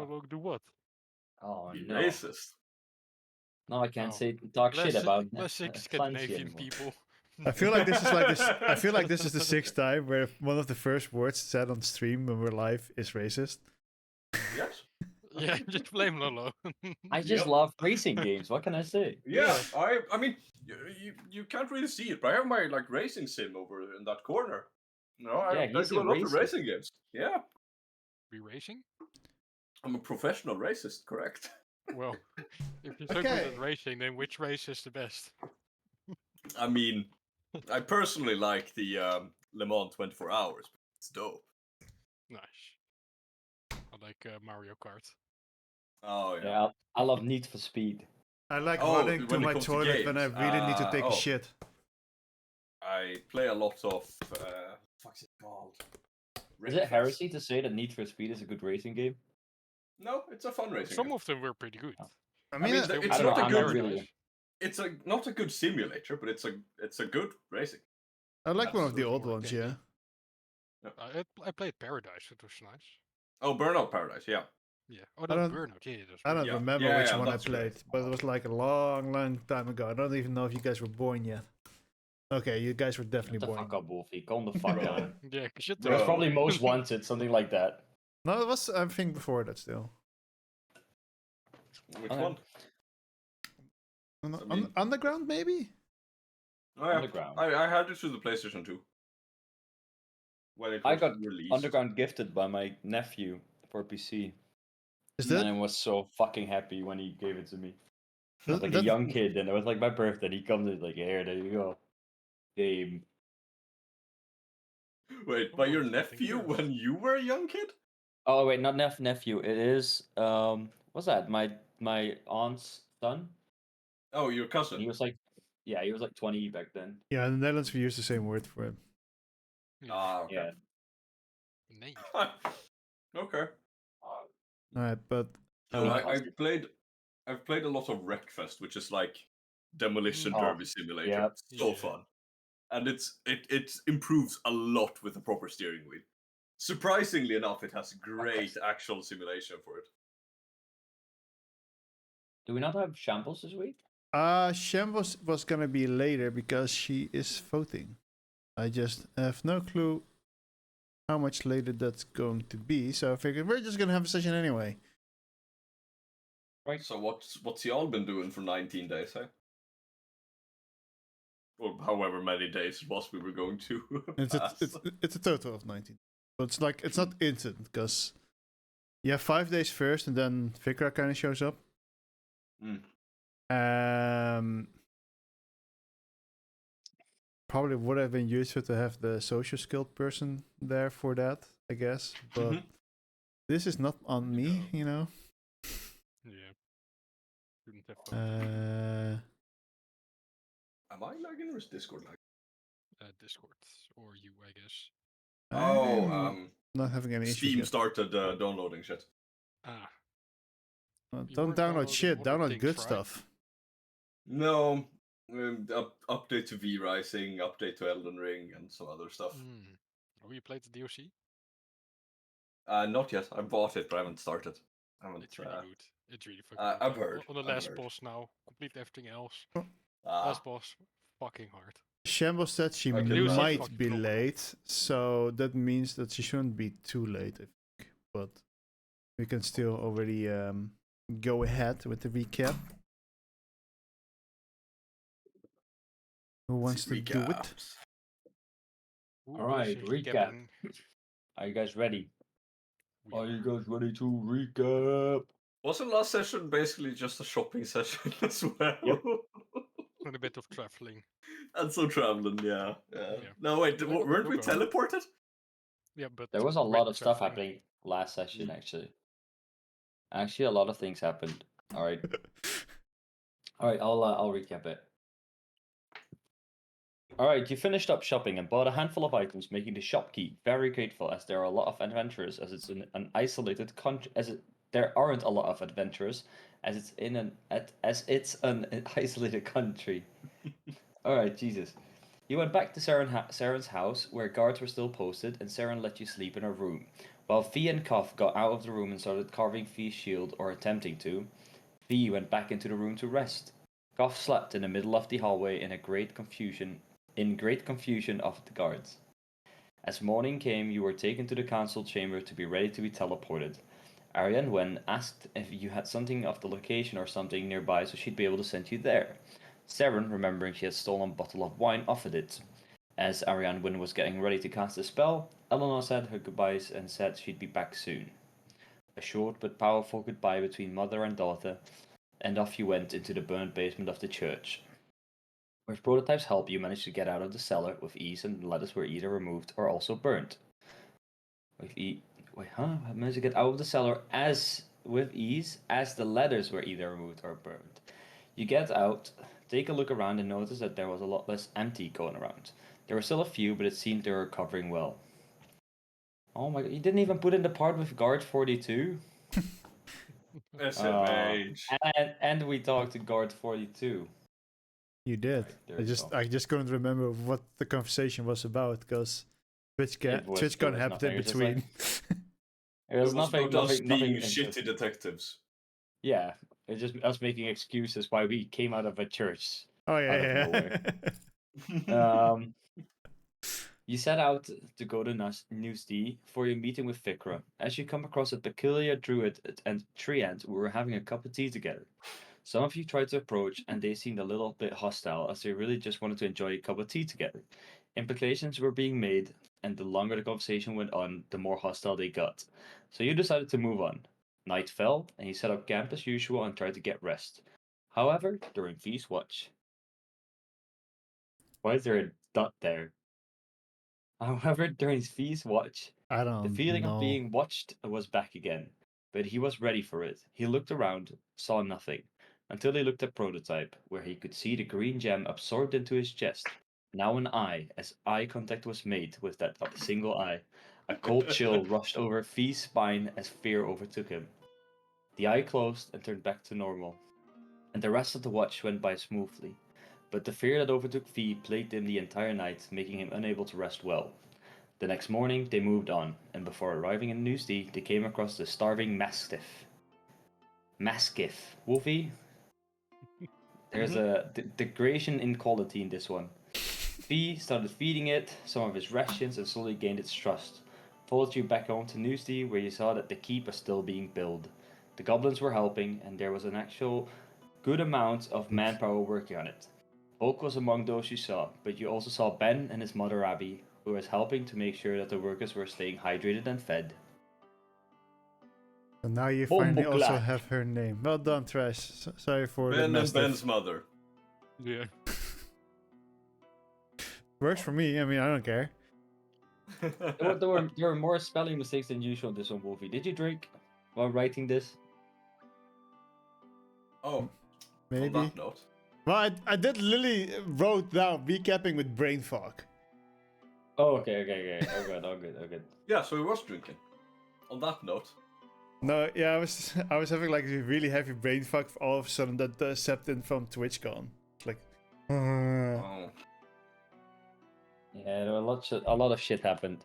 No longer do what? Oh Be no. racist. No, I can't Oh. talk shit about classic Clancy Scandinavian anymore. people. I feel like this is like this. I feel like this is the sixth time where one of the first words said on stream when we're live is racist. Yes. Yeah, just blame Lolo. I just love racing games. What can I say? Yeah. I mean, you can't really see it, but I have my like racing sim over in that corner. No, I he's do a a lot of racist. racing games. Yeah. Be racing? I'm a professional racist, correct? Well, if you're so good at racing, then which race is the best? I mean, I personally like the Le Mans 24 Hours. It's dope. Nice. I like Mario Kart. Oh yeah. Yeah, I love Need for Speed. I like Oh, running to when it my comes to toilet when I games. really need to take a Oh. shit. I play a lot of what's it called? Is it heresy to say that Need for Speed is a good racing game? No, it's a fun racing Some game. of them were pretty good. I mean, mean, it's I not don't know, a I'm good. not really. It's not a good simulator, but it's a good racing. I like one of the Absolutely old more ones. gamey. Yeah. I played Paradise. It was nice. Oh, Burnout Paradise, yeah. Yeah. Oh, I that's don't- Burnout. Yeah, that's I don't Yeah. remember Yeah, which yeah, one I that's played, great. but it was like a long, long time ago. I don't even know if you guys were born yet. Okay, you guys were Shut definitely the born. fuck up, Wolfie. Calm the fuck Bro. down. Yeah, shit. It was Bro. probably Most Wanted, something like that. No, it was I think before that still. Which Okay. one? I mean- Underground maybe? Oh, yeah. Underground. I had it through the PlayStation 2. When it was I got released. Underground gifted by my nephew for PC. Is And that? I was so fucking happy when he gave it to me. I was that- like a young kid, and it was like my birthday. And he comes in like, here, there you go. Game. Wait, Oh, by your it's getting nephew yours. when you were a young kid? Oh wait, not nephew. It is what's that? My aunt's son. Oh, your And cousin. he was like, yeah, he was like 20 back then. Yeah, in the Netherlands we use the same word for it. Ah, okay. Yeah. Nee. Okay. Alright, but No, Yeah. I've played a lot of Wreckfest, which is like demolition Oh, derby simulator. yeah. It's so Yeah. fun, and it improves a lot with the proper steering wheel. Surprisingly enough, it has great actual simulation for it. Do we not have shambles this week? Shem was gonna be later because she is voting. I just have no clue how much later that's going to be, so I figured we're just gonna have a session anyway. Right. So what's y'all been doing for 19 days, hey? Or however many days it was we were going to pass. It's a total of 19. But it's like it's not instant because you have 5 days first, and then Vikra kind of shows up. Probably would have been useful to have the social skilled person there for that, I guess. But this is not on me, you know. Yeah. Didn't have fun. Am I lagging or is Discord lagging? Discord or you, I guess. I'm not having any issues Steam yet. started downloading shit. Ah. Well, You don't weren't download downloading shit. other Download things, good right? stuff. No, update to V Rising, update to Elden Ring, and some other stuff. Oh, you played the DLC? Not yet. I bought it, but I haven't started. It's really good. It's really fucking good. I've heard. On the last boss now, complete everything else. Ah, Last boss, fucking hard. Shambles said she I can might fucking be phenomenal. late, so that means that she shouldn't be too late, I think. But we can still already go ahead with the recap. Who wants to do it? recaps. Who Alright, is recap. recapping? Are you guys ready? We Are you are. guys ready to recap? Wasn't last session basically just a shopping session as well? Yep. And a bit of traveling. And some traveling, yeah. No, wait, Well, weren't we okay. teleported? Yeah, but There was a with lot of stuff traveling. happening last session, actually. Actually, a lot of things happened. Alright. Alright, I'll recap it. Alright, you finished up shopping and bought a handful of items, making the shopkeep very grateful as there are a lot of adventurers as it's in an isolated country there aren't a lot of adventurers as it's an isolated country. Alright, Jesus. You went back to Saren's house where guards were still posted and Saren let you sleep in her room. While Fee and Cuff got out of the room and started carving Fee's shield, or attempting to, Fee went back into the room to rest. Cuff slept in the middle of the hallway in great confusion of the guards. As morning came, you were taken to the council chamber to be ready to be teleported. Ariane Wen asked if you had something of the location or something nearby so she'd be able to send you there. Saren, remembering she had stolen a bottle of wine, offered it. As Ariane Wen was getting ready to cast a spell, Eleanor said her goodbyes and said she'd be back soon. A short but powerful goodbye between mother and daughter, and off you went into the burned basement of the church. With Prototype's help, you managed to get out of the cellar with ease, and the letters were either removed or also burnt. Managed to get out of the cellar with ease, as the letters were either removed or burned. You get out, take a look around, and notice that there was a lot less empty going around. There were still a few, but it seemed they were covering well. Oh my god, you didn't even put in the part with Guard 42? SMH. And we talked to Guard 42. You did. Right, there you go. I just couldn't remember what the conversation was about because TwitchCon happened in It was just between. It was nothing. about us being interesting. shitty detectives. Yeah, it's just us making excuses why we came out of a church. Oh Out of yeah. nowhere. You set out to go to Newsty for your meeting with Fikra. As you come across a peculiar druid and treant who were having a cup of tea together. Some of you tried to approach, and they seemed a little bit hostile, as they really just wanted to enjoy a cup of tea together. Implications were being made, and the longer the conversation went on, the more hostile they got. So you decided to move on. Night fell, and you set up camp as usual and tried to get rest. However, during Feast Watch... Why is there a dot there? However, during Fee's watch, I the don't feeling of know. being watched was back again. But he was ready for it. He looked around, saw nothing, until he looked at Prototype, where he could see the green gem absorbed into his chest. Now an eye, as eye contact was made with that single eye. A cold chill rushed over Fee's spine as fear overtook him. The eye closed and turned back to normal, and the rest of the watch went by smoothly. But the fear that overtook Fee plagued him the entire night, making him unable to rest well. The next morning, they moved on, and before arriving in Newsty, they came across the starving Mastiff. Wolfie? There's a degradation in quality in this one. Fee started feeding it some of his rations and slowly gained its trust. Followed you back home to Newsty, where you saw that the keep was still being built. The goblins were helping, and there was an actual good amount of manpower working on it. Volk was among those you saw, but you also saw Ben and his mother Abby, who was helping to make sure that the workers were staying hydrated and fed. And now you Bombo finally also clap. have her name. Well done, Trash. Sorry for the Ben and mess. Ben's mother. Yeah. Works for me. I mean, I don't care. There were more spelling mistakes than usual in this one, Wolfie. Did you drink while writing this? Oh, on Maybe. that note. Well, I did literally wrote down recapping with brain fog. Oh, okay. All good. Yeah, so he was drinking. On that note. No, yeah, I was having like a really heavy brain fog all of a sudden that stepped in from TwitchCon. It's like, Oh. Yeah, there were a lot of shit happened.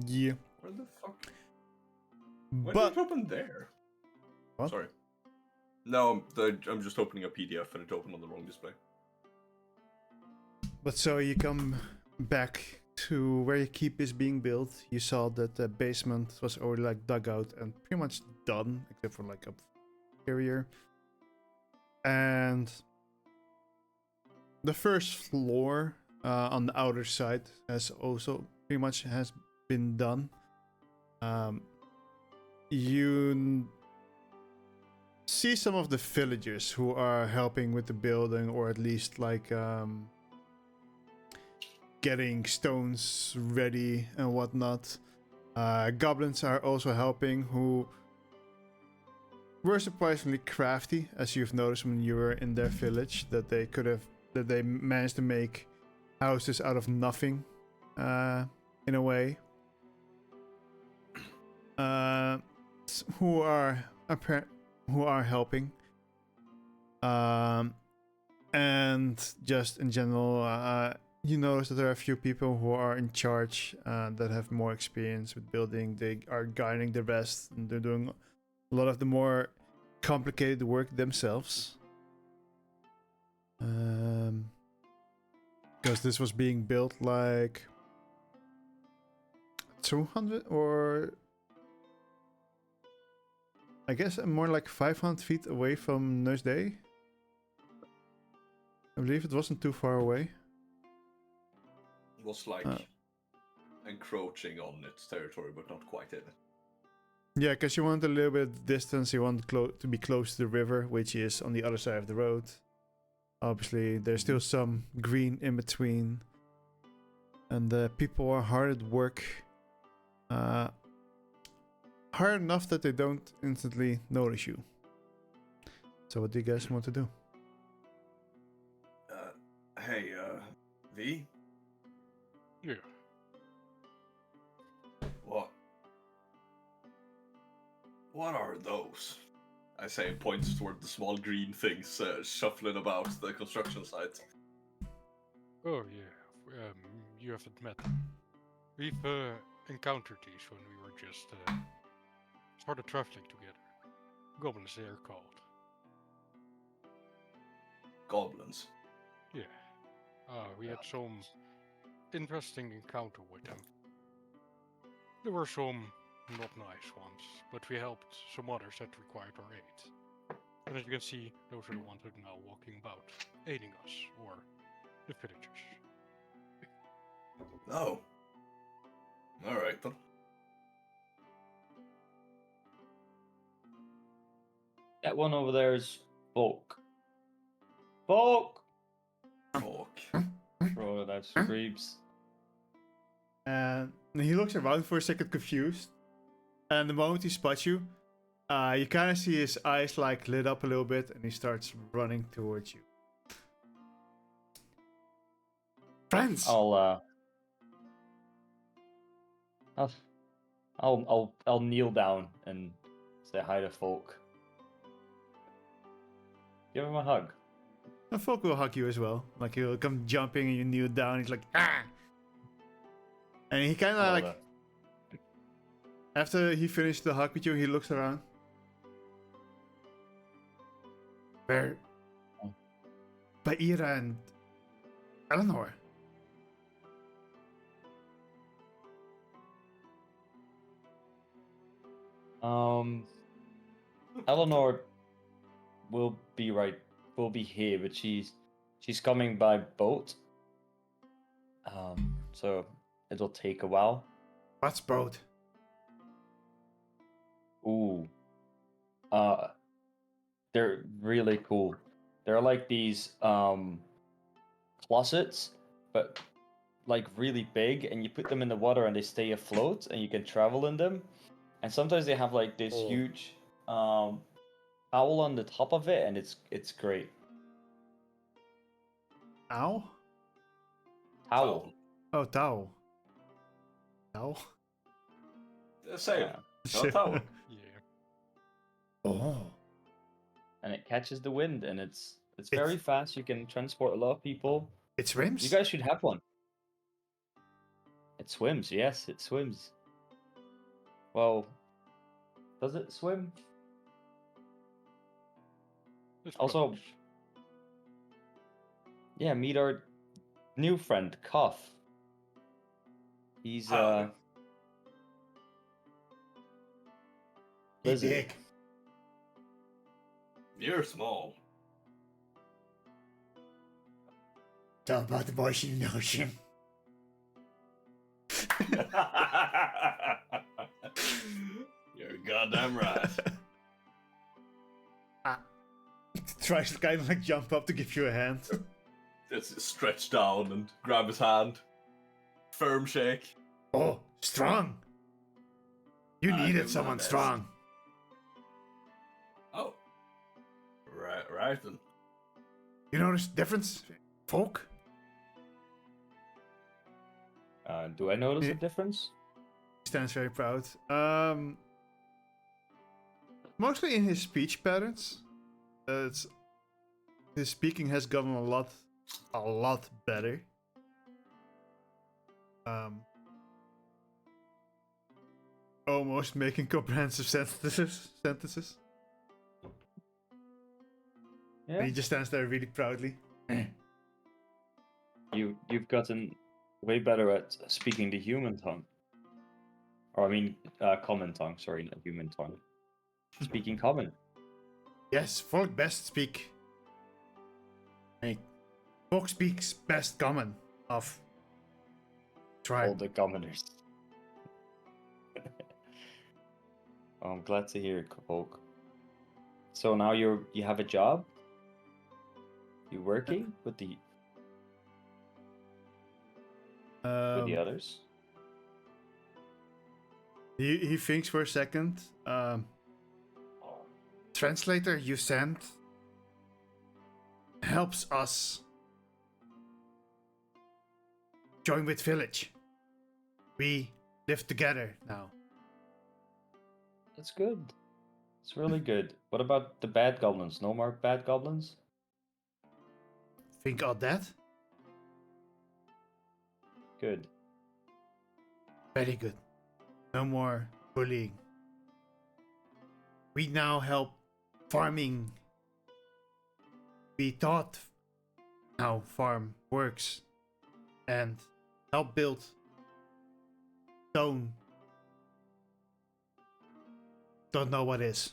yeah. Where the fuck? When But did it open there? What? Sorry. No, I'm just opening a PDF and it opened on the wrong display. But so you come back to where your keep is being built. You saw that the basement was already like dug out and pretty much done, except for like a area. And the first floor on the outer side has also pretty much has been done. You see some of the villagers who are helping with the building, or at least like getting stones ready and whatnot. Goblins are also helping, who were surprisingly crafty, as you've noticed when you were in their village, that they managed to make houses out of nothing, in a way. Who are helping, and just in general, you notice that there are a few people who are in charge that have more experience with building. They are guiding the rest, and they're doing a lot of the more complicated work themselves. Because this was being built like 200 or I guess more like 500 feet away from Nurse-Day. I believe it wasn't too far away. It was like encroaching on its territory, but not quite in it. Yeah, because you want a little bit of distance. You want to be close to the river, which is on the other side of the road. Obviously, there's still some green in between. And the people are hard at work. Hard enough that they don't instantly notice you. So what do you guys want to do? Hey, V? Yeah. What are those? I say and points toward the small green things shuffling about the construction site. Oh yeah. You haven't met. We've encountered these when we were just started traveling together. Goblins, they are called. Goblins. Yeah. We had some interesting encounter with them. There were some not nice ones, but we helped some others that required our aid. And as you can see, those are the ones that are now walking about, aiding us, or the villagers. Oh. Alright then. That one over there is Bulk. Bulk! Fuck. Bro, that screams. And he looks around for a second, confused. And the moment he spots you, you kind of see his eyes like lit up a little bit, and he starts running towards you. Friends. I'll kneel down and say hi to Folk. Give him a hug. And Folk will hug you as well. Like he'll come jumping, and you kneel down. He's like, ah. And he kind of like. After he finished the hug with you, he looks around. Where? Baira and Eleanor. Eleanor will be here, but she's coming by boat. So it'll take a while. What's boat? Ooh. They're really cool. They're like these closets, but like really big, and you put them in the water and they stay afloat, and you can travel in them. And sometimes they have like this huge owl on the top of it, and it's great. Ow? Owl. Oh, Tao. Tao? Same. Yeah. No tower. Yeah. Oh. And it catches the wind, and it's very fast. You can transport a lot of people. It swims? You guys should have one. It swims, yes, it swims. Well, does it swim? It's Also, close. yeah, meet our new friend, Cuff. He's Howdy. lizard. Big. You're small. Tell about the boys in the ocean. You're goddamn right. Tries to kind of like jump up to give you a hand. Just stretch down and grab his hand. Firm shake. Oh, strong. You I do needed my someone best. strong. Oh. Right then. You notice the difference, Folk? Do I notice Yeah. a difference? He stands very proud. Mostly in his speech patterns. His speaking has gotten a lot better. um, almost making comprehensive sentences. Yeah. And he just stands there really proudly. You've gotten way better at speaking the human tongue. Or I mean, common tongue. Sorry, not human tongue. Speaking common. Yes, folk best speak. Hey, folk speaks best common of All tribe. the commoners. Oh, I'm glad to hear it, Folk. So now you have a job. You working with the others. He thinks for a second. Translator you sent helps us join with village. We live together now. That's good. It's really good. What about the bad goblins? No more bad goblins? Think of that? Good. Very good. No more bullying. We now help farming. We taught how farm works and help build stone. Don't know what is.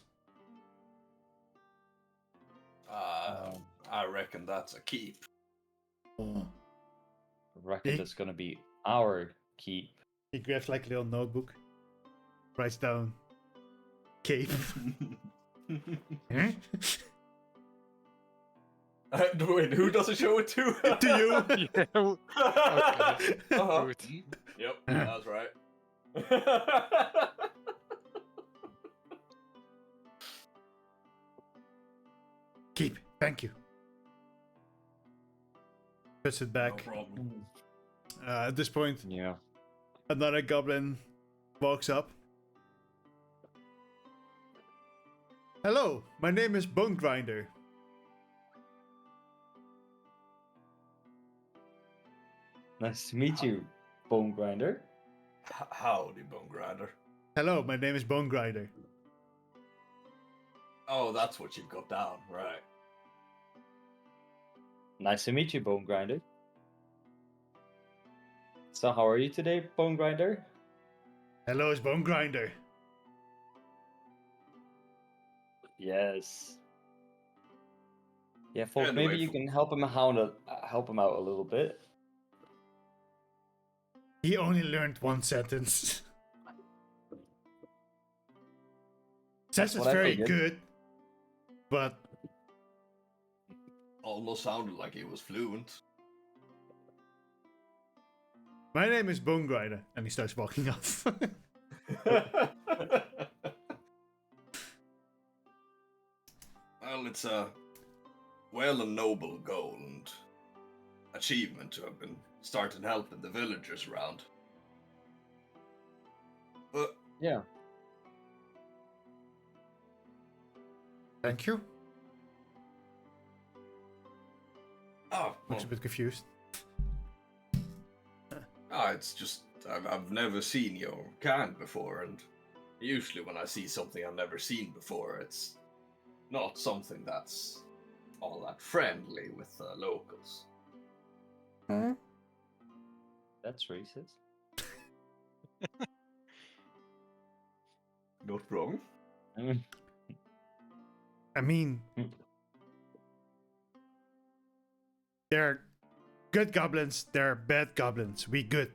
I reckon that's a keep. I reckon He- that's gonna be our keep. He grabs like a little notebook, writes down cape. Huh? Wait, who does it show it to? To you. Yeah, okay. Uh-huh. Good. Yep, that's right. Keep. Thank you. Puts it No back. problem. At this point, Yeah. another goblin walks up. Hello, my name is Bone Grinder. Nice to meet you, Bone Grinder. Howdy, Bone Grinder. Hello, my name is Bone Grinder. Oh, that's what you've got down, right. Nice to meet you, Bone Grinder. So how are you today, Bone Grinder? Hello, it's Bone Grinder. Yes. Yeah, folks, Anyway, maybe you can help him out a little bit. He only learned one sentence. Says it's what I very figured. good, but Almost sounded like he was fluent. my name is Bone Grinder. And he starts walking off. Well, it's a well and noble goal and achievement to have been starting helping the villagers around. But Yeah. Thank you. oh, Looks a bit confused. it's just I've never seen your kind before, and usually when I see something I've never seen before, it's not something that's all that friendly with the locals. That's racist. Not wrong. I mean, they're good goblins, they're bad goblins. We good.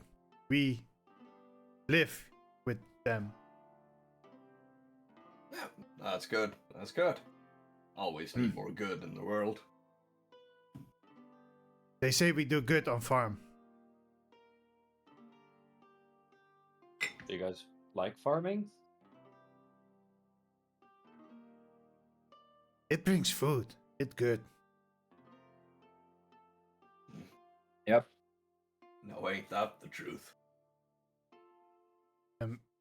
We live with them. Yeah, that's good. That's good. Always need more good in the world. They say we do good on farm. Do you guys like farming? It brings food. It's good. Yep. No, ain't that the truth?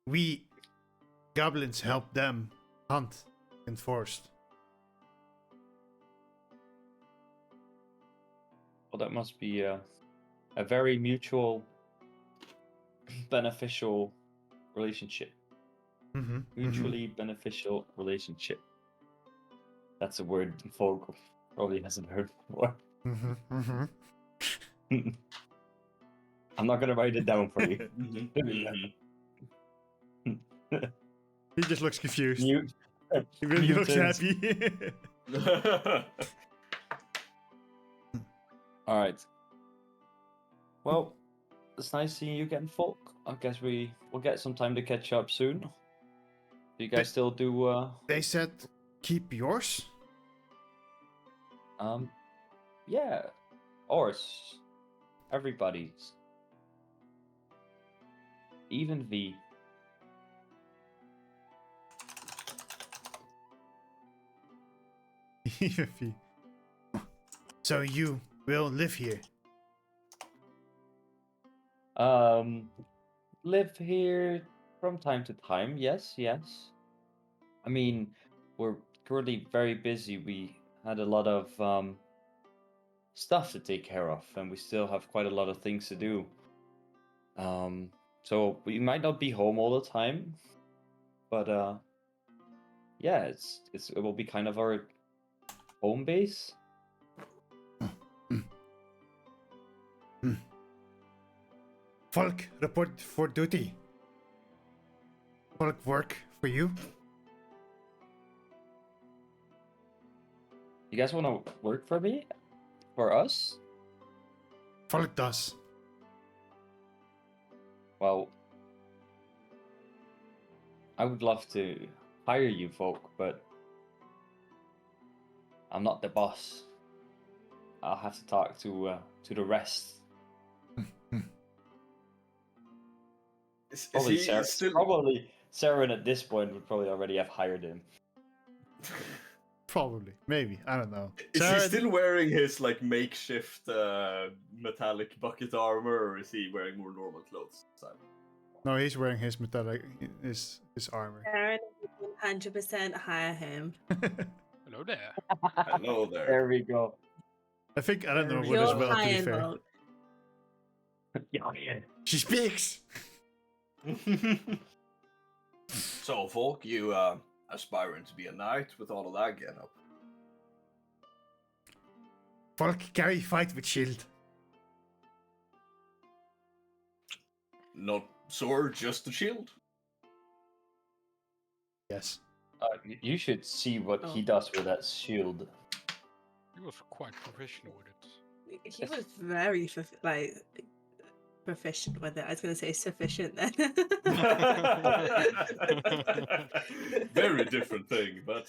We goblins help them hunt in forest. Well, that must be a very mutual beneficial relationship. Mm-hmm. Mutually beneficial relationship. That's a word Folk probably hasn't heard before. Mm-hmm. Mm-hmm. I'm not gonna write it down for you. He just looks confused. Mute. He really looks Mutants. happy. All right. Well, it's nice seeing you again, Folk. I guess we'll get some time to catch up soon. Do you guys still do? They said, keep yours? Yeah, ours, everybody's, even V. So you will live here? Live here from time to time. Yes. I mean, we're currently very busy. We had a lot of stuff to take care of, and we still have quite a lot of things to do. So we might not be home all the time, but yeah, it will be kind of our home base. Folk, report for duty. Folk work for you? You guys want to work for me? For us? Folk does. Well, I would love to hire you folk, but I'm not the boss. I'll have to talk to the rest. Is Probably he Sarah. still? Probably Saren at this point would probably already have hired him. Probably. Maybe. I don't know. Is he Sarah- still wearing his like makeshift metallic bucket armor, or is he wearing more normal clothes? No, he's wearing his metallic, his armor. Karen would 100% hire him. Hello there. Hello there. There we go. I think I don't know You're what as You're well, to be hiring fair. Volk. Yeah. She speaks! So, Volk, you aspiring to be a knight with all of that get up? Folk carry fight with shield. Not sword, just the shield. Yes. You should see what he Oh. does with that shield. He was quite professional with it. He was very proficient with it. I was going to say sufficient then. Very different thing, but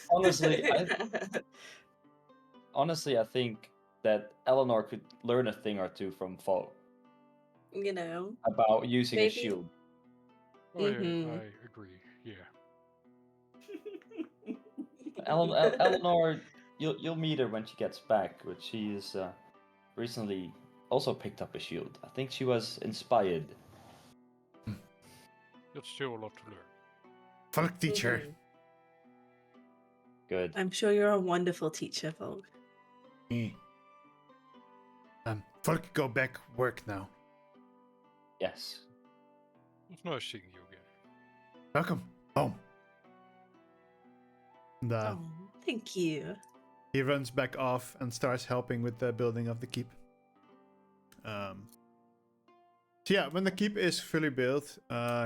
Honestly, I think that Eleanor could learn a thing or two from Folk you know, about using a Maybe- shield. Oh, yeah, Mhm. I agree. Yeah. Eleanor, you'll meet her when she gets back, but she is recently also picked up a shield. I think she was inspired. There's still a lot to learn. Folk teacher. Mhm. Good. I'm sure you're a wonderful teacher, Volk. Folk go back work now. Yes. It's nice seeing you again. Welcome home. And, Oh, thank you. he runs back off and starts helping with the building of the keep. So yeah, when the keep is fully built,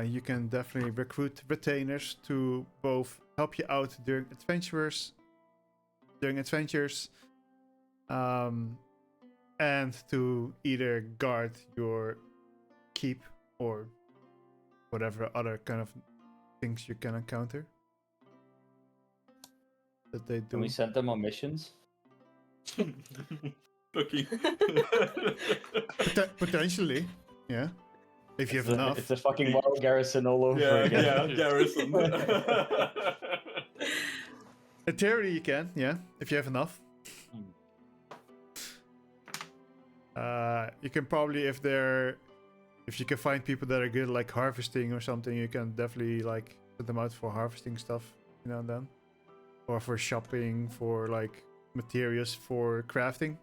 you can definitely recruit retainers to both help you out during adventures, and to either guard your keep or whatever other kind of things you can encounter that they do. Can we send them on missions? looking. Potentially, yeah. If you have enough. It's a fucking Royal Garrison all over again. yeah, Garrison. In theory, you can, yeah, if you have enough. You can probably, if you can find people that are good, like harvesting or something, you can definitely like put them out for harvesting stuff, you know, and then, or for shopping, for like materials for crafting.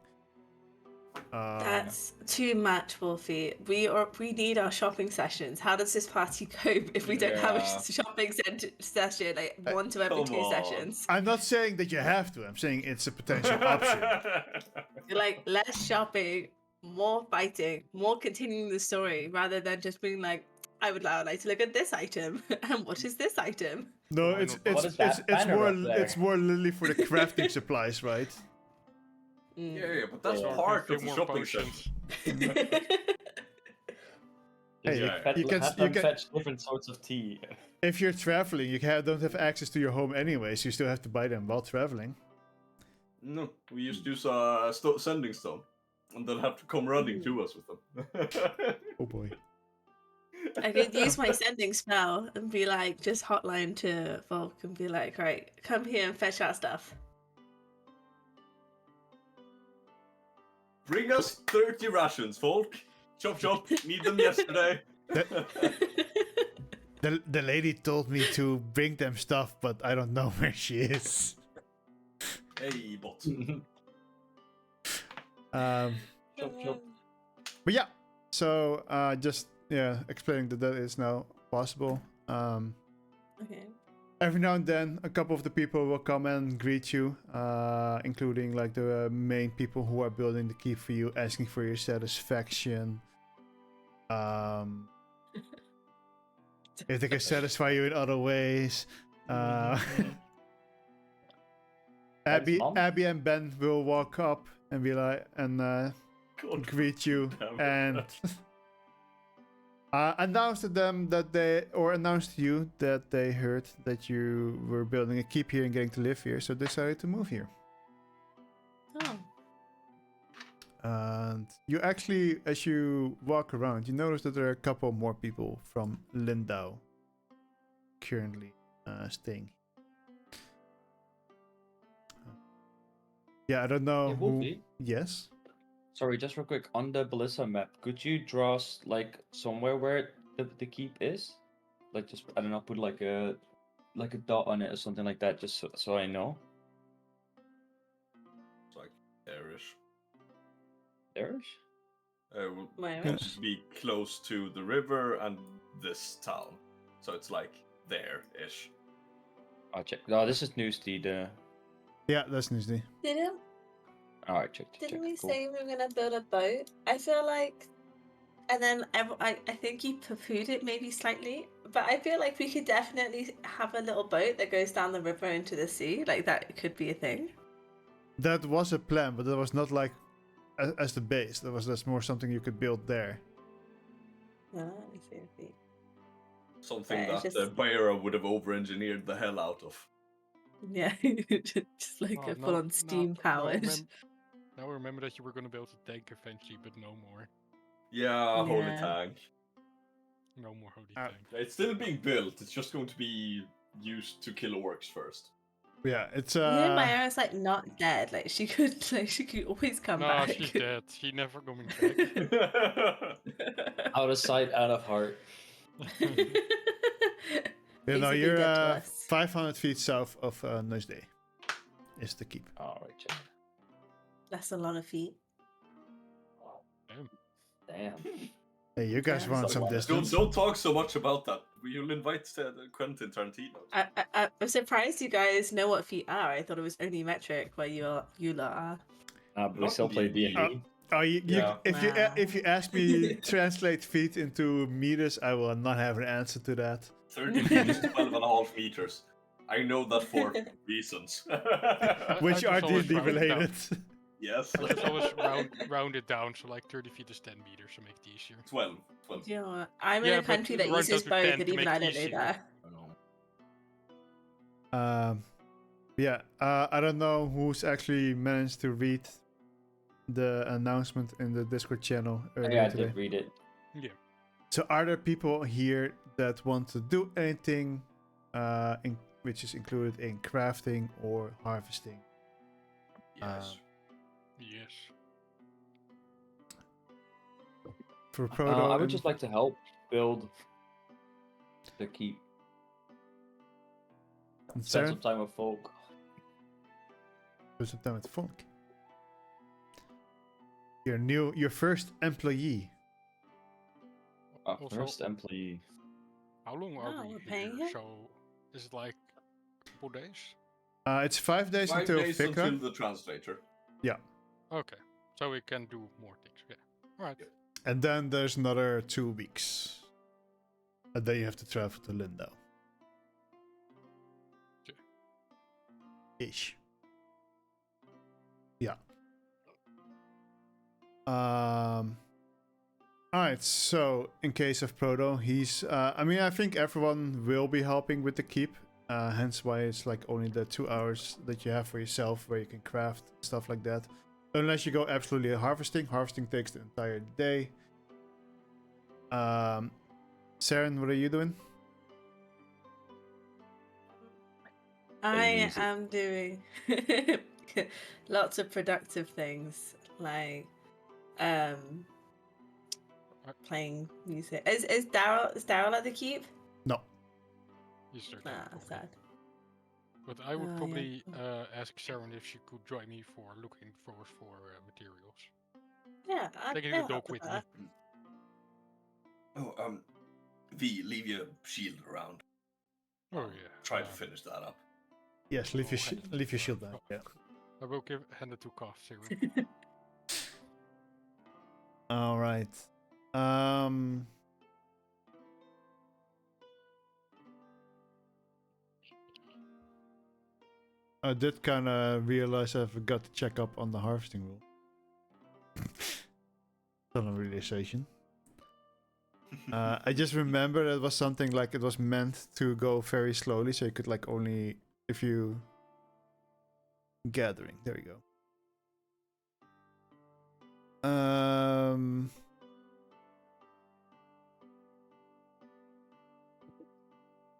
That's too much, Wolfie. We need our shopping sessions. How does this party cope if we don't have a Yeah. shopping session, like one to every Come 2 on. sessions? I'm not saying that you have to. I'm saying it's a potential option. You're like, less shopping, more fighting, more continuing the story, rather than just being like, I would like to look at this item. And what is this item? No, Why it's not it's What is it's that it's banner more up there? it's more literally for the crafting supplies, right? Yeah, but that's Yeah. part Few of the more shopping potions. session. Hey, You Yeah. you can have you them can fetch different sorts of tea. if you're traveling, don't have access to your home anyways. You still have to buy them while traveling. No, we used to use sending stone, and they'll have to come running to us with them. Oh boy. I could use my sending spell and be like, just hotline to Volk and be like, right, come here and fetch our stuff. Bring us 30 rations, folk. Chop chop. Need them yesterday. The lady told me to bring them stuff, but I don't know where she is. Hey, bot. Chop, chop. But yeah, so just explaining that is now possible. Okay. Every now and then, a couple of the people will come and greet you, including like the main people who are building the keep for you, asking for your satisfaction. If they can satisfy you in other ways. Abby and Ben will walk up and be like, and God greet you damn it. and announce to them announce to you that they heard that you were building a keep here and getting to live here, so decided to move here. Oh. And you actually, as you walk around, you notice that there are a couple more people from Lindau currently staying. Yeah, I don't know Hey, who. Wolfie? Yes. Sorry, just real quick. On the Ballista map, could you draw like somewhere where the keep is? Like just I don't know, put like a dot on it or something like that, just so I know. It's like there-ish. There's. Will Where? just be close to the river and this town. So it's like there-ish. I'll check. Oh, this is Newsty. Yeah, that's Newsday. Didn't Alright, check. didn't we Cool. say we were gonna build a boat? I feel like, and then I think you poo-pooed it maybe slightly, but I feel like we could definitely have a little boat that goes down the river into the sea. Like that could be a thing. That was a plan, but that was not like as the base. That's more something you could build there. Ah, I see, I see. Something Right, it's that just- Bayra would have over-engineered the hell out of. Yeah, just like Oh, a full-on steam powered. Now remember that you were going to build a tank eventually, but no more. Yeah, holy Yeah. tank. No more holy Ah. tank. It's still being built. It's just going to be used to kill orcs first. Yeah, it's Myra's like not dead. Like she could always come No, back. she's dead. She never coming back. Out of sight, out of heart. you know, Basically you're dead to us. 500 feet south of Nuzday. Is the keep. Alright, check. That's a lot of feet. Damn. Hey, you guys Yeah. want So some why- distance? Don't talk so much about that. You'll invite Quentin Tarantino. I'm surprised you guys know what feet are. I thought it was only metric where you lot are. But we Not still play D&D. D&D. Oh, Yeah. if you ask me translate feet into meters, I will not have an answer to that. 30 feet is 12.5 meters. I know that for reasons. Which I are just always D&D round it down. related. Yes. I just always round it down, so like 30 feet is 10 meters to make it easier. 12. 12. You know what? I'm Yeah, in a but country that round uses down to both, 10 and to even make I it don't know easier. that. Yeah, I don't know who's actually managed to read the announcement in the Discord channel earlier Yeah, I today. did read it. Yeah. So are there people here that want to do anything which is included in crafting or harvesting? Yes. Yes. For Proto, I would just like to help build the keep. and Spend Sarah, some time with folk. do some time with Funk. your first employee. Our Also- first employee. How long are Oh, we we're paying here? him? So, is it like 4 days? It's 5 days 5 until days Fikra. until the translator. Okay, so we can do more things. Yeah. All right. And then there's another 2 weeks. And then you have to travel to Lindau. Okay. Ish. Yeah. Alright, so in case of Proto, he's I think everyone will be helping with the keep. Hence why it's like only the 2 hours that you have for yourself where you can craft stuff like that. Unless you go absolutely harvesting. Harvesting takes the entire day. Saren, what are you doing? I music. am doing lots of productive things, like playing music. Is Daryl at the keep? No. He's there. Ah, probably. sad. But I would Oh, yeah. probably ask Sharon if she could join me for looking for materials. Yeah, Taking I'll the dog help with me. that. Oh, V, leave your shield around. Oh I'll yeah. Try to finish that up. Yes, leave your hand it leave your to, shield back. Yeah. I will hand it to Cough Serum. All right. I did kind of realize I forgot to check up on the harvesting rule. Sudden realization. I just remember it was something like it was meant to go very slowly, so you could like only if you gathering. There you go.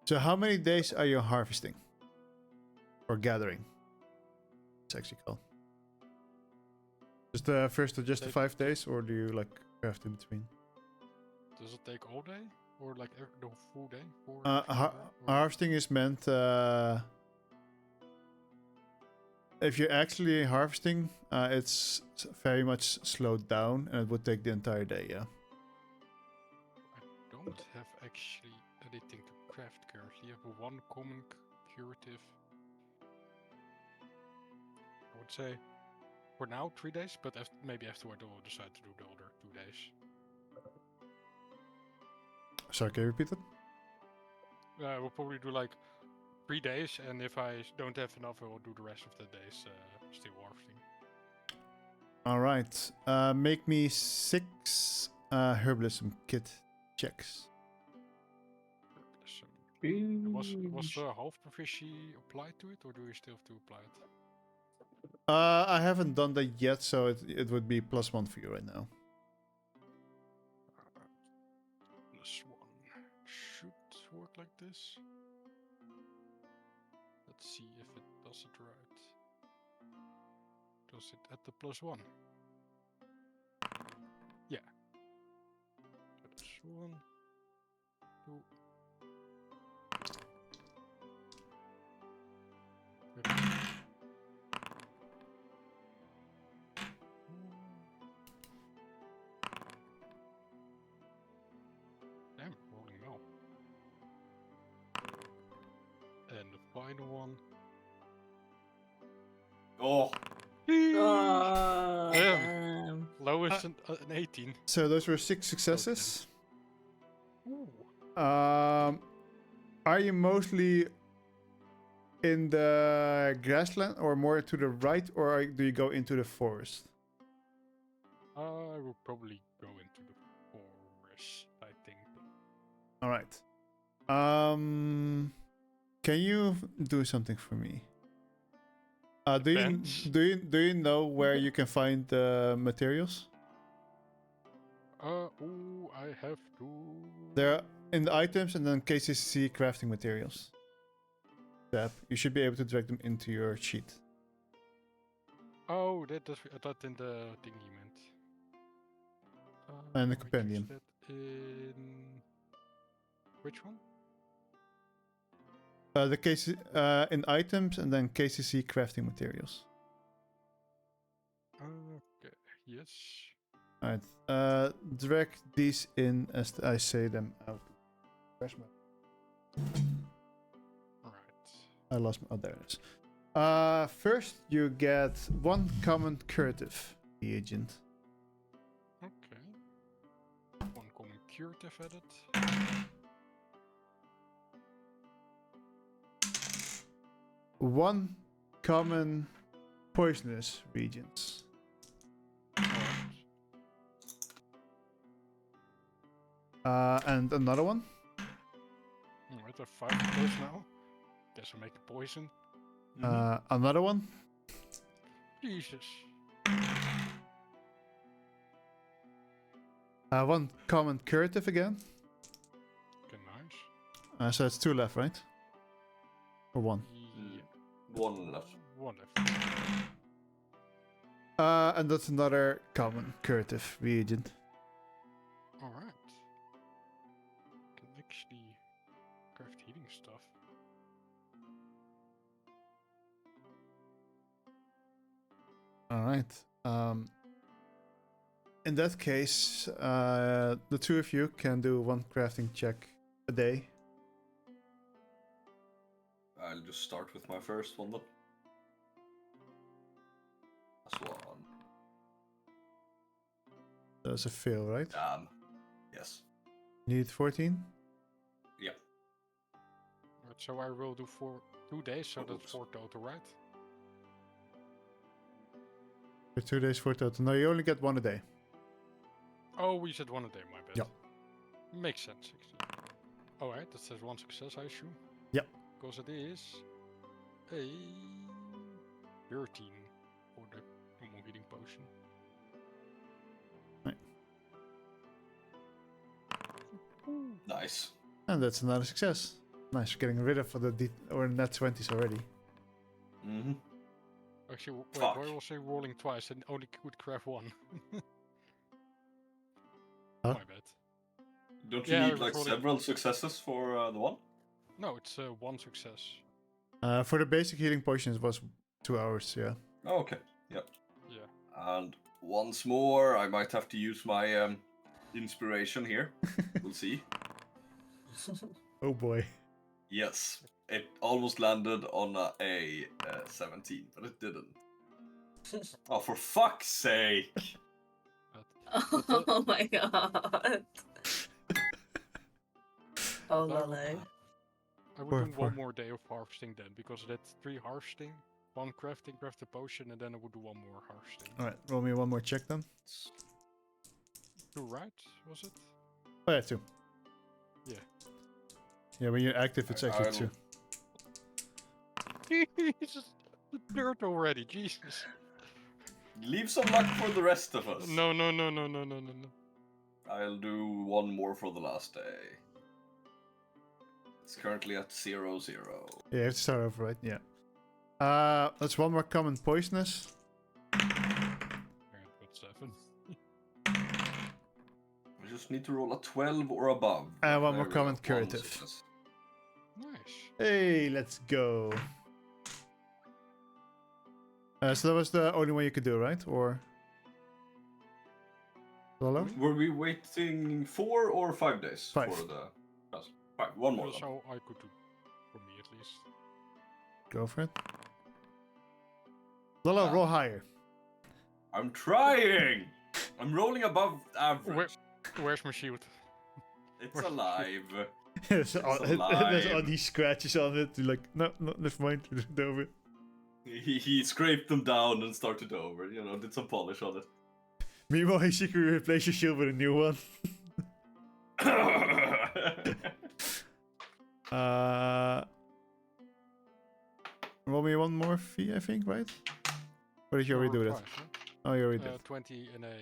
So how many days are you harvesting or gathering? It's actually called. Just the first of just the 5 days, or do you like craft in between? Does it take all day or like the full day? Harvesting is meant. If you're actually harvesting, it's very much slowed down, and it would take the entire day. Yeah. I don't have actually anything to craft currently. I have one common curative. I would say for now 3 days, but maybe afterward I will decide to do the other 2 days. Sorry, can you repeat it? I will probably do like 3 days, and if I don't have enough, I will do the rest of the days still harvesting. All right. Make me 6 herbalism kit checks. Was half proficiency applied to it, or do you still have to apply it? I haven't done that yet, so it would be +1 for you right now. +1 should work like this. Let's see if it does it right. Does it at the +1? Yeah. +1, 2. Damn, rolling well. And the final one. Oh, Oh, Damn. damn. Lowest an 18. So those were 6 successes. Ooh. Are you mostly in the grassland, or more to the right, or do you go into the forest? I will probably go into the forest, I think. All right. Can you do something for me? Do you know where you can find the materials? Oh, I have to. They're in the items and then KCC crafting materials tab. You should be able to drag them into your sheet. Oh, that's that in the thing you meant. And the I use compendium. that in which one? The KC in items and then KCC crafting materials. Okay. Yes. Alright. Drag these in as I say them out. Where's my... Alright. I lost my... Oh, there it is. First you get 1 common curative reagent. Okay. 1 common curative added. 1 common poisonous reagents. Alright. And another one. Alright, I have 5 of those now. Guess I make a poison. Another one. Jesus. 1 common curative again. Okay, nice. So it's 2 left, right? Or 1. Yeah. 1 left. 1 left. And that's another common curative reagent. Alright. Can actually craft healing stuff. Alright. In that case, the 2 of you can do 1 crafting check a day. I'll just start with my first one then. That's 1. That's a fail, right? Yes. Need 14? Yeah. Right, so I will do 2 days, so that's Oops. 4 total, right? For 2 days, 4 total. No, you only get 1 a day. Oh, we said 1 a day, my bad. Yep. Makes sense, actually. Alright, that says 1 success, I assume. Yep. Because it is a 13 for the normal healing potion. Right. Nice. And that's another success. Nice, getting rid of the net 20s already. Mm-hmm. Actually, wait, Fuck. why was I rolling twice and only could craft 1? Huh? My bad. Don't you Yeah, I need was like rolling- several successes for the one? No, it's 1 success. For the basic healing potions, it was 2 hours, yeah. Oh, okay. Yep. Yeah. And once more, I might have to use my inspiration here. We'll see. Oh boy. Yes, it almost landed on a 17, but it didn't. Oh, for fuck's sake! Oh my god. Oh, No, Lolo. I would Four, do four. 1 more day of harvesting then, because that's 3 harvesting, 1 crafting, craft a potion, and then I would do 1 more harvesting. Alright, roll me 1 more check then. 2, right? Was it? Oh yeah, 2. Yeah. Yeah, when you're active, it's actually 2. Jesus, the dirt already, Jesus. Leave some luck for the rest of us. No. I'll do 1 more for the last day. It's currently at 0, 0. Yeah, you have to start over, right? Yeah. That's 1 more common poisonous. Alright, got 7. We just need to roll a 12 or above. And 1 There more we common go, 1 curative. success. Nice. Hey, let's go. So that was the only one you could do, right? Or... Lolo? Were we waiting 4 or 5 days 5. for the... Yes, 5. 1 more That's then. how I could do, for me at least. Go for it. Lolo, roll higher. I'm trying! I'm rolling above average. Where's my shield? It's alive. there's, all, there's all alive. these scratches on it. You're like, no, never mind. Over. He scraped them down and started over, you know, did some polish on it. Meanwhile, he secretly replaced your shield with a new one. Roll me 1 more fee, I think, right? Or did you already do that? Twice, huh? Oh, you already did. 20 and a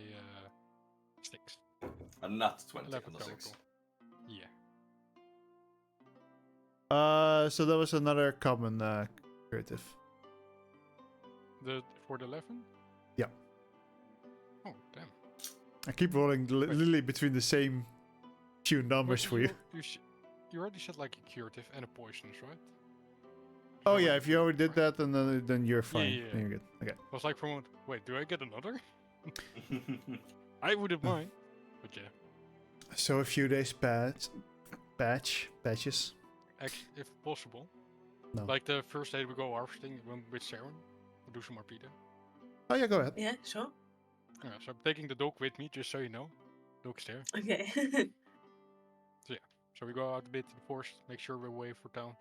6. A nat 20 11 on the total. 6. Yeah. So that was another common creative. For the 11? Yeah. Oh, damn. I keep rolling literally between the same few numbers Wait, for you. You already said like a curative and a poisonous, right? Oh yeah, if you already did that, then you're fine. yeah. Then you're good. Okay. I was like, for a moment, wait, do I get another? I wouldn't mind. But yeah, So a few days patches. if possible. No. Like the first day we go harvesting with Sharon. We'll do some Arpita. Oh yeah, go ahead. Yeah, sure. Yeah, so I'm taking the dog with me, just so you know. Dog's there. Okay. So we go out a bit in the forest, make sure we're away for town.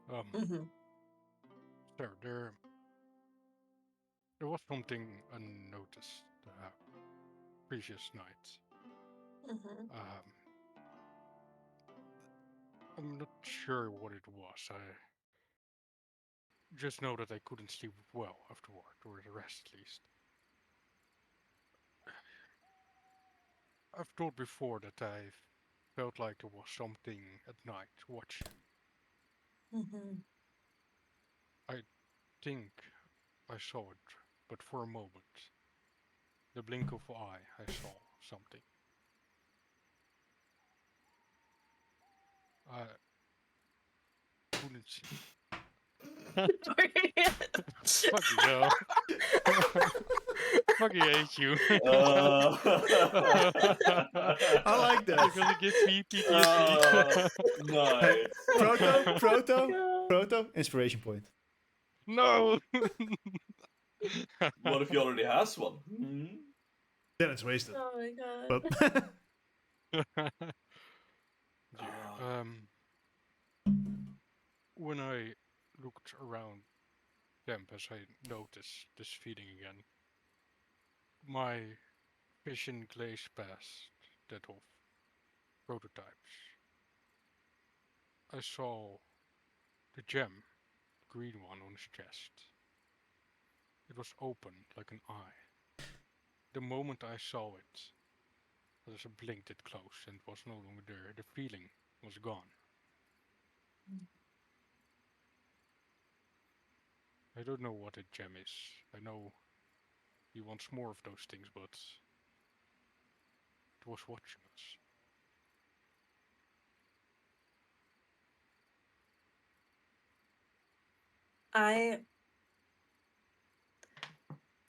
hmm There was something unnoticed previous night. hmm I'm not sure what it was. I just know that I couldn't sleep well afterward, or the rest at least. I've thought before that I felt like there was something at night watching. hmm I think I saw it, but for a moment, the blink of an eye, I saw something. I couldn't see. Fucking hell. Fucking hate you. I like that. Because it gives me PTSD. Nice. Proto, inspiration point. No! What if he already has one? Then it's wasted. Oh my god. But when I looked around camp as I noticed this feeling again, my vision glazed past that of prototypes. I saw the gem, green one on his chest. It was open like an eye. The moment I saw it, as I blinked it closed and it was no longer there. The feeling was gone. I don't know what a gem is. I know he wants more of those things, but it was watching us.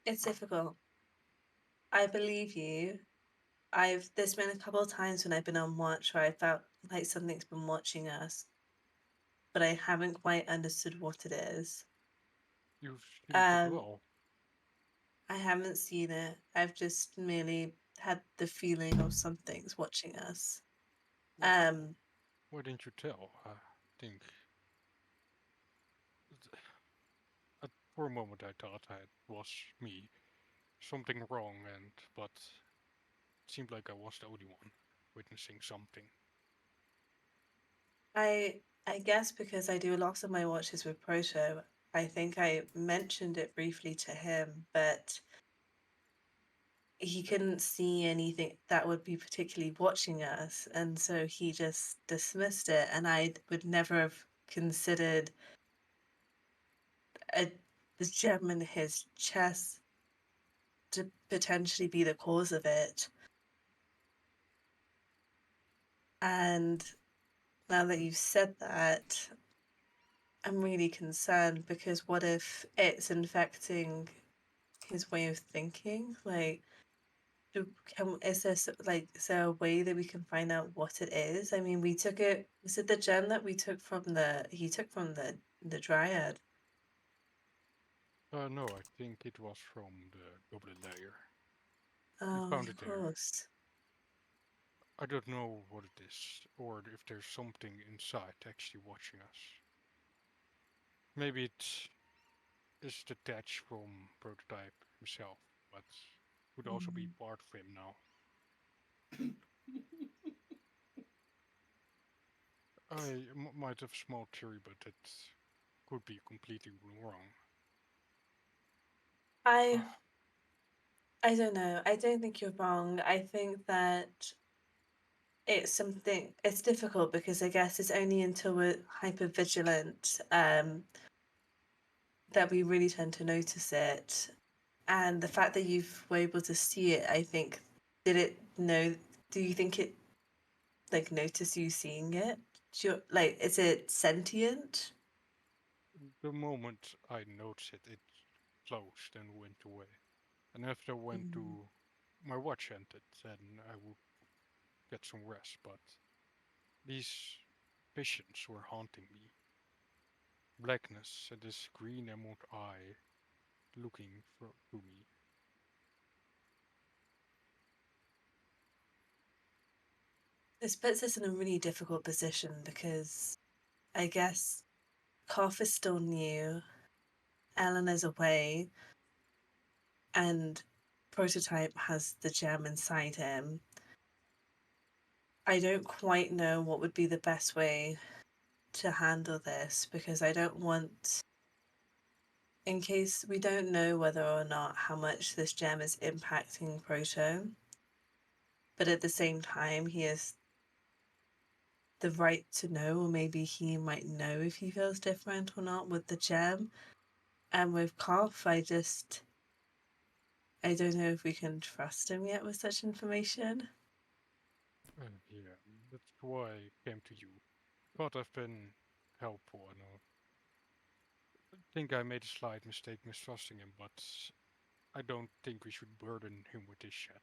It's difficult. I believe you. There's been a couple of times when I've been on watch where I felt like something's been watching us, but I haven't quite understood what it is. You've seen it as Um, well. I haven't seen it. I've just merely had the feeling of something's watching us. Um, Why didn't you tell? I think for a moment I thought it was me. Something wrong, but it seemed like I was the only one witnessing something. I guess because I do a lot of my watches with Proto, I think I mentioned it briefly to him, but he couldn't see anything that would be particularly watching us, and so he just dismissed it. And I would never have considered the gem in his chest to potentially be the cause of it. And now that you've said that, I'm really concerned because what if it's infecting his way of thinking? Like, is there a way that we can find out what it is? I mean, we took it. Was it the gem that we took from he took from the dryad? No, I think it was from the goblin layer. We Oh, found of it there. course. I don't know what it is, or if there's something inside actually watching us. Maybe it is detached from Prototype himself, but could also be part of him now. I might have a small theory, but it could be completely wrong. I don't know. I don't think you're wrong. I think that it's difficult because I guess it's only until we're hyper vigilant that we really tend to notice it. And the fact that you were able to see it, I think, do you think it like notice you seeing it? Like, is it sentient? The moment I noticed it, it closed and went away. And after I went to my watch ended, and I would get some rest, but these visions were haunting me. Blackness and this green emerald eye looking through me. This puts us in a really difficult position because I guess Koff is still new, Eleanor's away, and Prototype has the gem inside him. I don't quite know what would be the best way to handle this because I don't want, in case we don't know whether or not how much this gem is impacting Proto, but at the same time, he has the right to know, or maybe he might know if he feels different or not with the gem. And with Koff, I don't know if we can trust him yet with such information. Yeah, that's why I came to you. Thought I've been helpful, and I think I made a slight mistake mistrusting him, but I don't think we should burden him with this yet.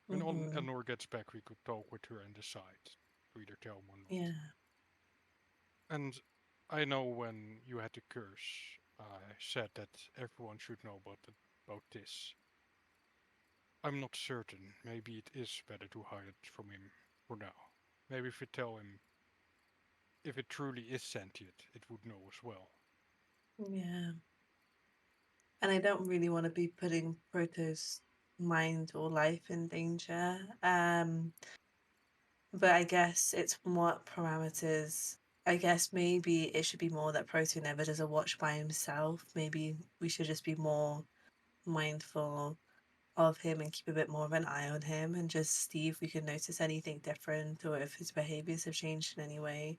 When Mm-hmm. Eleanor gets back, we could talk with her and decide to either tell him or not. Yeah. And I know when you had the curse, I said that everyone should know about this. I'm not certain. Maybe it is better to hide it from him for now. Maybe if we tell him if it truly is sentient, it would know as well. Yeah. And I don't really want to be putting Proto's mind or life in danger. But I guess it's what parameters. I guess maybe it should be more that Proto never does a watch by himself. Maybe we should just be more mindful of him and keep a bit more of an eye on him and just see if we can notice anything different or if his behaviors have changed in any way.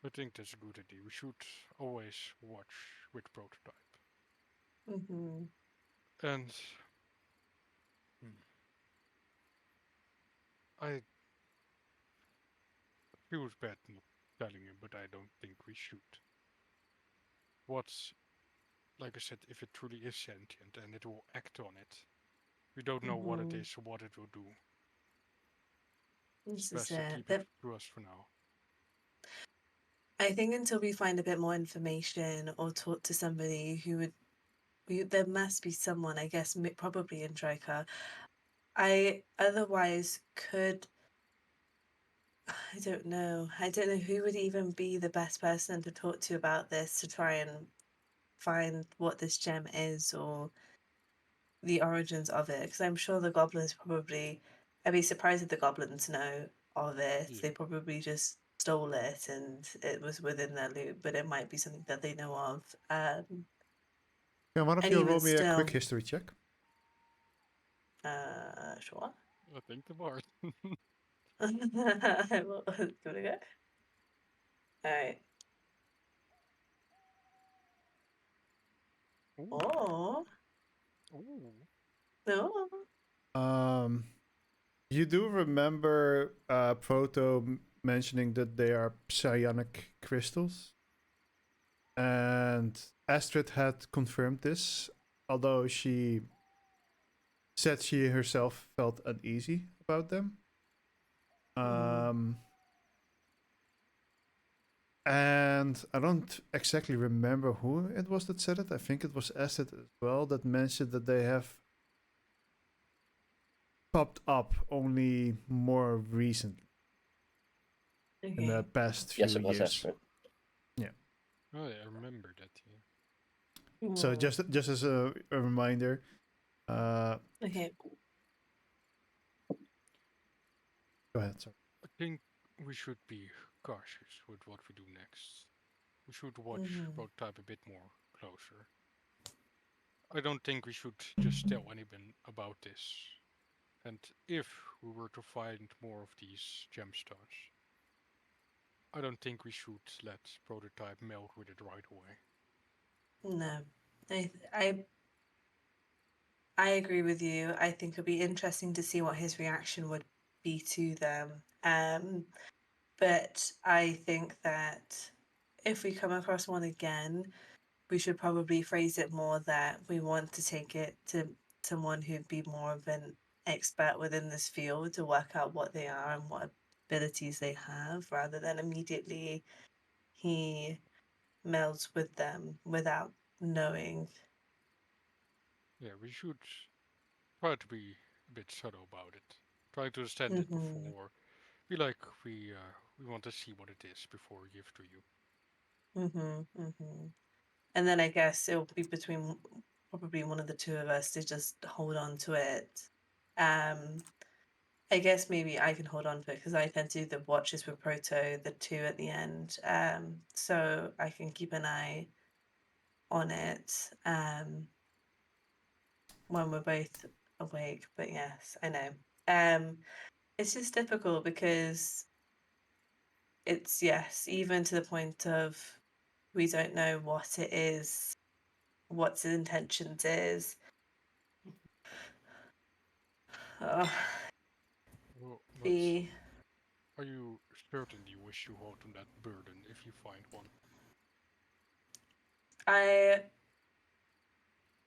I think that's a good idea. We should always watch with Prototype. Mm-hmm. And I feels bad not telling him, but I don't think we should. What's like I said, if it truly is sentient and it will act on it, we don't know what it Mm-hmm. is or what it will do. It's This is best to it. keep it to us for now. I think until we find a bit more information or talk to somebody who would, there must be someone, I guess, probably in Draker. I otherwise could. I don't know. I don't know who would even be the best person to talk to about this to try and find what this gem is or the origins of it. Because I'm sure the goblins probably. I'd be surprised if the goblins know of it. Yeah. They probably just stole it and it was within their loot, but it might be something that they know of. Can one of And you even roll me a still, quick history check? sure. I think the bard. I will give it a go. All right. Ooh. Oh Ooh. no. You do remember Proto mentioning that they are psionic crystals, and Astrid had confirmed this, although she said she herself felt uneasy about them. And I don't exactly remember who it was that said it. I think it was Astrid as well that mentioned that they have popped up only more recently in the Okay. past few Yes, it was years. Astrid. Oh, yeah, I remember that. Yeah. So just as a reminder, Okay. go ahead. Sorry. I think we should be cautious with what we do next. We should watch Prototype a bit more closer. I don't think we should just tell anyone about this. And if we were to find more of these gemstones, I don't think we should let Prototype melt with it right away. No, I agree with you. I think it'd be interesting to see what his reaction would be to them. But I think that if we come across one again, we should probably phrase it more that we want to take it to someone who'd be more of an expert within this field to work out what they are and what abilities they have, rather than immediately he melds with them without knowing. Yeah, we should try to be a bit subtle about it. Try to understand it Mm-hmm. before. Be like we want to see what it is before we give to you. Mm-hmm. Mm-hmm. And then I guess it'll be between probably one of the two of us to just hold on to it. I guess maybe I can hold on to it because I tend to do the watches with Proto, the two at the end. So I can keep an eye on it when we're both awake. But yes, I know. It's just difficult because it's, yes, even to the point of we don't know what it is, what his intentions is. Oh, Well, but the are you certain you wish to hold on that burden if you find one?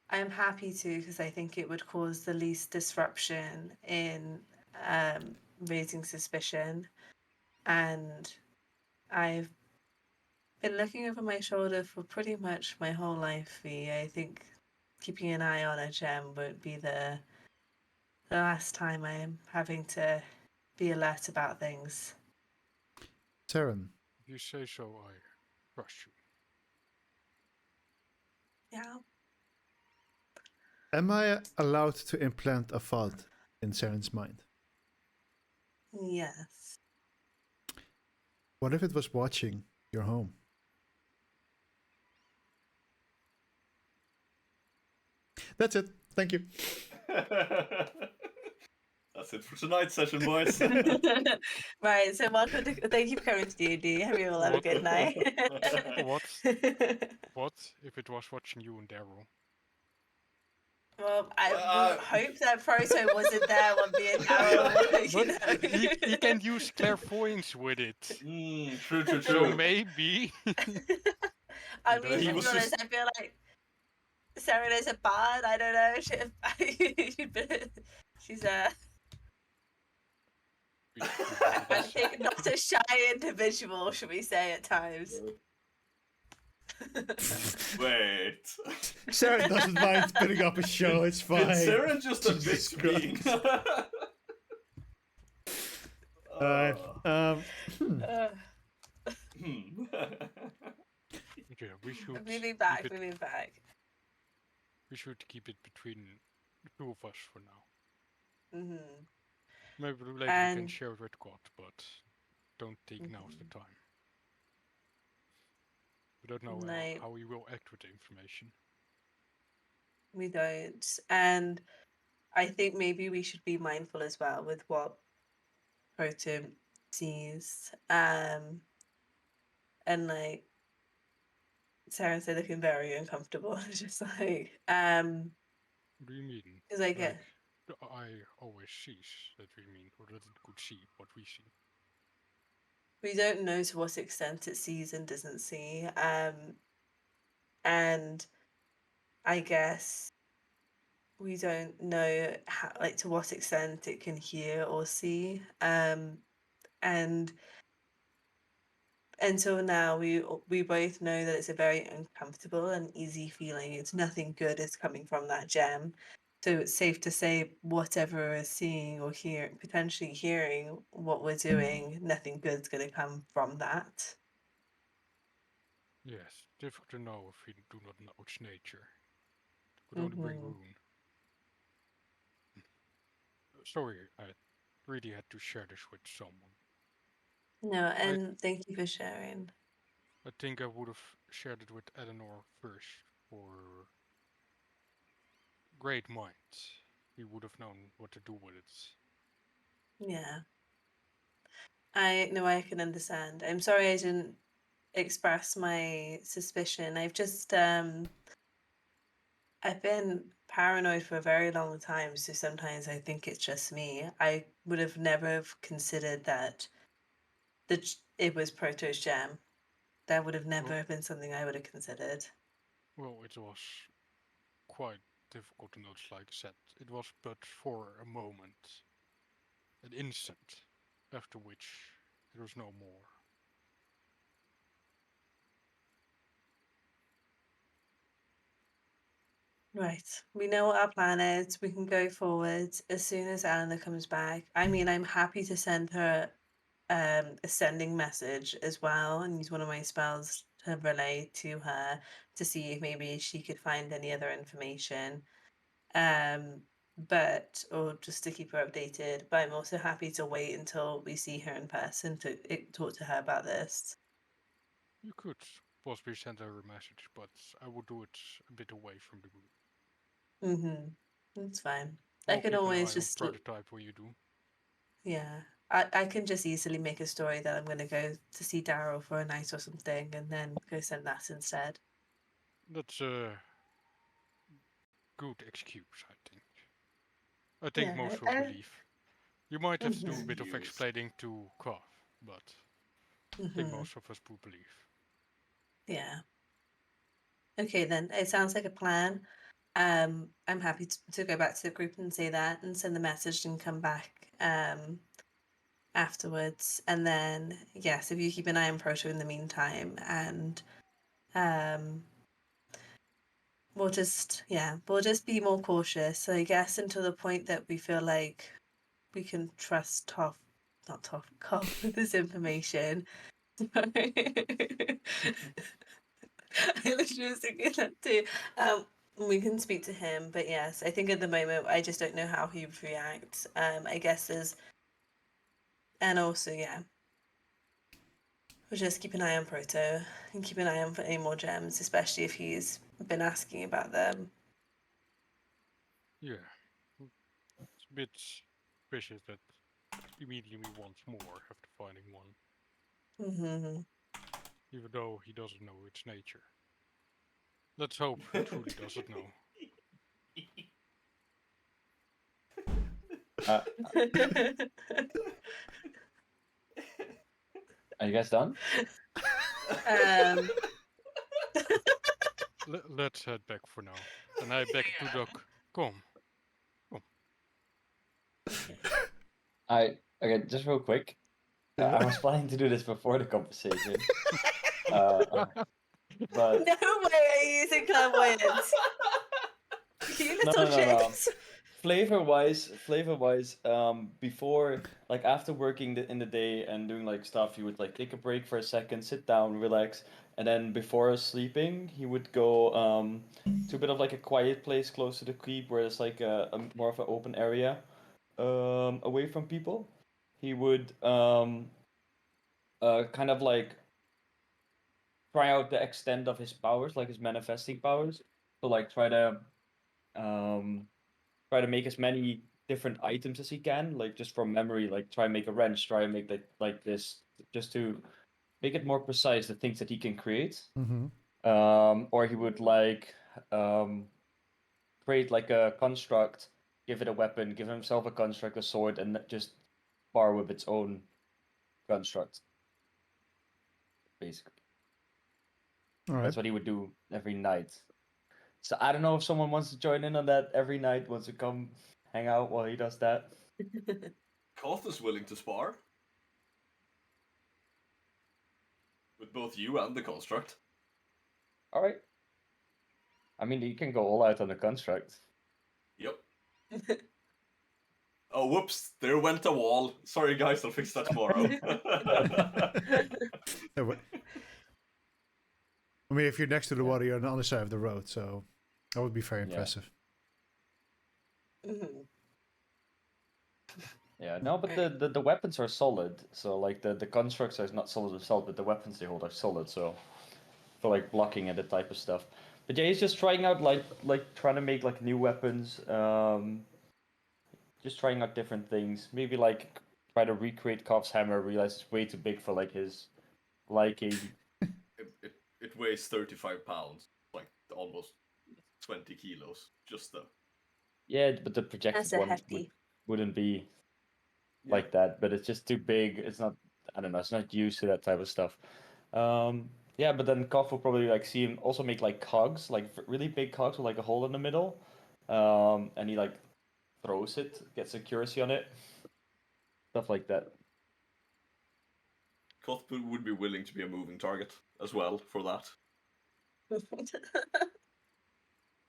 I'm happy to because I think it would cause the least disruption in raising suspicion. And I've been looking over my shoulder for pretty much my whole life. I think keeping an eye on a gem won't be the last time I'm having to be alert about things. Saren, If you say so, I trust you. Yeah. am I allowed to implant a thought in Saren's mind? Yes. What if it was watching your home? That's it. Thank you. That's it for tonight's session, boys. Right. So welcome to. Thank you for coming to D&D. Hope you all have a What? good night. What if it was watching you and Daryl? Well, I Well, hope that Proto wasn't there when me and Daryl were, you But know. he can use clairvoyance with it. true, true, So true. maybe. I don't mean, He to know. be was honest, just I feel like Serena's a bard. I don't know. She's a, I think, not a shy individual, should we say, at times. wait. Saren doesn't mind putting up a show. It's fine. Did Saren just admit Jesus to being? Christ. Uh, Hmm. Okay, we should Moving keep back, it. moving back. We should keep it between the two of us for now. Hmm. Maybe later we can And share it with God, but don't think now's the time. We don't know no, how we will act with the information. we don't. And I think maybe we should be mindful as well with what Proto sees. And like Sarah said, looking very uncomfortable. Just like, What do you mean? because I get, Like, the eye always sees that we mean, or that it could see what we see. we don't know to what extent it sees and doesn't see. And I guess we don't know how, like, to what extent it can hear or see. And until now, we both know that it's a very uncomfortable and easy feeling. It's nothing good is coming from that gem. So it's safe to say whatever is seeing or potentially hearing what we're doing, nothing good's going to come from that. Yes, difficult to know if we do not know its nature. It could only bring Hmm. ruin. Sorry, I really had to share this with someone. No, and thank you for sharing. I think I would have shared it with Eleanor first, for great minds. He would have known what to do with it. Yeah. I know I can understand. I'm sorry I didn't express my suspicion. I've been paranoid for a very long time, so sometimes I think it's just me. I would have never have considered that it was Proto's gem. That would have never Well, have been something I would have considered. well, it was quite difficult to notice, like I said. It was but for a moment, an instant, after which there was no more. Right. We know what our plan is. We can go forward as soon as Eleanor comes back. I mean, I'm happy to send her a sending message as well and use one of my spells to relay to her to see if maybe she could find any other information. But or just to keep her updated. But I'm also happy to wait until we see her in person to talk to her about this. You could possibly send her a message, but I would do it a bit away from the group. That's fine. I I'll can keep an always eye on just prototype when you do. yeah. I can just easily make a story that I'm gonna go to see Daryl for a night or something and then go send that instead. That's a good excuse, I think. I think Yeah. most will believe. You might have to do a bit of Excuse. explaining to Koff, but I think most of us would believe. Yeah. Okay, then it sounds like a plan. I'm happy to go back to the group and say that and send the message and come back afterwards. And then yes, if you keep an eye on Proto in the meantime, and um, we'll just be more cautious. So I guess until the point that we feel like we can trust Koff with this information. I literally was thinking that too. We can speak to him, but yes, I think at the moment I just don't know how he would react. I guess and also we'll just keep an eye on Proto and keep an eye on for any more gems, especially if he's been asking about them. Yeah, it's a bit suspicious that immediately wants more after finding one, Mm-hmm. even though he doesn't know its nature. Let's hope he truly doesn't know. Uh, are you guys done? um, Let's head back for now. And I back to Duck. Come. Okay, just real quick. I was planning to do this before the conversation. But no way are you using clairvoyance. You little no. chicks. Flavor wise, before, like, after working in the day and doing like stuff, he would like take a break for a second, sit down, relax, and then before sleeping, he would go to a bit of like a quiet place close to the keep where it's like a more of an open area, away from people. He would kind of like try out the extent of his powers, like his manifesting powers. So like um try to make as many different items as he can, like just from memory, like try and make a wrench, try and make like this, just to make it more precise, the things that he can create. Mm-hmm. Or he would like create like a construct, give it a weapon, give himself a construct, a sword, and just bar with its own construct, basically. All right. That's what he would do every night. So I don't know if someone wants to join in on that every night, wants to come hang out while he does that. Koth is willing to spar. With both you and the construct. All right. I mean, you can go all out on the construct. Yep. Oh, whoops. There went a wall. Sorry, guys. I'll fix that tomorrow. Yeah, but- I mean, if you're next to the water, you're on the other side of the road, so that would be very Yeah. impressive. Mhm. Yeah, no, but the weapons are solid. So like the constructs are not solid themselves, but the weapons they hold are solid. So for like blocking and that type of stuff. But yeah, he's just trying out like trying to make like new weapons. Just trying out different things. Maybe like try to recreate Koff's hammer. Realize it's way too big for like his liking. It weighs 35 pounds. Like almost 20 kilos. Just the. Yeah, but the projected That's a one hefty. wouldn't be Yeah. like that. But it's just too big. It's not. I don't know. It's not used to that type of stuff. Yeah, but then Koff will probably like see him also make like cogs, like really big cogs with like a hole in the middle. And he like throws it, gets accuracy on it, stuff like that. Koth would be willing to be a moving target as well for that.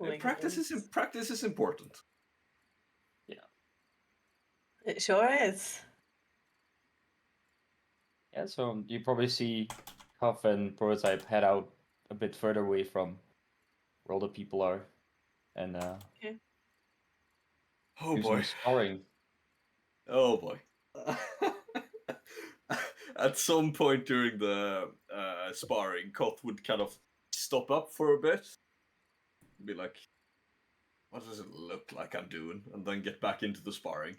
Oh my Practice goodness. practice is important. It sure is. Yeah, so you probably see Huff and Prototype head out a bit further away from where all the people are, and Oh do boy. some sparring. Oh boy. At some point during the sparring, Koth would kind of stop up for a bit, be like, "What does it look like I'm doing?" and then get back into the sparring.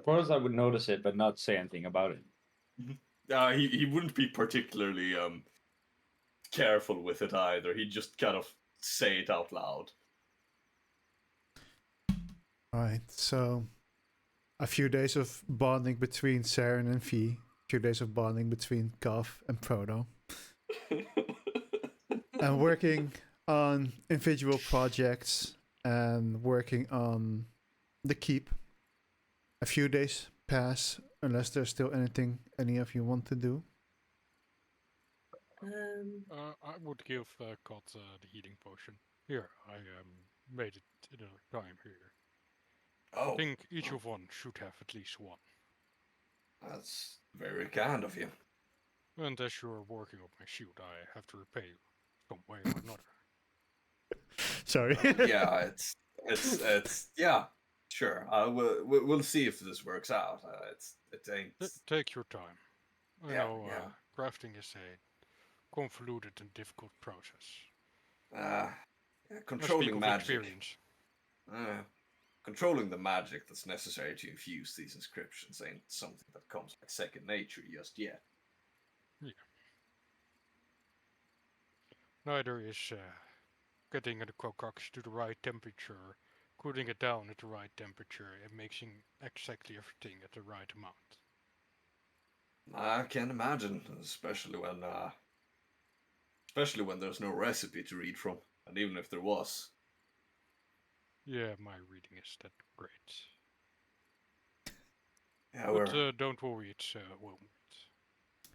Prototype would notice it, but not say anything about it. He wouldn't be particularly careful with it either. He'd just kind of say it out loud. Alright, so a few days of bonding between Saren and Fee, a few days of bonding between Goff and Proto, and working on individual projects and working on the keep. A few days pass unless there's still anything any of you want to do. I would give Cod the healing potion. Here, I made it in a time here. Oh, I think each of one should have at least one. that's very kind of you. And as you're working on my shield, I have to repay you some way or another. Sorry. Yeah, it's yeah, sure. We'll see if this works out. It ain't. Take your time. I Yeah, know yeah. crafting is a convoluted and difficult process. Yeah, I speak controlling of magic. experience. Controlling the magic that's necessary to infuse these inscriptions ain't something that comes like second nature just yet. Yeah. Neither is getting the concoction to the right temperature, cooling it down at the right temperature, and mixing exactly everything at the right amount. I can imagine, especially when there's no recipe to read from, and even if there was. Yeah, my reading is that great. Yeah, But don't worry, it's well made.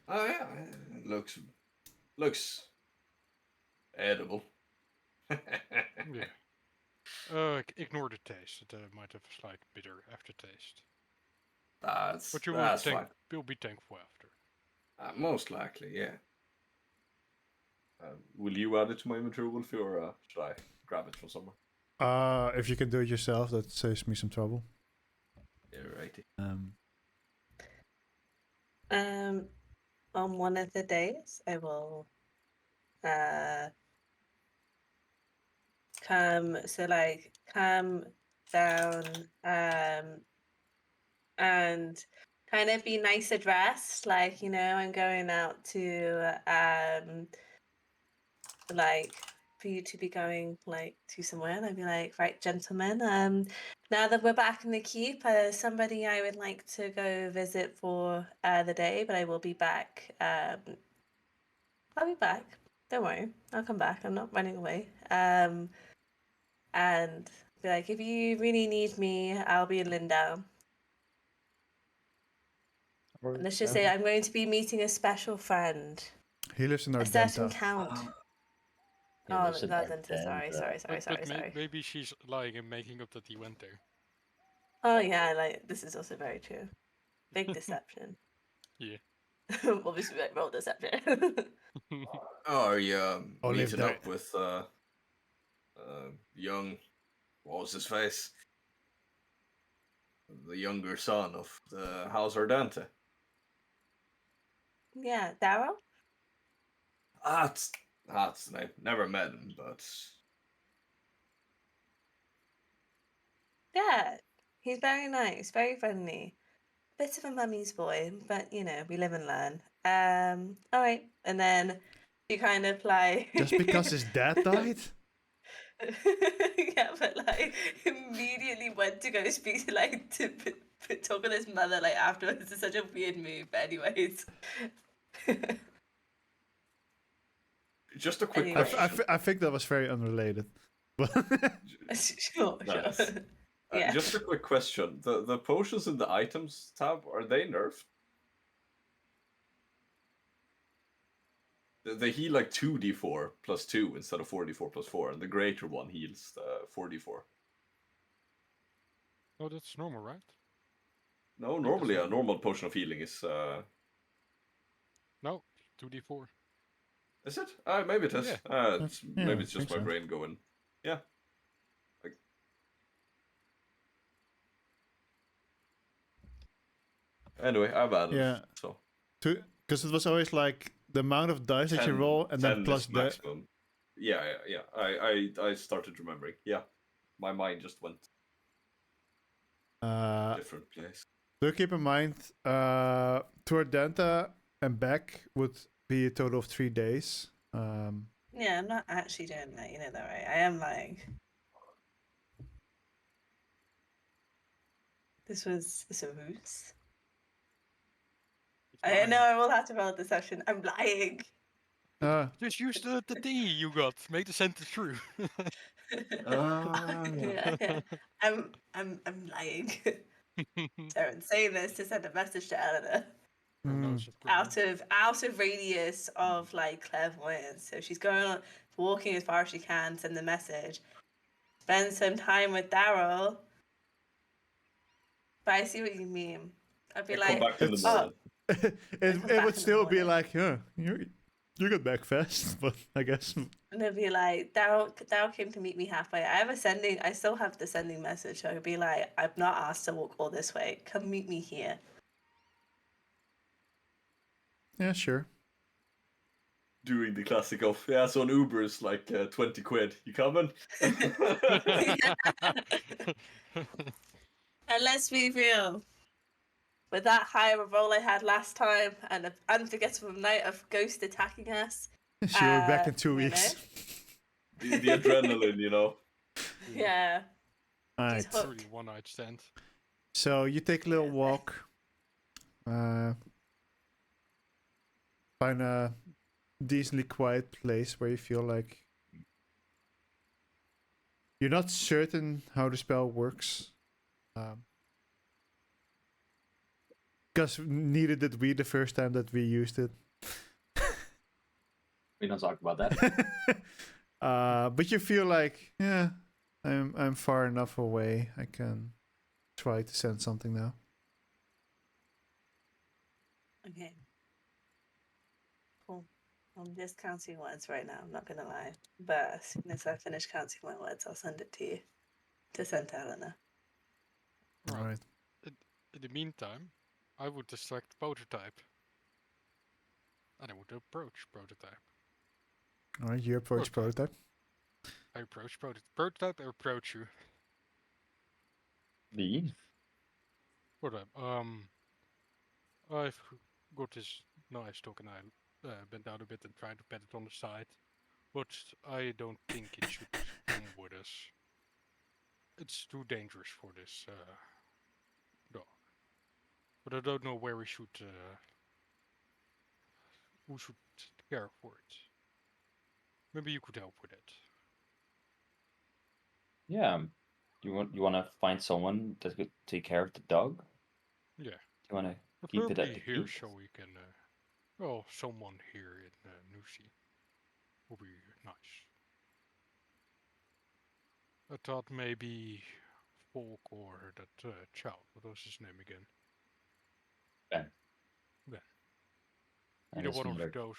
Oh yeah, it looks edible. Yeah. Ignore the taste. It might have a slight bitter aftertaste. But That's fine. you'll be thankful after. Most likely, yeah. Will you add it to my inventory, Wolfie, or should I grab it from somewhere? If you can do it yourself, that saves me some trouble. Yeah, righty. On one of the days, I will come down and kind of be nicer dressed, like, you know, I'm going out to like for you to be going like to somewhere, and I'd be like, right, gentlemen, now that we're back in the keep, somebody I would like to go visit for the day, but I will be back. I'll be back. Don't worry, I'll come back. I'm not running away. And be like, if you really need me, I'll be in Lindau. Let's just say I'm going to be meeting a special friend, He lives in a certain Ardenta. count. Oh, Ardenta. Sorry. Maybe she's lying and making up that he went there. Oh yeah, like this is also very true. Big deception. Yeah. Obviously, like roll deception. Oh, are you Only if meeting they're- up with young, what was his face? The younger son of the House Ardente. Yeah, Daryl. That's the name. Never met him, but Yeah, he's very nice, very friendly. Bit of a mummy's boy, but you know, we live and learn. All right, and then you kind of like Just because his dad died? Yeah, but like immediately went to go speak to like to talk with his mother like afterwards. It's such a weird move. But anyways. Just a quick I, Anyway. question. I think that was very unrelated. But Sure, Nice. sure. Yeah. Just a quick question. The potions in the items tab, are they nerfed? They heal like 2d4 plus 2 instead of 4d4 plus 4, and the greater one heals 4d4. Oh, that's normal, right? No, think that's normally a normal. normal potion of healing is. No, 2d4. Is it? Maybe it is. Yeah. Maybe I it's just think my so. brain going. Yeah. Like- Anyway, I've added Yeah. it, so Because it was always like the amount of dice that you 10, roll and then 10 plus is the. maximum. Yeah. I started remembering. Yeah, my mind just went different place. Do keep in mind, to Ardenta and back would be a total of 3 days. Yeah, I'm not actually doing that, you know that, right? I am lying. This was a ruse. I know I will have to roll a deception. I'm lying. Just use the thingy you got. Make the sentence true. Yeah. I'm lying. So I'm saying this to send a message to Eleanor. Out of radius of like clairvoyance. So she's going on walking as far as she can, send the message. Spend some time with Daryl. But I see what you mean. I'd be I like, come back in the It's- morning. it come it back would in the still be morning. like, yeah, you got back fast, but I guess. and they'd be like, Daryl came to meet me halfway. I still have the sending message. So I'd be like, I'm not asked to walk all this way. Come meet me here. Yeah, sure. Doing the classic of, yeah, so an Uber is like 20 quid. You coming? And let's be real. With that high of a roll I had last time and an unforgettable night of Ghost attacking us. She'll be back in 2 you weeks. the adrenaline, you know. Yeah. Alright. She's hooked. Truly one night stand. So you take a little Yeah. walk. Find a decently quiet place where you feel like you're not certain how the spell works. Because neither did we the first time that we used it. We don't talk about that. But you feel like, yeah, I'm far enough away. I can try to send something now. Okay. Cool. I'm just counting words right now, I'm not gonna lie. But as soon as I finish counting my words, I'll send it to you. To send to Eleanor. Right. Alright. In the meantime, I would distract prototype. And I would approach prototype. Alright, you approach Prototype. prototype. I approach prototype. Prototype, I approach you. Me? Prototype. I've got this nice dog and I bent down a bit and tried to pet it on the side. But I don't think it should come with us. It's too dangerous for this dog. But I don't know where we should who should care for it. Maybe you could help with it. Yeah. You want to find someone that could take care of the dog? Yeah. You want to keep it at Preferably the here keep? so we can well, someone here in Nusi would be nice. I thought maybe Folk or that child. What was his name again? Ben. Ben. And Either his one mother. of those.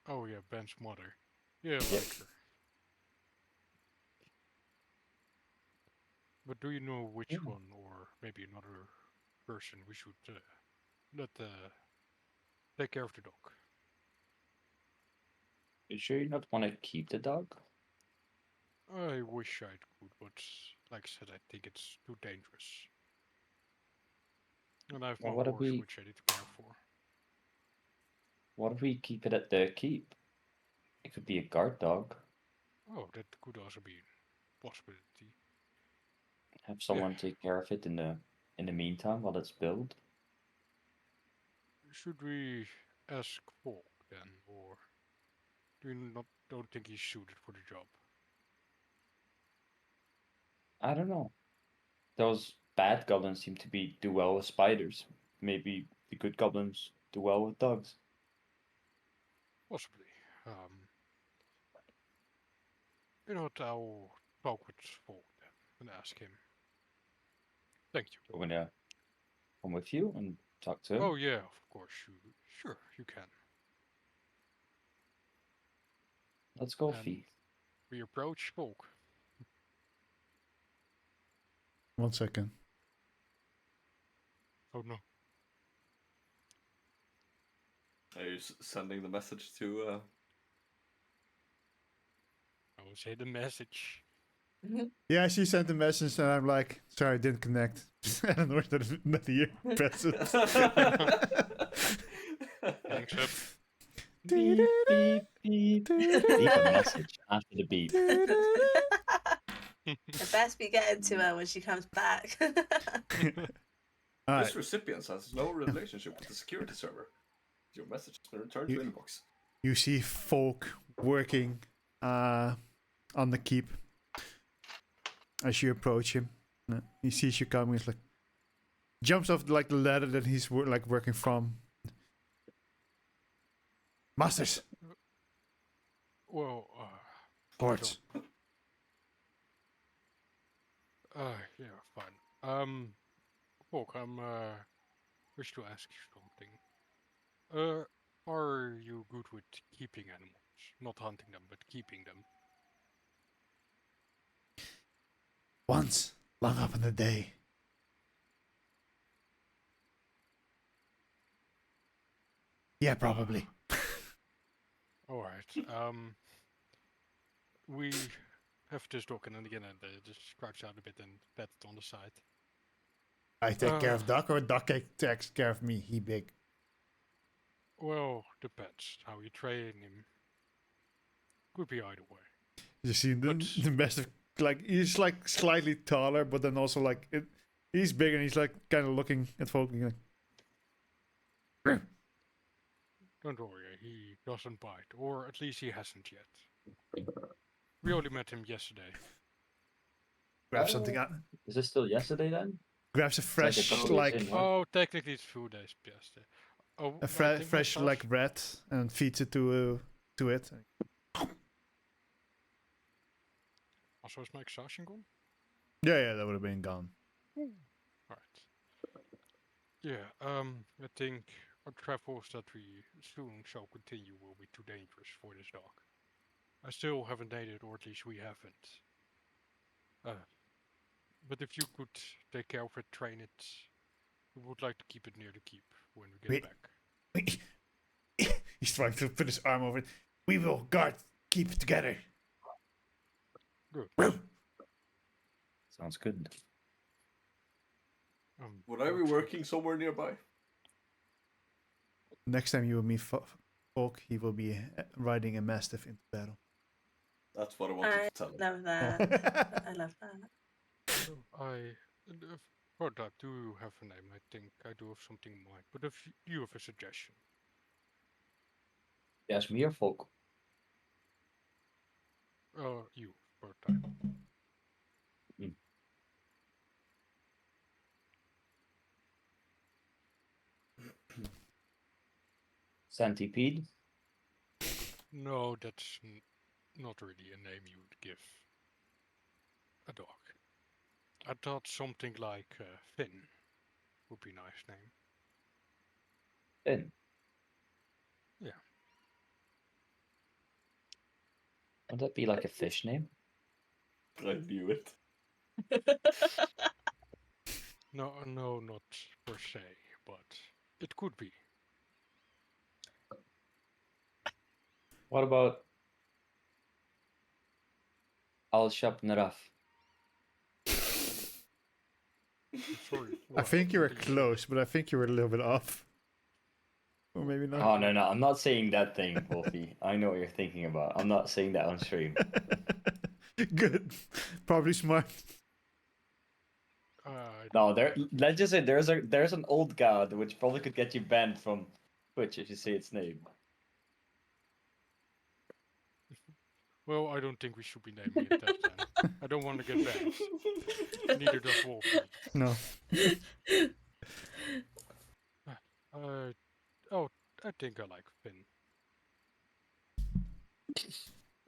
Oh yeah, Ben's mother. Yeah, I Yep. like her. But do you know which Yeah. one, or maybe another person we should let take care of the dog? You sure you not want to keep the dog? I wish I could, but like I said, I think it's too dangerous. And I have Well, my what if horse, we which I need to care for. What if we keep it at the keep? It could be a guard dog. Oh, that could also be a possibility. Have someone take care of it in the meantime while it's built. Should we ask Falk then, or do you don't think he's suited for the job? I don't know. Those bad goblins seem to do well with spiders. Maybe the good goblins do well with dogs. Possibly. You know what? I'll talk with Falk then and ask him. Thank you. So I'm gonna come with you and talk to him. Oh yeah, of course. Sure, you can. Let's go, And Fee. we approach Falk. 1 second. Oh no. Are you sending the message to? I will say the message. Yeah, she sent a message and I'm like, sorry, I didn't connect. I don't know that here. Press it. Thanks up. Beep, beep, beep. Leave a message after the beep. It best be getting to her when she comes back. Alright, This recipient has no relationship with the security server. Your message has been returned to You- inbox. you see folk working on the keep. As you approach him, he sees you coming. He's like, jumps off like the ladder that he's working from. Masters, Well, boards. yeah, fine. Falk, wish to ask you something. Are you good with keeping animals? Not hunting them, but keeping them. Once, long up in the day. Yeah, probably. All right. We have this dog, and then again, just crouch out a bit and pet it on the side. I take care of Duck, or Duck takes care of me. He big. Well, depends how you train him. Could be either way. You see But- the massive, like he's like slightly taller, but then also like he's big and he's like kind of looking at folk. Like, Don't worry, he doesn't bite, or at least he hasn't yet. We only met him yesterday. grabs something out, Is this still yesterday then? grabs a like a fresh couple like days in, huh? Oh, technically it's 2 days past. Oh, a I think fresh massage- like rat and feeds it to it. Also, is my exhaustion gone? Yeah, that would have been gone. Right. Yeah, I think our travels that we soon shall continue will be too dangerous for this dog. I still haven't named it, or at least we haven't. But if you could take care of it, train it, we would like to keep it near the keep when we get Wait. back. He's trying to put his arm over it. We will guard, keep it together. Good. Sounds good. Would I be working somewhere nearby? Next time you will meet Folk, he will be riding a mastiff into battle. That's what I wanted I to tell him. love that. I love that. So for that, do you have a name? I think I do have something in mind. But if you have a suggestion, Yes, me or Folk? you for time. Centipede? No, that's not really a name you would give a dog. I thought something like Finn would be a nice name. Finn? Yeah. Would that be like a fish name? I knew it. No, not per se, but it could be. What about Al Shab Naraf? Sorry. I think you were what did close, but I think you were a little bit off. Or maybe not. Oh no, I'm not saying that thing, Wolfie. I know what you're thinking about. I'm not saying that on stream. Good. Probably smart. No, let's just say there's an old god which probably could get you banned from Twitch if you say its name. Well, I don't think we should be naming it that then. I don't want to get banned. Neither does Wolfie. No. Oh, I think I like Finn.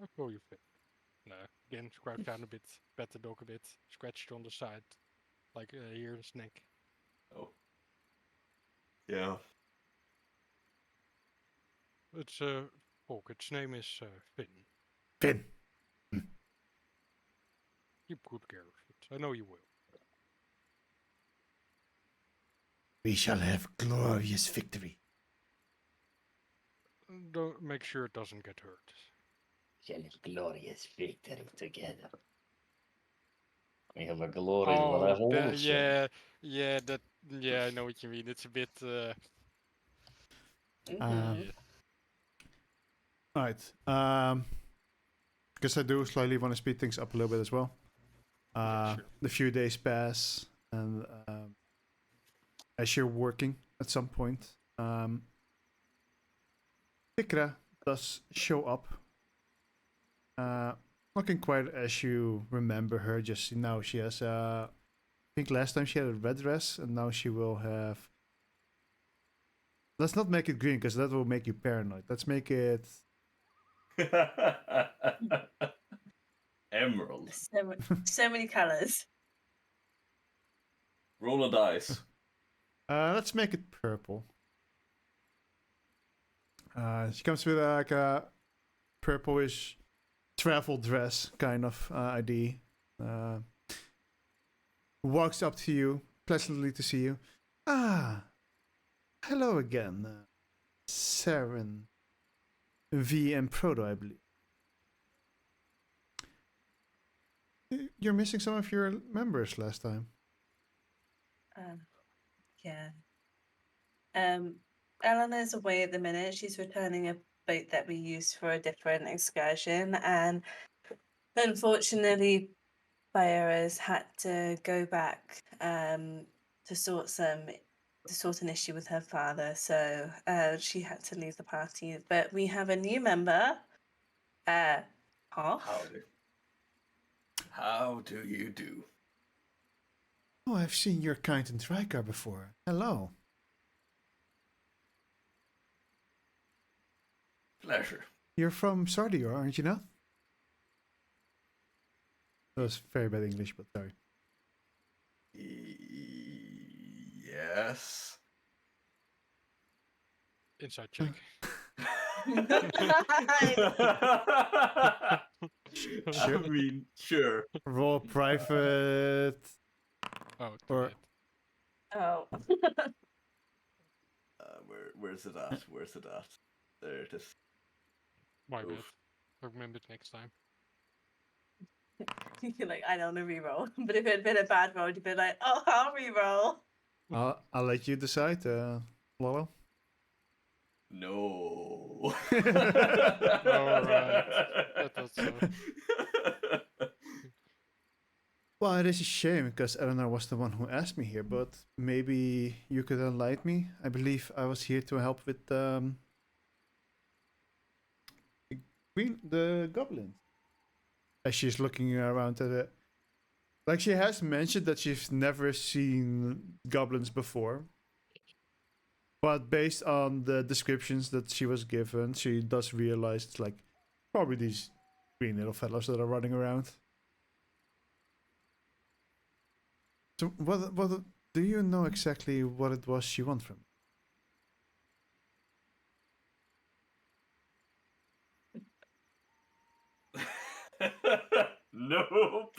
I'll call you Finn. Again, scratched down a bit, pet the dog a bit, scratched on the side, like here in his neck. Oh. Yeah. It's Folk. Its name is Finn. Finn. Keep good care of it. I know you will. We shall have glorious victory. Don't make sure it doesn't get hurt. Shall have glorious victory together. We have a glorious revolution. Yeah, I know what you mean. It's a bit. Mhm. Alright. Because I do slightly want to speed things up a little bit as well. Sure. The few days pass, and as you're working at some point, Tikra does show up. Looking quite as you remember her, just now she has I think last time she had a red dress, and now she will have. Let's not make it green because that will make you paranoid. Let's make it. Emerald. So many colors. Roll a dice. Let's make it purple. She comes with like a purplish travel dress kind of ID. Walks up to you, pleasantly to see you. Ah, hello again, Saren V and Proto, I believe. You're missing some of your members last time. Yeah. Eleanor's away at the minute. She's returning a boat that we used for a different excursion, and unfortunately, Bayera's had to go back to sort an issue with her father, so she had to leave the party. But we have a new member, Hoff. Howdy. How do you do? Oh, I've seen your kind in Trikar before. Hello. Pleasure. You're from Sardior, aren't you not? That was very bad English, but sorry. Yes. Inside check. I mean, sure. Roll private. Oh, Or- too Oh. Where's it at? Where's it at? There it is. My bad. Oof. I'll remember it next time. You're like, I don't want to reroll. But if it had been a bad roll, you'd be like, oh, I'll reroll. I'll let you decide, Lolo. No. Alright. I thought so. Well, it is a shame because Eleanor was the one who asked me here, but maybe you could enlighten me. I believe I was here to help with the goblins. As she's looking around at it. Like she has mentioned that she's never seen goblins before. But based on the descriptions that she was given, she does realize it's like probably these green little fellows that are running around. So what do you know exactly what it was she wanted from me? Nope.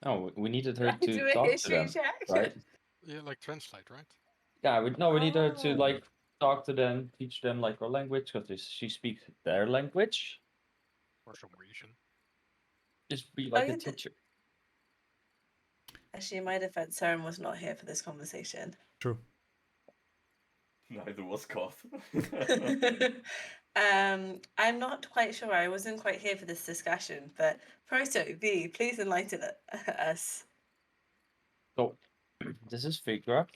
No, we needed her Do to a talk to history them, check. right? Yeah, like translate, right? Yeah, we need her to Oh. like talk to them, teach them like our language because she speaks their language. For some reason. Just be like Oh, a yeah, teacher. Actually, in my defense, Saren was not here for this conversation. True. Neither was Koth. I'm not quite sure. I wasn't quite here for this discussion, but Proto V, please enlighten us. So, this is Vigra,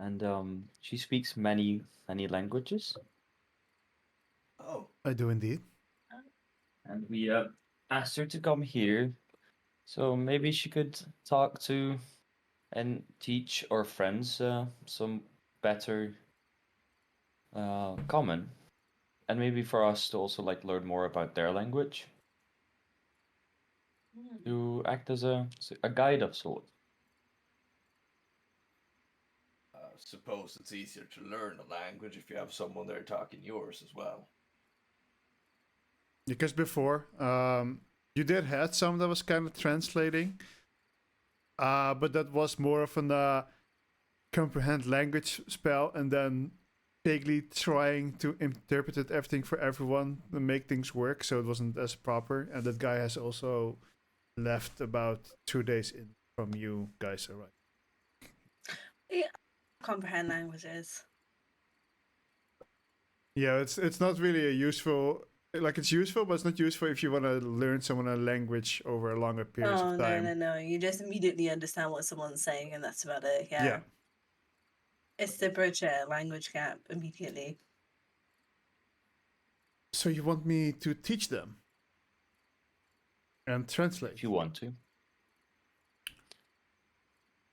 and she speaks many languages, Oh, I do indeed. and we asked her to come here, so maybe she could talk to and teach our friends some better common, and maybe for us to also like learn more about their language, to act as a guide of sorts. suppose it's easier to learn a language if you have someone there talking yours as well. Because before, you did had some that was kind of translating, but that was more of an comprehend language spell, and then vaguely trying to interpret it, everything for everyone and make things work, so it wasn't as proper. And that guy has also left about 2 days in from you guys arrived. Yeah, comprehend languages. Yeah, it's not really a useful. Like it's useful, but it's not useful if you want to learn someone a language over a longer period Oh of no, time. no, no! You just immediately understand what someone's saying, and that's about it. Yeah, Yeah. it's the bridge a language gap immediately. So you want me to teach them and translate? If you want to.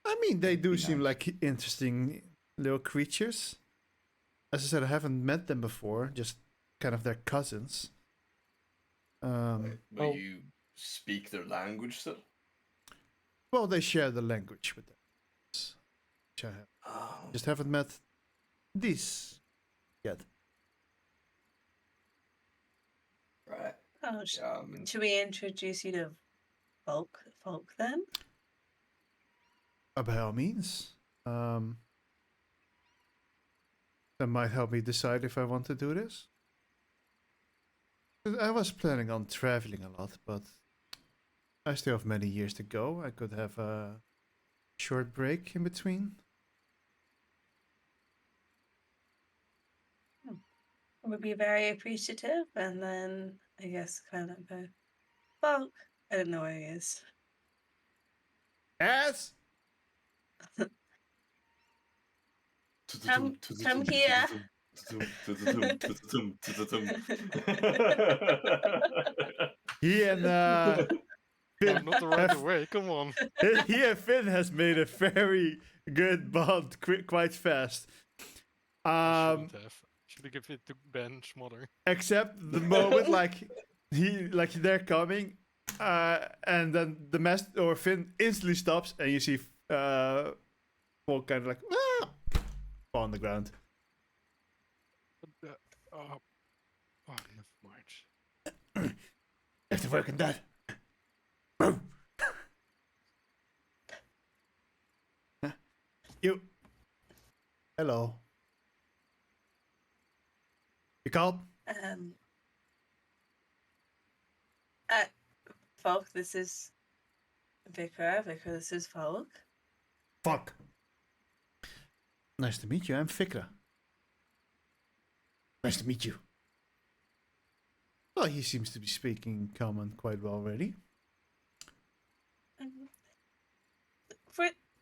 I mean, they That'd do be seem nice. like interesting little creatures. As I said, I haven't met them before, just kind of their cousins. Will Oh. you speak their language still? Well, they share the language with them. Which I have. Oh, Just haven't met these yet. right. Oh, Yeah, I mean, should we introduce you to Folk then? By all means. That might help me decide if I want to do this. I was planning on traveling a lot, but I still have many years to go. I could have a short break in between. Would be very appreciative, and then I guess kind of go, Folk. I don't know where he is. Yes. Come here. He and No, Finn, not the right have- way. Come on. he and Finn has made a very good bond quite fast. I shouldn't have. Should have given it to Ben Smother. Except the moment they're coming, and then the master or Finn instantly stops, and you see Paul kind of like fall on the ground. But, oh, never mind. You have to work on that. You. Hello. You called? Folk, this is Vicar. Vicar, this is Folk. Fuck. Nice to meet you. I'm Fikra. Nice to meet you. Well, he seems to be speaking common quite well already.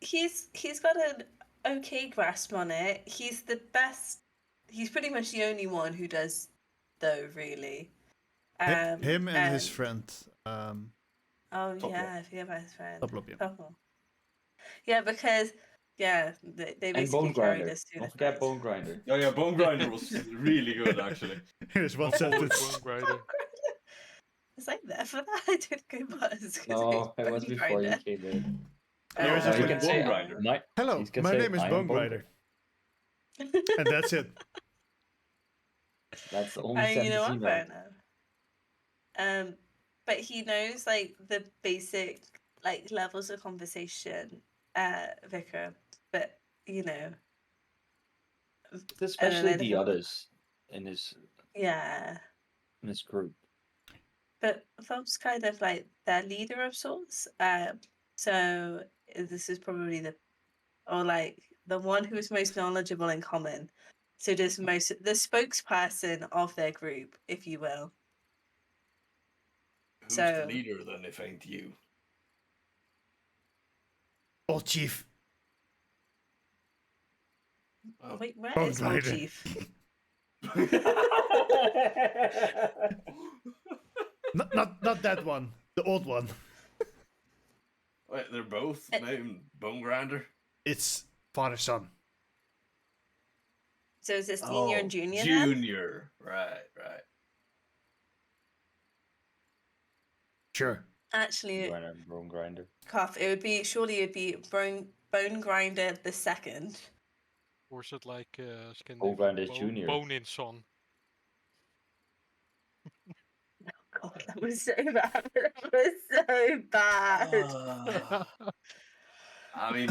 He's got an okay grasp on it. He's the best. He's pretty much the only one who does, though. Really. Him and his friend. Oh Toplo. yeah, I forget about his friend. Toplo, yeah. Toplo. Yeah, because they And basically Bone carried Grinder. us through Don't the forget fight. Bone Grinder. Oh yeah, Bone Grinder was really good actually. Here's one I'll forward sentence. Bone Grinder. Was I there for that? I didn't go buzz. 'cause No, it Bone was before you Grinder. came in. Here's No, just you like can say Bone Grinder. Hello, you can my say, name is "I am Bone Bone Grinder. And that's it. That's the only You sentence know he what? Fair knows. enough. But he knows like the basic like levels of conversation, Vicar. But you know, Especially then the he'll- others in his yeah. group. But Phelps kind of like their leader of sorts. So this is probably the one who's most knowledgeable in common. So does the spokesperson of their group, if you will. Who's So- the leader then, if ain't you? Old chief. Oh. Wait, where Oh, is Old glider. Chief? Not that one. The old one. Wait, they're both named Bone Grinder? It's father son. So is this senior and junior then? Junior. Right. Sure. Actually, Grinder, bone grinder. Cuff, it would be Bone Grinder the second. Or is it like Bone Scandinavian Grinder Junior. Bone in son? God, that was so bad. That was so bad. I mean,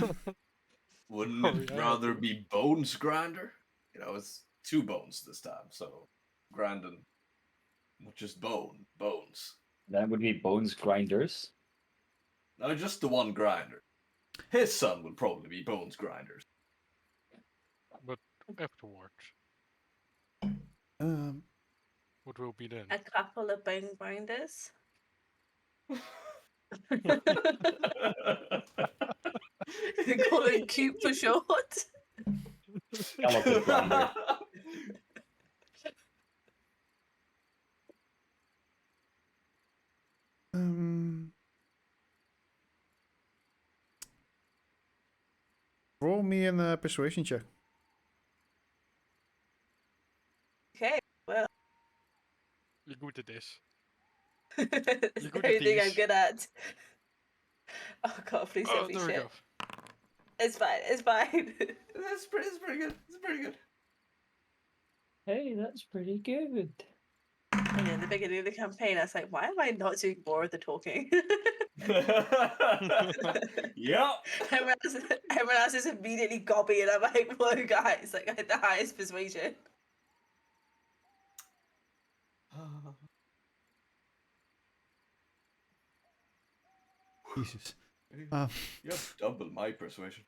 wouldn't Sorry, it I had rather to. be Bones Grinder? You know, it's 2 bones this time, so Grandin, not just bones. That would be bones grinders. No, just the one grinder. His son would probably be Bones Grinders. But afterwards, Um, what will be then? A couple of Bone Grinders. They call it cute for short. Skeleton grinder. um, roll me a persuasion check. Okay, well, You're good at this. it's You're good the at only thing I'm these. good at. Oh God, please Oh, don't be there we shit. go. It's fine. It's fine. It's pretty good. It's pretty good. Hey, that's pretty good. And in the beginning of the campaign, I was like, why am I not doing more of the talking? Yep. Everyone else is immediately gobby, and I'm like, whoa, guys, like I had the highest persuasion. Jesus. You have double my persuasion.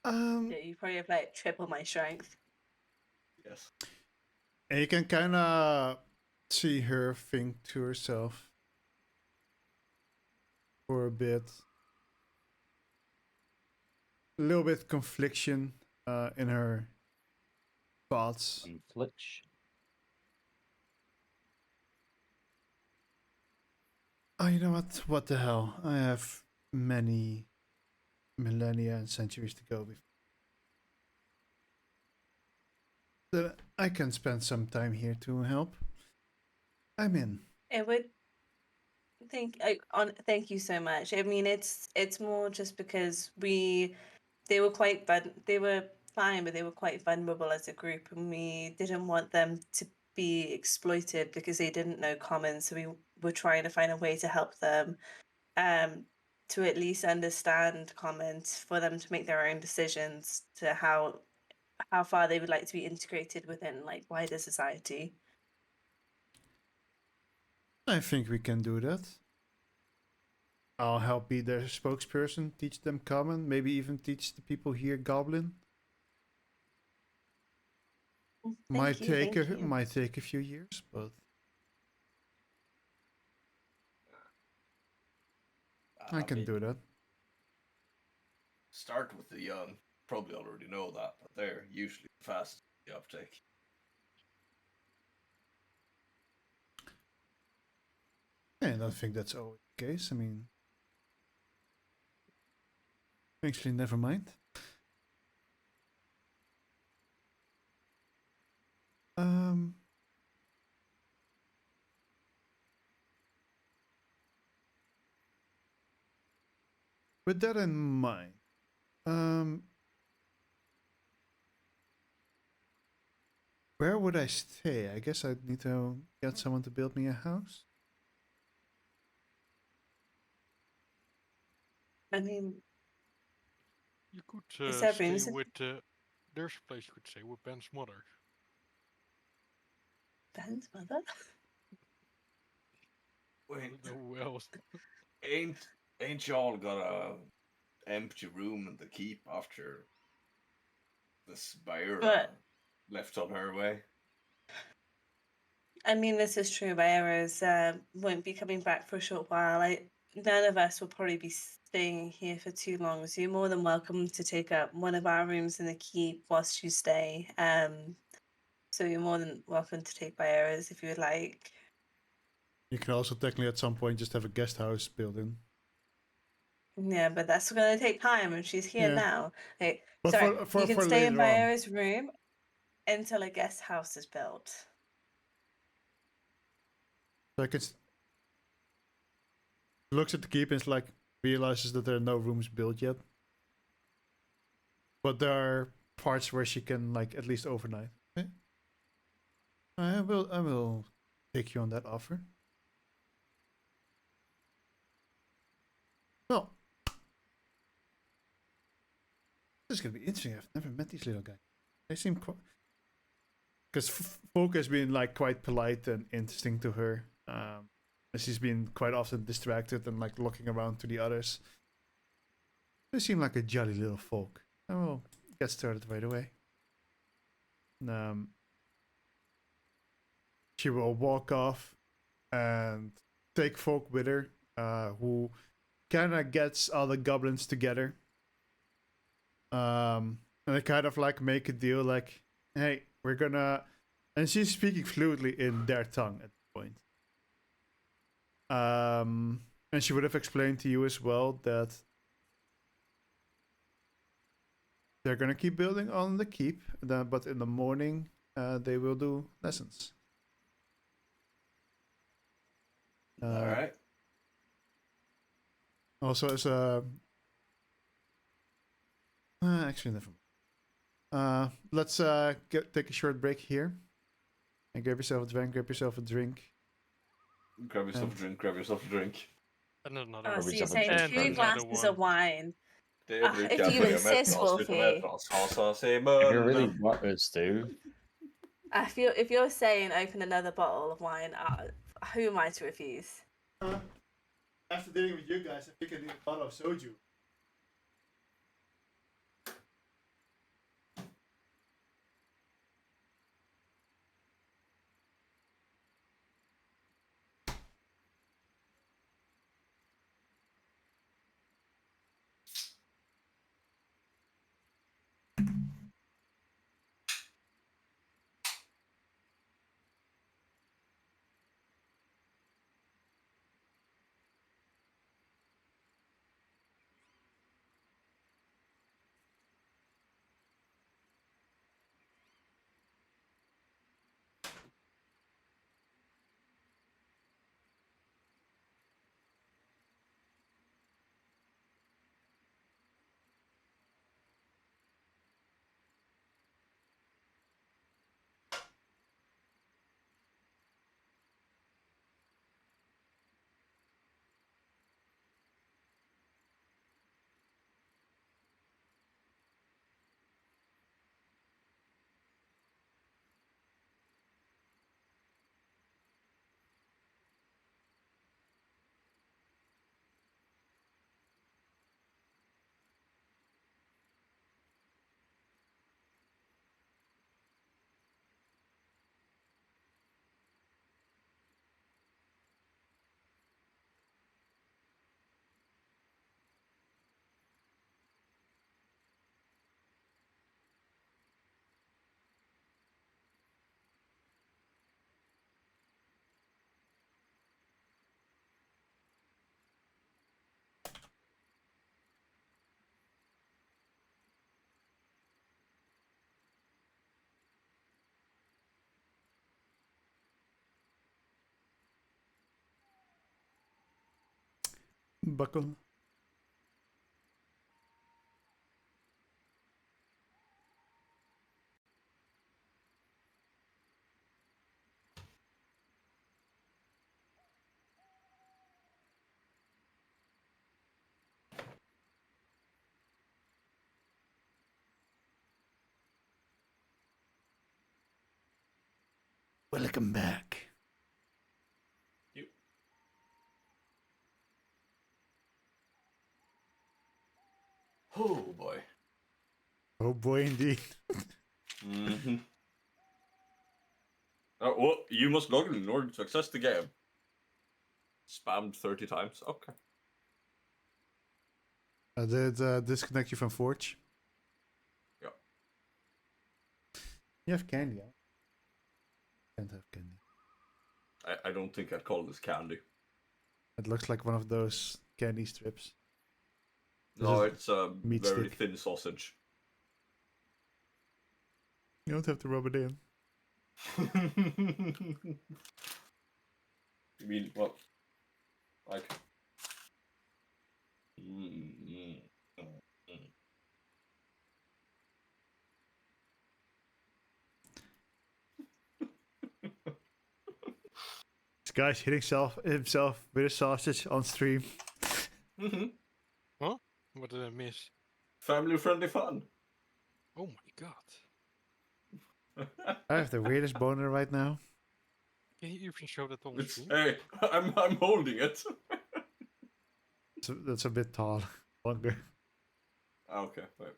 Yeah, you probably have like triple my strength. Yes. And you can kind of see her think to herself for a bit. A little bit confliction in her thoughts. Confliction. Oh, you know what? What the hell? I have many millennia and centuries to go before. Then I can spend some time here to help. I'm in. It would thank you so much. I mean, it's more just because they were they were fine, but they were quite vulnerable as a group, and we didn't want them to be exploited because they didn't know common. So we were trying to find a way to help them, to at least understand comments for them to make their own decisions to how far they would like to be integrated within like wider society. I think we can do that. I'll help be their spokesperson, teach them common, maybe even teach the people here Goblin. Might take a few years, but I can mean, do that. Start with the young. Probably already know that, but they're usually fast in the uptake. I don't think that's always the case. I mean, actually, never mind. With that in mind, where would I stay? I guess I'd need to get someone to build me a house. I mean, You could Is there stay rooms in- with. There's a place you could stay with Ben's mother. Ben's mother. I Wait, don't know who else. ain't y'all got a empty room in the keep after this Bayura But- left on her way. I mean, this is true. Vieira's won't be coming back for a short while. None of us will probably be staying here for too long, so you're more than welcome to take up one of our rooms in the keep whilst you stay. So you're more than welcome to take Vieira's if you would like. You can also technically at some point just have a guest house built in. Yeah, but that's going to take time, and she's here Yeah. now. Okay, But sorry, for you can for stay in later on. Vieira's room until a guest house is built. Like it's looks at the keep and it's like realizes that there are no rooms built yet. But there are parts where she can like at least overnight. Okay. I will take you on that offer. Well, this is gonna be interesting. I've never met these little guys. They seem quite because Folk has been like quite polite and interesting to her. And she's been quite often distracted and like looking around to the others. They seem like a jolly little folk. I will get started right away. She will walk off and take Folk with her, who kind of gets all the goblins together. And they kind of like make a deal like, hey, we're gonna. And she's speaking fluently in their tongue at this point. And she would have explained to you as well that they're gonna keep building on the keep, but in the morning they will do lessons. All right. Also, as a actually never mind. Let's take a short break here and grab yourself a drink. Grab yourself a drink. Grab yourself a drink. And another Oh, one. so you're yourself a saying drink, and two another glasses one. of wine. Det If brukar you följa med insist, oss utan Wolfie. ett glas. Hasa sig i If you really munnen. want us to, If you're saying open another bottle of wine, who am I to refuse? After dealing with you guys, I think I need a bottle of soju. Buckle. Welcome back. Oh boy. Oh boy, indeed. Mm-hmm. Oh, well, you must log in order to access the game. Spammed 30 times. Okay. I did disconnect you from Forge. Yeah. You have candy. I can't have candy. I don't think I'd call this candy. It looks like one of those candy strips. No, This it's a meat very stick. thin sausage. You don't have to rub it in. You mean what? Like. Mm. This guy's hitting himself with a sausage on stream. Mm-hmm. Huh? What did I miss? Family friendly fun. Oh my god. I have the weirdest boner right now. Can you even show that on It's, screen? hey, I'm holding it. That's a bit tall. Longer. Okay, wait.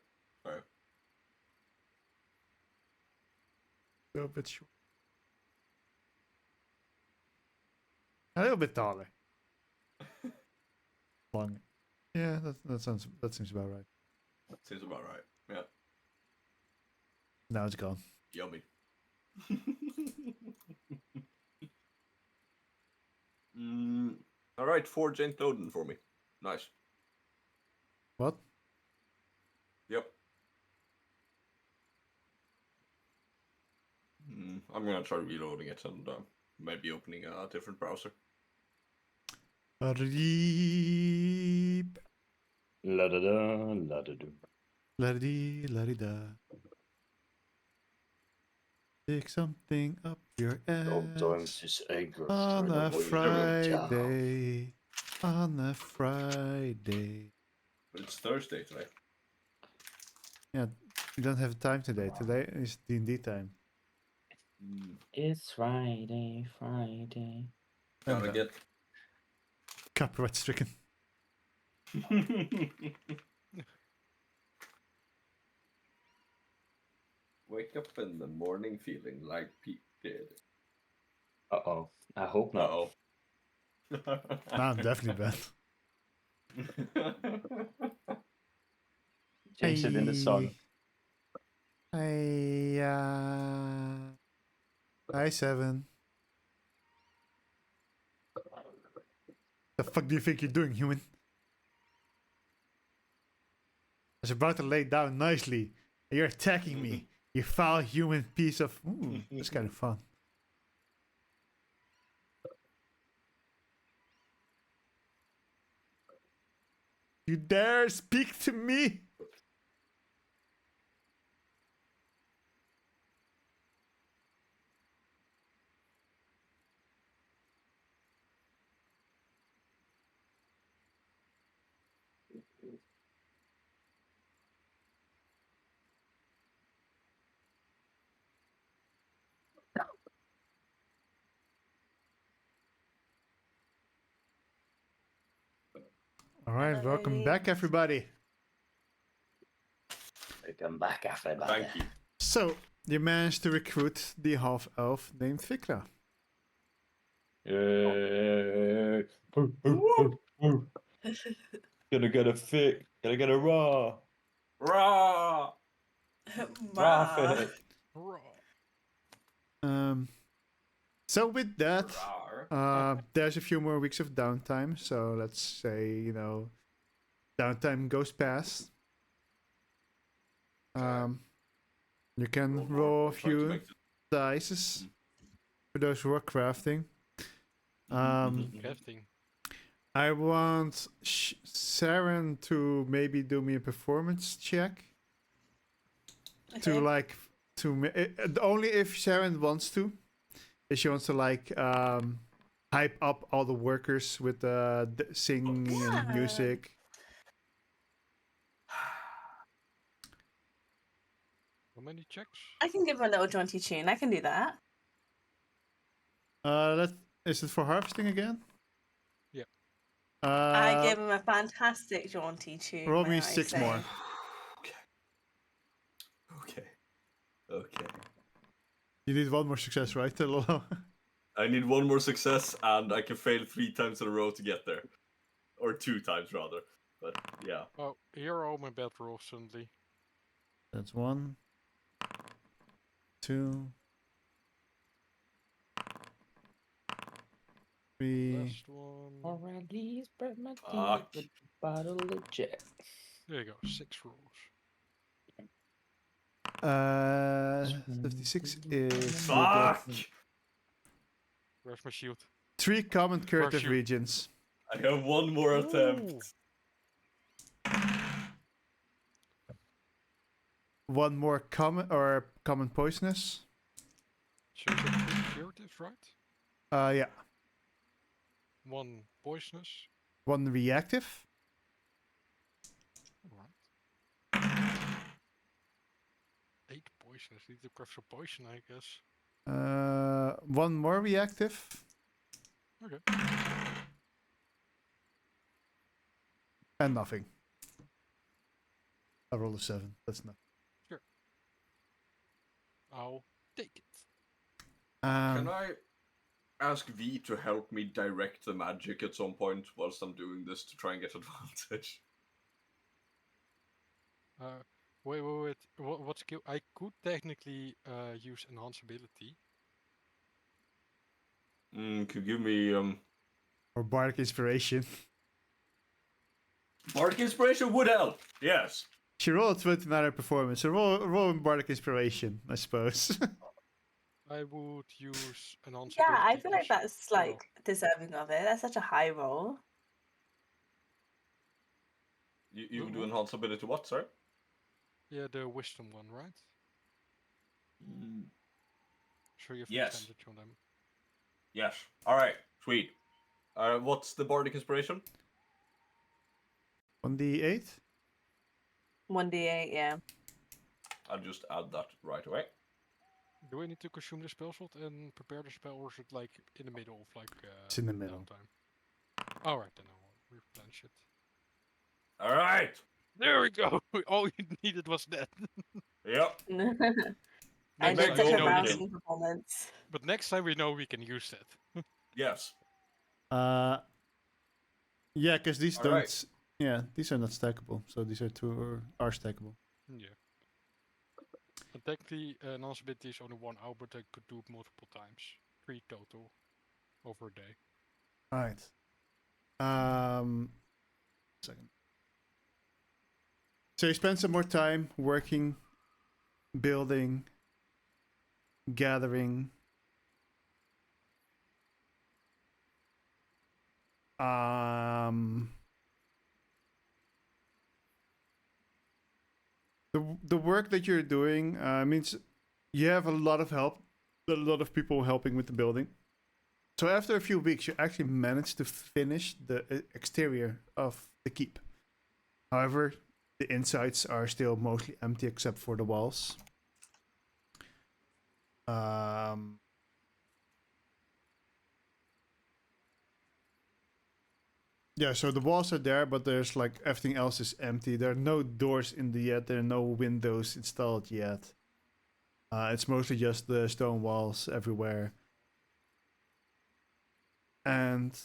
A bit short. A little bit taller. Longer. Yeah, that seems about right. Seems about right. Yeah. Now it's gone. Yummy. All right, 4 Jane Toden for me. Nice. What? Yep. I'm gonna try reloading it and maybe opening a different browser. Reep. La da da, la da do. La-di, la-di-da. Stick something up your Sometimes ass it's anger. on a job. Friday. On a Friday. But it's Thursday today. Yeah, we don't have time today. Today is D&D time. It's Friday. Gotta get. Copyright stricken. Wake up in the morning feeling like Pete did. Uh-oh. I hope not. Uh-oh. Now I'm definitely bad. Change it in the song. Hi, 7. The fuck do you think you're doing, human? I was about to lay down nicely. And you're attacking me. You foul human piece of... Ooh, that's kind of fun. You dare speak to me? All right, Hello, welcome ladies. back, everybody. Welcome back, everybody. Thank you. So, you managed to recruit the half-elf named Vikla. Yay. Gonna get a fit. Gonna get a raw. Rah! Raw Ma. fit. Hurrah. So with that, Rawr. there's a few more weeks of downtime. So let's say, downtime goes past. You can roll a Try to few make it- dices for those who are crafting. Crafting. I want Saren to maybe do me a performance check. Okay. Only if Sharon wants to. If she wants to hype up all the workers with singing and Yeah. music. How many checks? I can give her a little jaunty tune. I can do that. Is it for harvesting again? Yeah. I give him a fantastic jaunty tune. Roll may me I 6 say. more. Okay. You need one more success, right, Lolo? I need one more success, and I can fail 3 times in a row to get there. Or 2 times, rather. But, yeah. Oh, here are all my bad rolls suddenly. That's 1, 2, 3. Last one. Or at least spread my Fuck. with a bottle of Jack. There you go, 6 rolls. 56 is Fuck! Where's my shield? 3 common curative you? regions. I have one more attempt. 1 more common poisonous. So you get 3 curatives, right? Yeah. 1 poisonous. 1 reactive. Alright. 8 poisonous. Need to craft some poison, I guess. 1 more reactive. Okay. And nothing. I rolled a 7. That's nothing. I'll take it. Can I ask V to help me direct the magic at some point whilst I'm doing this to try and get advantage? Wait. What skill? I could technically use enhanceability. Could you give me Or bardic inspiration. Bardic Inspiration would help. Yes. She rolled a 29 performance, so roll in bardic inspiration, I suppose. I would use enhanceability. Yeah, I feel like as that's well. like deserving of it. That's such a high roll. You would do enhanceability to what, sorry? Yeah, the wisdom one, right? So you have Yes. advantage on them. Yes. Alright, sweet. What's the Bardic Inspiration? 1d8? 1d8, yeah. I'll just add that right away. Do I need to consume the spell slot and prepare the spell, or is it like in the middle of like It's in the middle. downtime? Alright, then I'll replenish it. Alright! There we go! All you needed was that. Yep. And Next just time such we a know we rousing can. performance. But next time we know we can use that. Yes. Yeah, because these All don't. right. Yeah, these are not stackable. So these are are stackable. Yeah. And technically, enhanceability is only 1 hour, but I could do it multiple times. 3 total over a day. Right. Second. So you spend some more time working, building, gathering. The work that you're doing means you have a lot of help, a lot of people helping with the building. So after a few weeks, you actually managed to finish the exterior of the keep. However, the insides are still mostly empty except for the walls. Yeah, so the walls are there, but there's like everything else is empty. There are no doors in the yet. There are no windows installed yet. It's mostly just the stone walls everywhere. And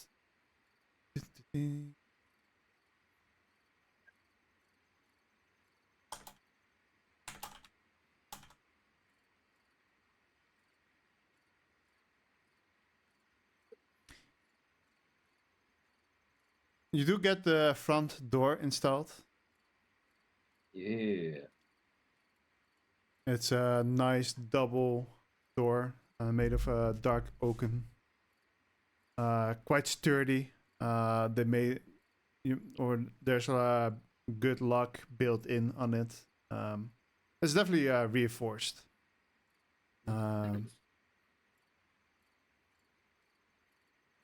you do get the front door installed. Yeah. It's a nice double door made of dark oaken. Quite sturdy. They made there's a good lock built in on it. It's definitely reinforced.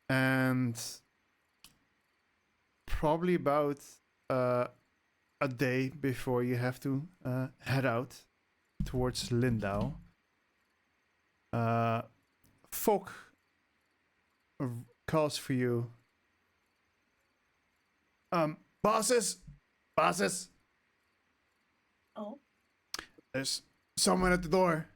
And probably about a day before you have to head out towards Lindau. Fok calls for you. Bosses! Oh. There's someone at the door.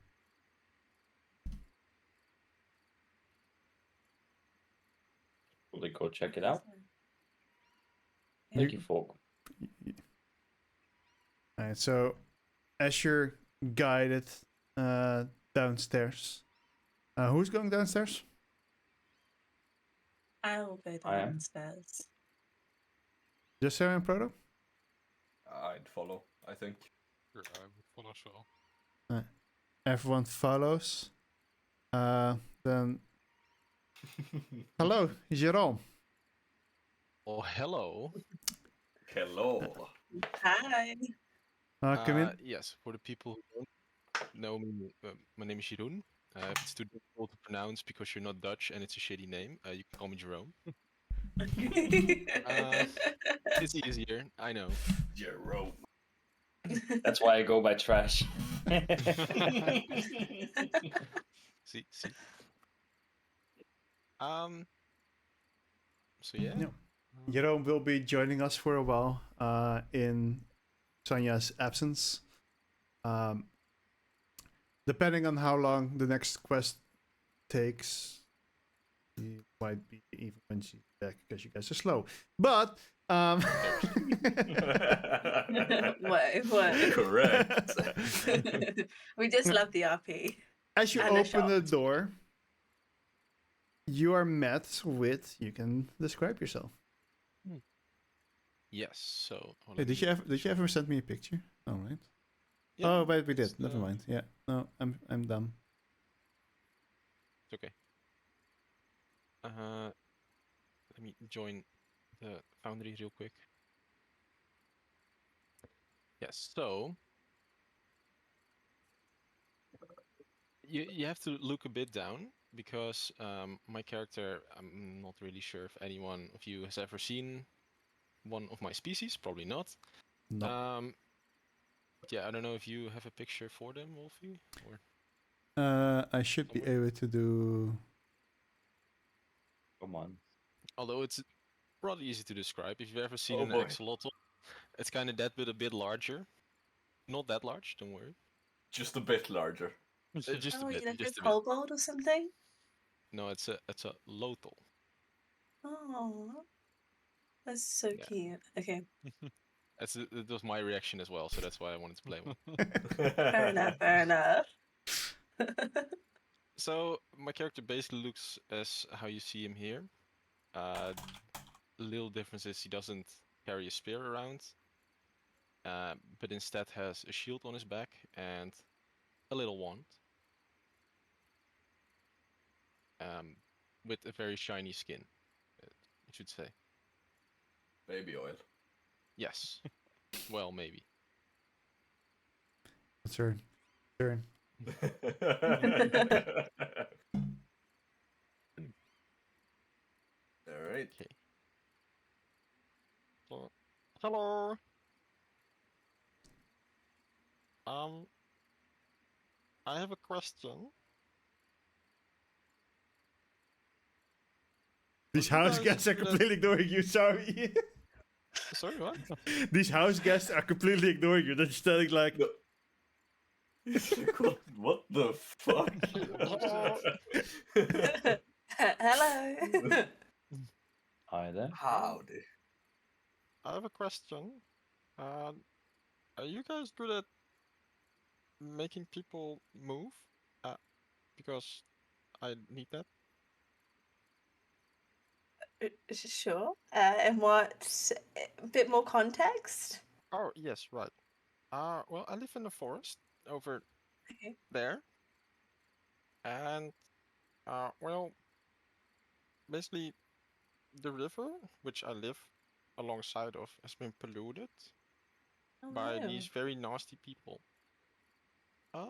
Probably go check it out. Yeah. Thank you, folk. Alright, so as you're guided downstairs, who's going downstairs? I will go I am. downstairs. Just Sarah and Proto? I'd follow, I think. Sure, I would follow as well. Everyone follows. Then hello, Jerome. Oh, hello. Hello. Hi. Come in. Yes, for the people who don't know me, my name is Jeroen. If it's too difficult to pronounce because you're not Dutch and it's a shitty name, you can call me Jerome. It's easier, I know. Jerome. That's why I go by trash. See. So yeah. Yeah. Jerome will be joining us for a while in Sonya's absence. Depending on how long the next quest takes, he might be even when she's back because you guys are slow. But what? Correct. We just love the RP. as you And the open the shops. door, you are met with. You can describe yourself. Yes. So. oh, Hey, let did me- you ever send me a picture? All right. Yeah, Oh wait, we did. it's, Never mind. Yeah. No, I'm dumb. It's okay. Let me join the Foundry real quick. Yes. So. You have to look a bit down because my character, I'm not really sure if anyone of you has ever seen one of my species. Probably not. No. Yeah, I don't know if you have a picture for them, Wolfie, or I should be somewhere? able to do. Come on. Although it's rather easy to describe. If you've ever seen Oh an boy. axolotl, it's kind of that, but a bit larger. Not that large, don't worry. Just a bit larger. Just a Oh, bit, you like a just a bit. kobold or something? No, it's a lotl. Oh, that's so Yeah. cute. Okay, It was my reaction as well, so that's why I wanted to play one. fair enough. Fair enough. So my character basically looks as how you see him here. Little difference is he doesn't carry a spear around, but instead has a shield on his back and a little wand, with a very shiny skin, I should say. Baby oil. Yes. Well, maybe. What's her turn? Alright. Okay. So, hello. I have a question. These Well, you house guys guests are do that- completely ignoring you. Sorry. Sorry, what? These house guests are completely ignoring you. They're just standing like. No. What the fuck? Hello. Hi there. Howdy. I have a question. Are you guys good at making people move? Because I need that. Sure. And what? A bit more context. Oh, yes, right. Well, I live in the forest over Okay. there. And, well, basically, the river, which I live alongside of, has been polluted Oh, by no. these very nasty people. I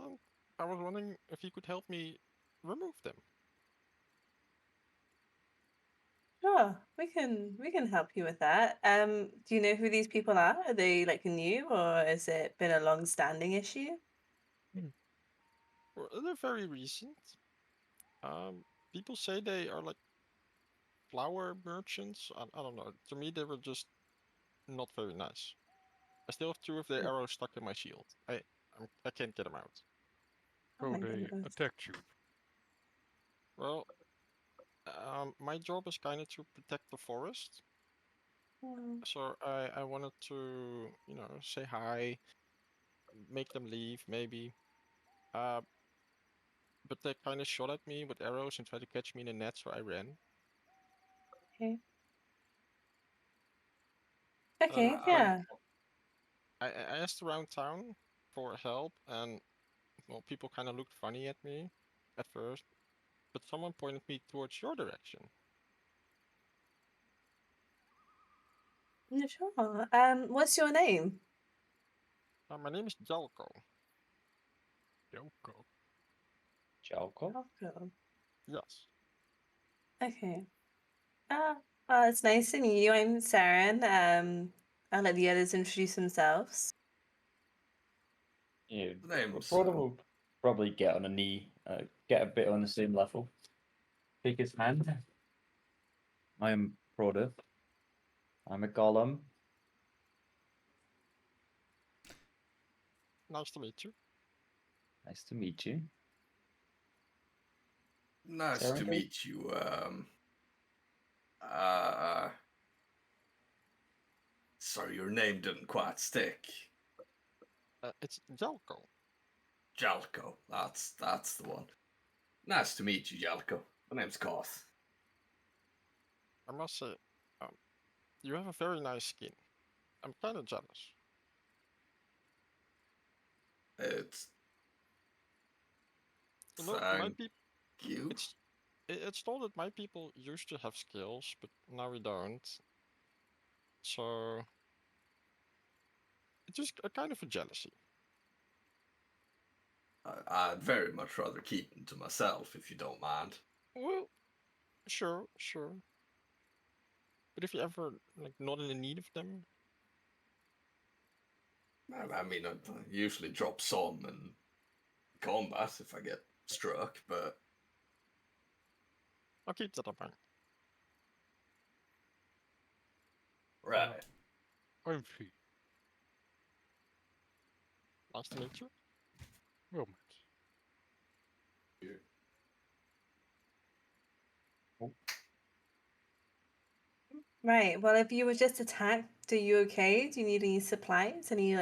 was wondering if you could help me remove them. Sure, we can help you with that. Do you know who these people are? Are they like new, or has it been a long-standing issue? Well, they're very recent. People say they are like flower merchants. I don't know. To me, they were just not very nice. I still have two of their Oh. arrows stuck in my shield. I can't get them out. Oh So my they goodness. attacked you. Well, My job is kind of to protect the forest. Mm. So I wanted to, say hi, make them leave, maybe. Uh, but they kind of shot at me with arrows and tried to catch me in a net, so I ran. Okay. And Okay, Uh, yeah. I asked around town for help, and well, people kind of looked funny at me at first, but someone pointed me towards your direction. Yeah, sure. What's your name? My name is Jalko. Yoko. Jalko? Malcolm. Yes. Okay. Well, it's nice to meet you. I'm Saren. I'll let the others introduce themselves. Yeah, The name's Broder will probably get on a knee, get a bit on the same level. Shake his hand. I am Broder. I'm a golem. Nice to meet you. Nice to meet you. nice to Serenade? meet you. Uh, sorry, your name didn't quite stick. It's Jalko. Jalko. That's the one. Nice to meet you, Jalko. My name's Koth. I must say, um, you have a very nice skin. I'm kind of jealous. It's My thank people, you. it's told that my people used to have skills, but now we don't. So it's just a kind of a jealousy. I'd very much rather keep them to myself if you don't mind. Well, sure. But if you ever like not in the need of them, I mean, I usually drop some in combat if I get struck, but I'll keep that in mind. right. I'm Fee. Nice to meet you. Well met. Right. Well, if you were just attacked, are you okay? Do you need any supplies, any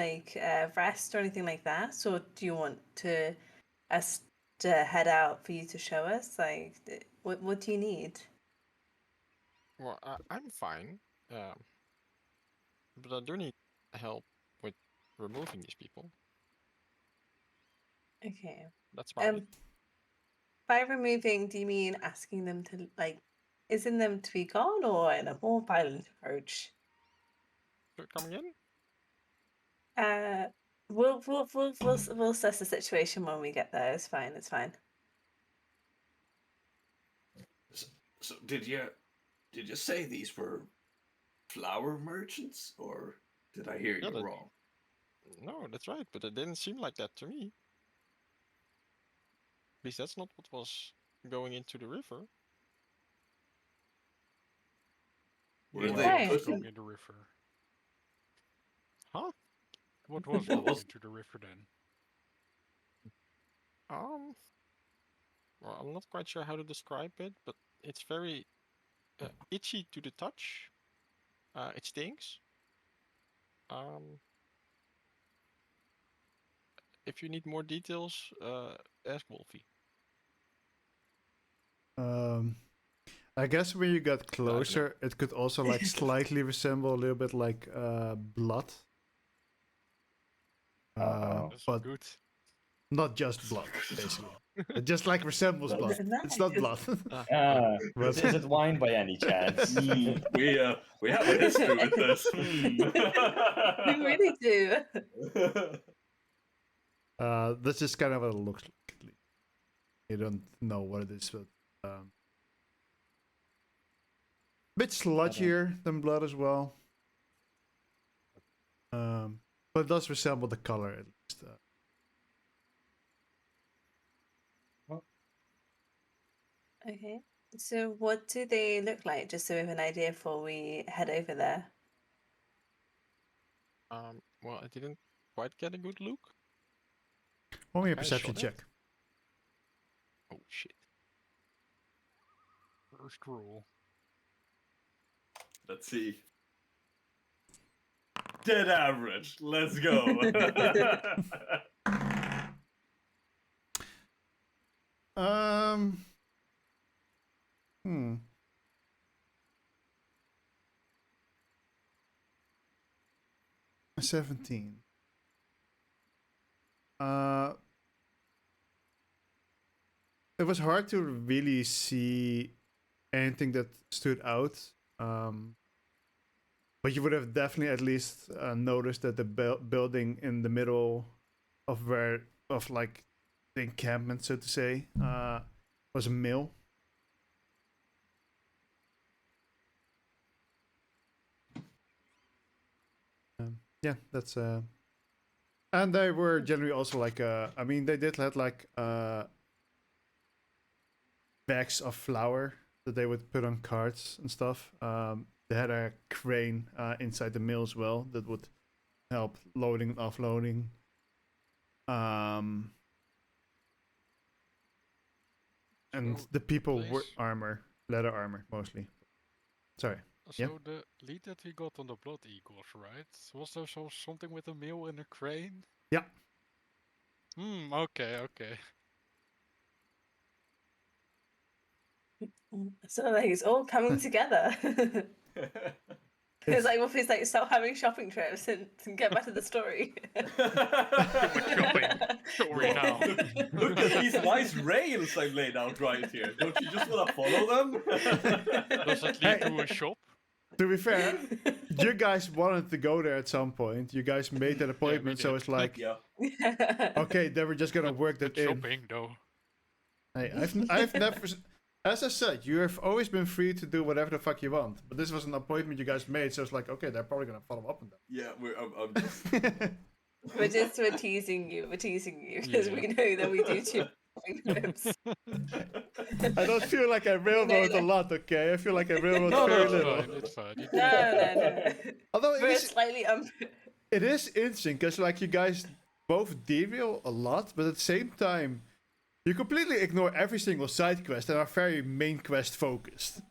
rest or anything like that? Or do you want us to head out for you to show us? What do you need? Well, I'm fine, um, but I do need help with removing these people. Okay. That's about it. By removing, do you mean asking them to isn't them to be gone or in a more violent approach? You're coming in? We'll assess the situation when we get there. It's fine. It's fine. So did you say these were flower merchants, or did I hear Yeah, you wrong? no, that's right, but it didn't seem like that to me. At least that's not what was going into the river. Were Yeah, they what was Right. going putting? in the river? Huh? What was What going was? into the river then? Um, well, I'm not quite sure how to describe it, but it's very itchy to the touch. It stings. Um, if you need more details, ask Wolfie. I guess when you get I don't know. closer, it could also like slightly resemble a little bit like blood, Uh-oh. That's but good. not just blood, basically. It just like resembles blood. It's not blood. But Is, But is it wine by any chance? We have a history with this. We really do. that's just kind of what it looks like. You don't know what it is, but bit sludgier than blood as well. But it does resemble the color at least. Okay. So what do they look like? Just so we have an idea before we head over there. well, I didn't quite get a good look. Roll me a Kinda perception shot it. check. Oh shit. First rule. Let's see. Dead average. Let's go. Um. Hmm. A 17. It was hard to really see anything that stood out. But you would have definitely at least noticed that the building in the middle of like the encampment, so to say, was a mill. Yeah, that's and they were generally also like I mean they did had like bags of flour that they would put on carts and stuff. They had a crane inside the mill as well that would help loading and offloading. And So the people were place- leather armor mostly. Sorry. So Yeah. the lead that we got on the Blood Eagles, right? Was there something with a mill and a crane? Yeah. Okay, okay. So like it's all coming together. It's like Wolfie's like stop having shopping trips and get back to the story. Story now. Look at these nice rails I've laid out right here. Don't you just want to follow them? Does it lead to a shop? To be fair, you guys wanted to go there at some point. You guys made that appointment, so did. it's like, Yeah. okay, then we're just gonna work that in. Shopping though. Hey, I've never, as I said, you have always been free to do whatever the fuck you want. But this was an appointment you guys made, so it's like, okay, they're probably gonna follow up on Yeah, I'm just... that. we're teasing you. We're teasing you because Yeah. we know that we do two shopping trips. I don't feel like I railroad a lot, okay? I feel like I railroad No, very no, little. It's fine. You No, can- no. Although We're slightly it is interesting because like you guys both derail a lot, but at the same time, you completely ignore every single side quest and are very main quest focused.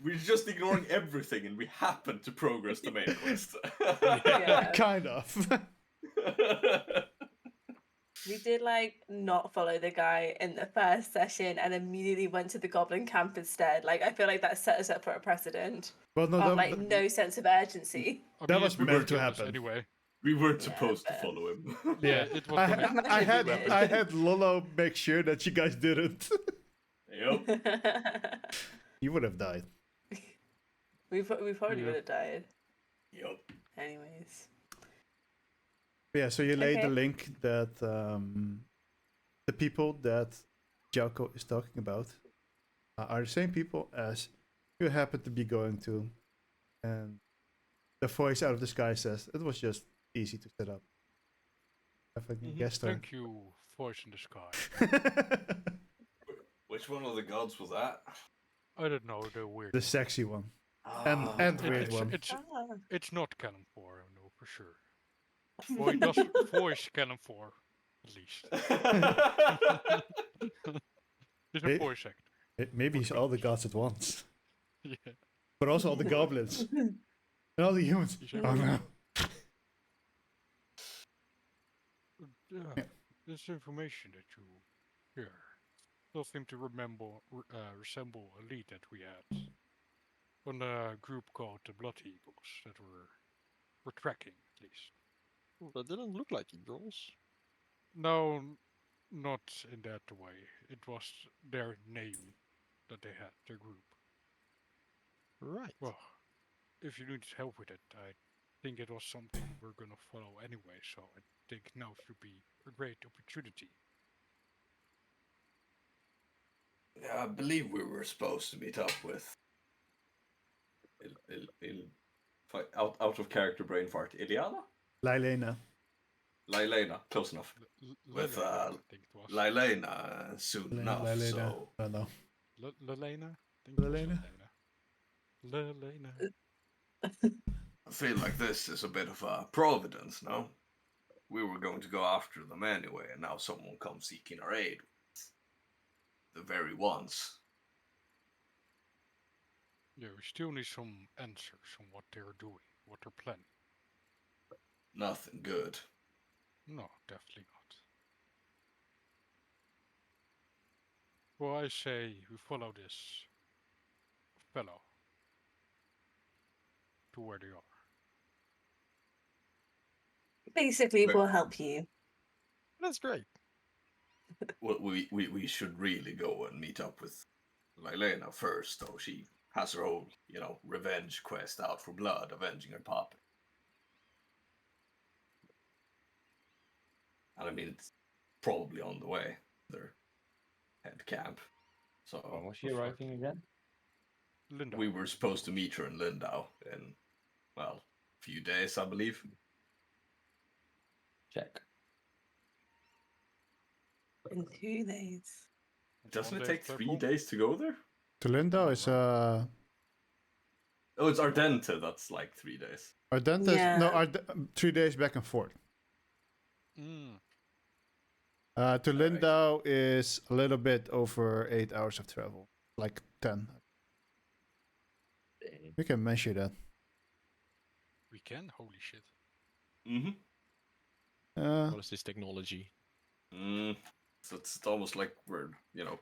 We're just ignoring everything and we happen to progress the main quest. Yeah. Kind of. We did like not follow the guy in the first session and immediately went to the goblin camp instead. Like I feel like that set us up for a precedent Well, no, of that, like no sense of urgency. I That mean, was it would meant work to on us happen. anyway. We weren't Yeah, supposed to but- follow him. Yeah, it was. I, gonna- ha- Imagine I we had did. I had Lolo make sure that you guys didn't. Yep. You would have died. we probably Yeah. would have died. Yep. Anyways. Yeah, so you laid the Okay. link that the people that Jalko is talking about are the same people as you happen to be going to, and the voice out of the sky says it was just easy to set up. I fucking guessed her. Thank you, voice in the sky. Which one of the gods was that? I don't know the weird. The sexy one. Ah, And It- weird it's, one. it's Ah. it's not canon 4, I know for sure. Voice canon 4, at least. It's a May- voice actor. Maybe it's all the gods at once, Yeah. but also all the goblins and all the humans. He's Oh no! Yeah. This information that you hear does seem to resemble a lead that we had on a group called the Blood Eagles that we're tracking, at least. That didn't look like eagles. No, not in that way. It was their name that they had, their group. Right. Well, if you need help with it, I think it was something we're gonna follow anyway, so I think now should be a great opportunity. Yeah, I believe we were supposed to meet up with. Out of character brain fart. Iliana? Lylena. Lylena, close enough. With, Lelena, I think it was. Lylena soon enough. Lylena. So I don't know. Lelena? I think it was Lelena? Lelena. I feel like this is a bit of a providence, no? We were going to go after them anyway, and now someone comes seeking our aid. The very ones. Yeah, we still need some answers on what they're doing, what they're planning. Nothing good. No, definitely not. Well, I say we follow this fellow to where they are. Basically, Where- we'll help you. That's great. Well, we should really go and meet up with Lylena first, though. She has her whole, revenge quest out for blood, avenging her pop. And I mean, it's probably on the way. Their head camp. So When was she That's right. arriving again? Linda. we were supposed to meet her in Lindau in, well, a few days, I believe. Check. In 2 days. Doesn't One it day take of 3 purple? days to go there? To Lindau is Oh, it's Ardente. That's like 3 days. Ardente is no Yeah. 3 days back and forth. Mm. To Alright. Lindau is a little bit over 8 hours of travel, like 10. We can measure that. We can? Holy shit. Mm-hmm. What is this technology? So it's almost like we're,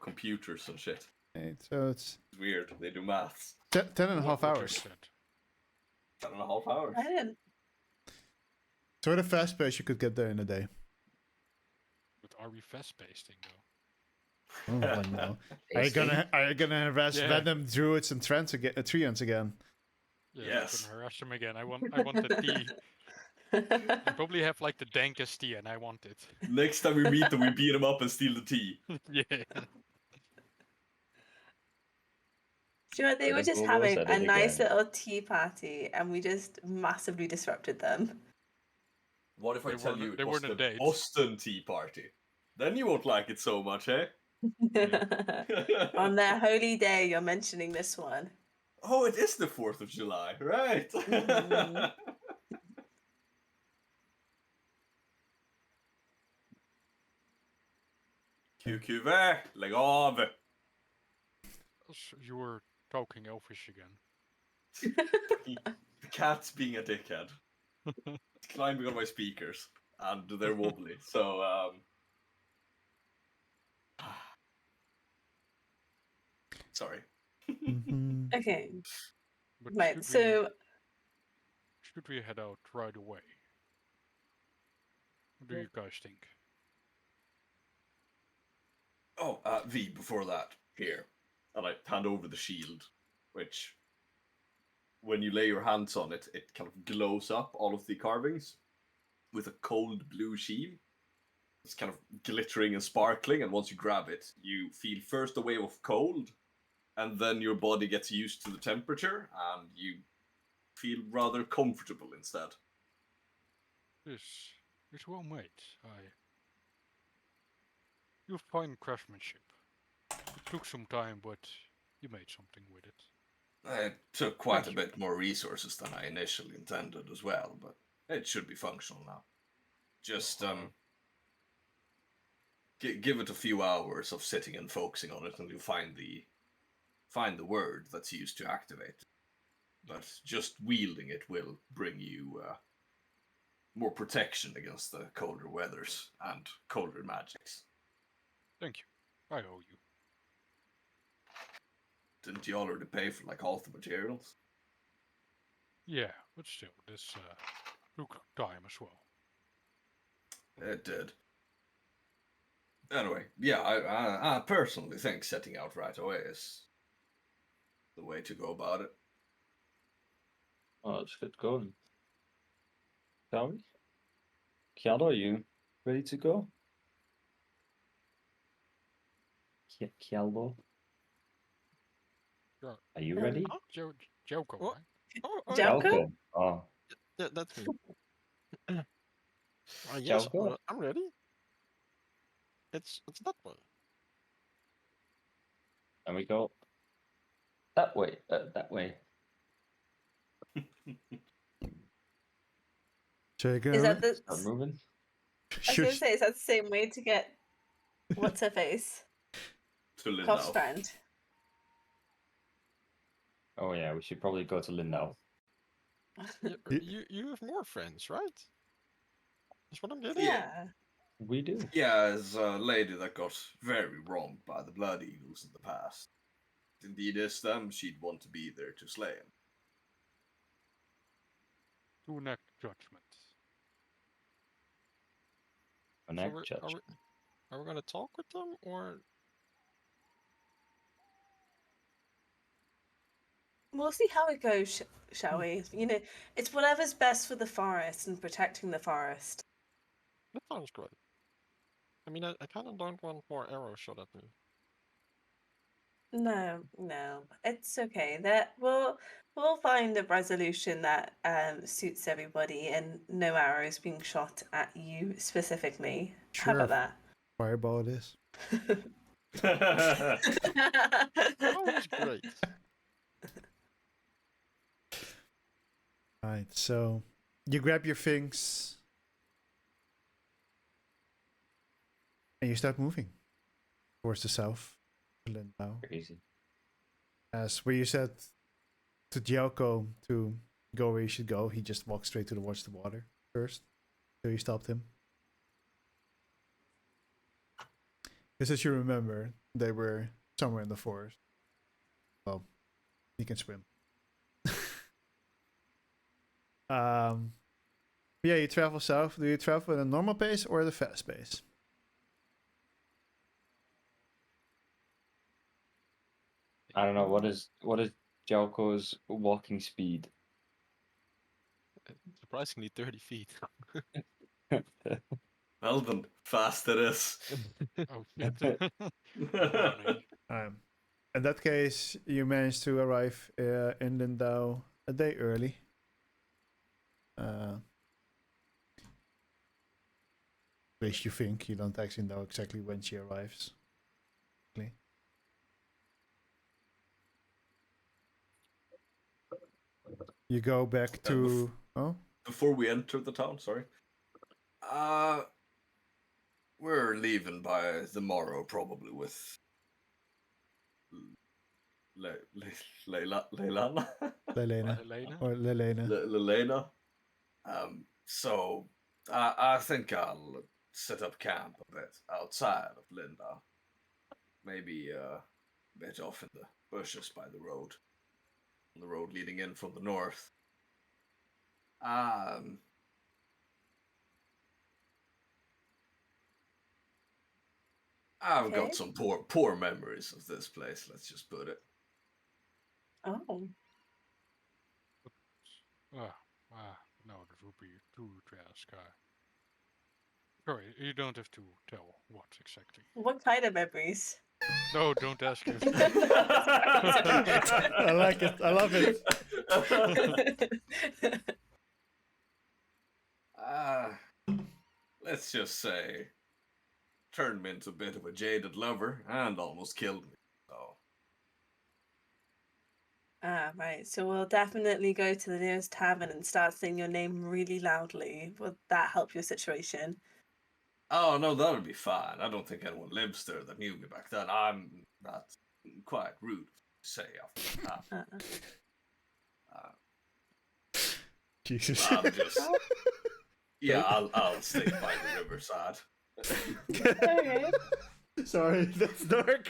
computers and shit. 8, so it's It's weird. They do maths. 10 and a half What you hours. said. 10.5 hours. I didn't. So at a fast pace, you could get there in a day. But are we fast-pacing though? Oh, I know. Are you gonna harass Yeah. Venom druids and treants again? Yeah, Yes. I'm gonna harass them again. I want the tea. I probably have like the dankest tea, and I want it. Next time we meet them, we beat them up and steal the tea. Yeah. Sure, they were Venom just Bulbos having at a it nice again. little tea party, and we just massively disrupted them. What if I They tell weren't- you it they was weren't a the date. Boston Tea Party? Then you won't like it so much, eh? On their holy day, you're mentioning this one. Oh, it is the 4th of July, right? Mhm. QQV, lägg av! You were talking Elfish again. The cat's being a dickhead. It's climbing on my speakers, and they're wobbly, so, Sorry. Mhm. Okay, But right. should So we head out right away? What do you guys think? Oh, V, before that, here. And I hand over the shield, which, when you lay your hands on it, it kind of glows up, all of the carvings, with a cold blue sheen. It's kind of glittering and sparkling, and once you grab it, you feel first a wave of cold, and then your body gets used to the temperature, and you feel rather comfortable instead. It's well made. You have fine craftsmanship. It took some time, but you made something with it. It took quite Thank a you. bit more resources than I initially intended as well, but it should be functional now. Just give it a few hours of sitting and focusing on it, and you'll find the word that's used to activate. But just wielding it will bring you more protection against the colder weathers and colder magics. Thank you. I owe you. Didn't you already pay for like half the materials? Yeah, but still, this took time as well. It did. Anyway, yeah, I personally think setting out right away is the way to go about it. Oh, let's get going. Shall we? Kjell, are you ready to go? Kjell, Yeah. are you ready? Joko, What? right? Oh, Jelko? Jelko. Oh, yeah, that's me. Yes, Jelko? I'm ready. It's that way. and we go that way. That way. Check it is out. that the? Start moving. I was gonna say, is that the same way to get what's her face? To Lindau. Hofstrand. Oh yeah, we should probably go to Lindau. You have more friends, right? That's what I'm getting. Yeah. We do. Yeah, as a lady that got very wronged by the Blood Eagles in the past. Indeed is them, she'd want to be there to slay him. Do not judgment. An So act judge. are we gonna talk with them or? We'll see how it goes, shall we? You know, it's whatever's best for the forest and protecting the forest. That sounds great. I mean, I kind of don't want more arrows shot at me. No, no, it's okay. That we'll find a resolution that suits everybody, and no arrows being shot at you specifically. How Sure. about Fireball it is. that? Sounds great. Alright, so you grab your things and you start moving towards the south, Lindau. Crazy. As where you said to Jelko to go where you should go, he just walked straight towards the water first. So you stopped him. Because as you remember, they were somewhere in the forest. Well, he can swim. Yeah, you travel south. Do you travel at a normal pace or at a fast pace? I don't know what is Jelko's walking speed. Surprisingly, 30 feet. Well then, fast it is. Oh shit. Warning. In that case, you managed to arrive in Lindau a day early. At least you think. You don't actually know exactly when she arrives. You go back to... Oh? Before we enter the town, sorry. We're leaving by the morrow, probably with Leilana. Lelena. Elena? Or Lelena. Lelena. So I think I'll set up camp a bit outside of Linda. Maybe a bit off in the bushes by the road. On the road leading in from the north. I've Okay. got some poor memories of this place, let's just put it. Oh, No, that would be too to ask. Sorry, you don't have to tell what exactly. what kind of memories? No, don't ask him. I like it. I love it. Let's just say, turned me into a bit of a jaded lover and almost killed me. So Right. So we'll definitely go to the nearest tavern and start saying your name really loudly. Will that help your situation? oh no, that would be fine. I don't think anyone lives there that knew me back then. I'm not quite rude to say off the top. Jesus. I'm just yeah, I'll stick by the riverside. Okay. Sorry, that's dark.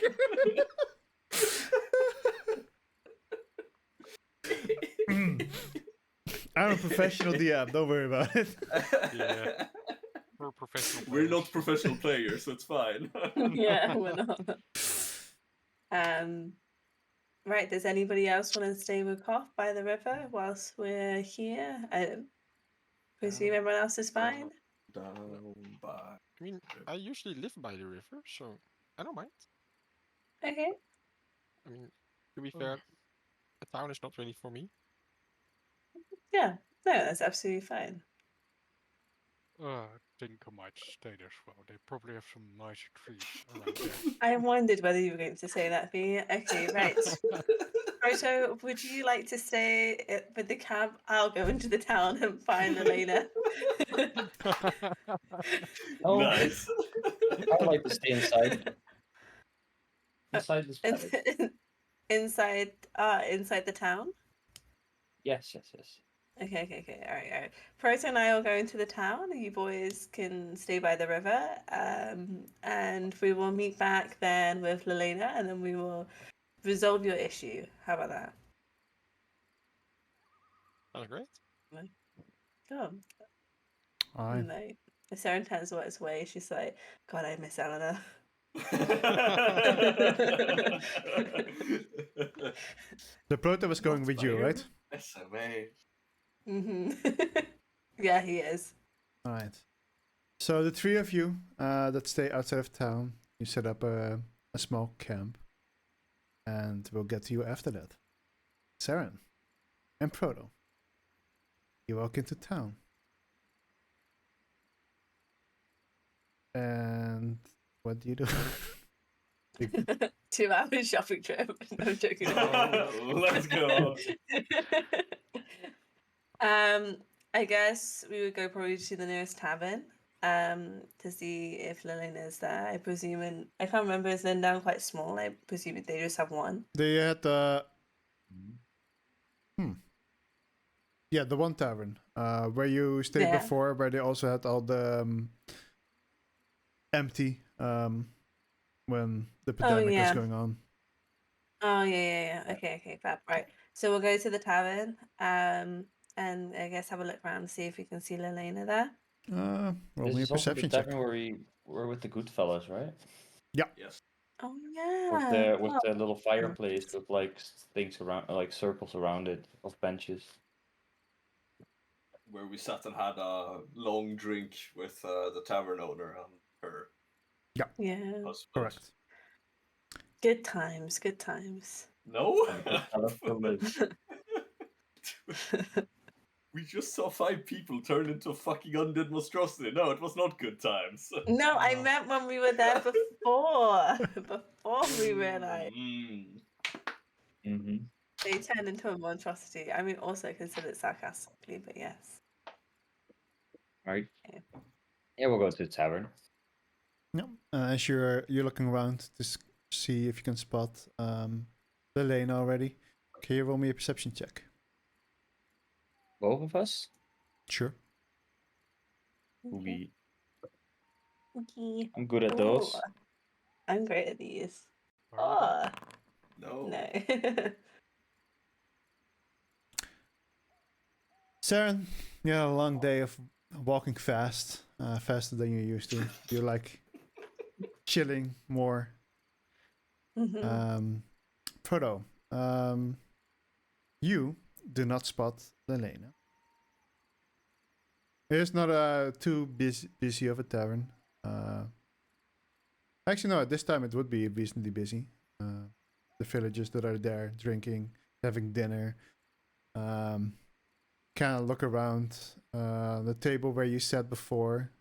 I'm a professional DM. Don't worry about it. Yeah. We're professional We're players. not professional players, so it's fine. Yeah, we're not. Right. Does anybody else want to stay with Koff by the river whilst we're here? I presume everyone else is fine. Down by. I mean, I usually live by the river, so I don't mind. Okay. I mean, to be fair, the town is not really for me. Yeah. No, that's absolutely fine. I think I might stay there as well. They probably have some nicer trees around there. I wondered whether you were going to say that, V. Okay, right. Proto, would you like to stay with the cab? I'll go into the town and find Elena. Oh, Nice. I'd like to stay inside. Inside this and, palace. inside the town? Yes. Okay. All right. Proto and I will go into the town. You boys can stay by the river. And we will meet back then with Lelena, and then we will resolve your issue. How about that? That's great. Oh, Alright. no. Saren turns its way. She's like, God, I miss Eleanor. The Proto was going Not with you, by right? SMA. Yeah, he is. Alright. So the three of you that stay outside of town, you set up a small camp. And we'll get to you after that. Saren and Proto. You walk into town. And what do you do? 2 hours shopping trip. No, I'm joking. Let's go. I guess we would go probably to the nearest tavern to see if Lelena's there. I presume, and I can't remember, is Lindown quite small? I presume they just have one. They had yeah, the one tavern where you stayed Yeah. before, where they also had all the empty when the pandemic yeah. was going on. Oh yeah. Okay, fab. Right. So we'll go to the tavern, and I guess have a look around and see if we can see Lelena there. Roll This me a is also the perception check. tavern where we were with the good fellas, right? Yes. Oh With yeah. the little fireplace with like things around, like circles around it of benches. Where we sat and had a long drink with the tavern owner and her Yeah. husband. Correct. Good times. Good times. No. And the good fellas still live. We just saw 5 people turn into a fucking undead monstrosity. No, it was not good times. No, I meant when we were there before. Before we realized Mm-hmm. they turned into a monstrosity. I mean, also considered sarcastically, but yes. Right. Okay. Yeah, we'll go to the tavern. Yeah. As you're looking around to see if you can spot Lelena already, can you roll me a perception check? Both of us. Sure. Okay. I'm good at those. Ooh, I'm great at these. Are Oh, No. no. Saren, you had a long day of walking fast, faster than you used to. You're like chilling more. Mhm. Proto, you do not spot Lelena. It's not too busy of a tavern. Actually, no. At this time, it would be reasonably busy. The villagers that are there drinking, having dinner. Kind of look around the table where you sat before.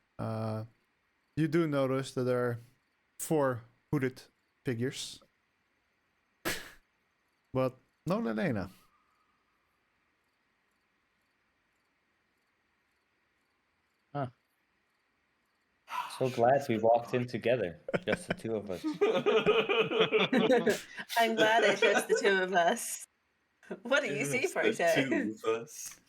You do notice that there are 4 hooded figures, but no Lelena. So glad we walked in together, just the two of us. I'm glad it's just the 2 of us. What do you see, It's the Proto? 2 of us.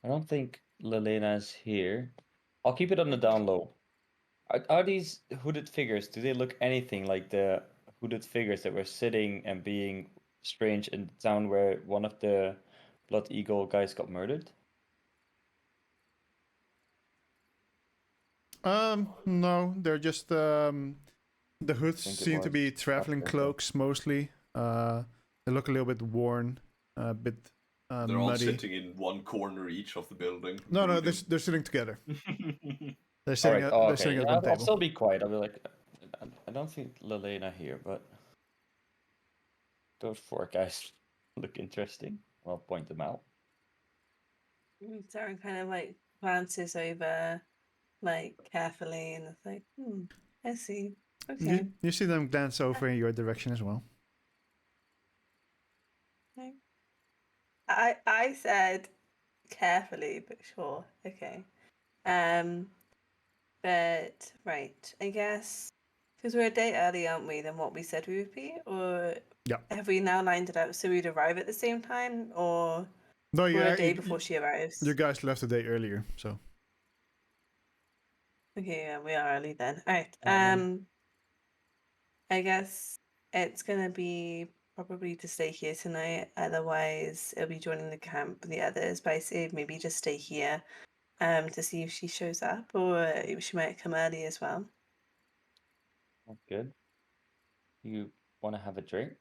I don't think Lelena's here. I'll keep it on the down low. Are these hooded figures, do they look anything like the hooded figures that were sitting and being strange in the town where one of the Blood Eagle guys got murdered? No, they're just the hoods Think it seem to be was traveling after, cloaks mostly. They look a little bit worn, a bit They're all muddy. sitting in one corner each of the building. No, brooding. they're sitting together. They're All sitting right. at, they're Okay. sitting at Yeah, one I'll table. still be quiet. I'll be like, I don't think Lelena here, but those 4 guys look interesting. I'll point them out. Darren kind of like glances over, like carefully, and it's like, I see. Okay. You see them glance over in your direction as well. Okay. I said carefully, but sure. Okay. But right, I guess Because we're a day early, aren't we, than what we said we would be? Or Yeah. have we now lined it up so we'd arrive at the same time? Or No, we're a day you, before she arrives? you guys left a day earlier, so. Okay, yeah, we are early then. Alright. Um, I guess it's gonna be probably to stay here tonight. Otherwise, it'll be joining the camp with the others. But I say maybe just stay here, to see if she shows up, or she might come early as well. That's good. You want to have a drink?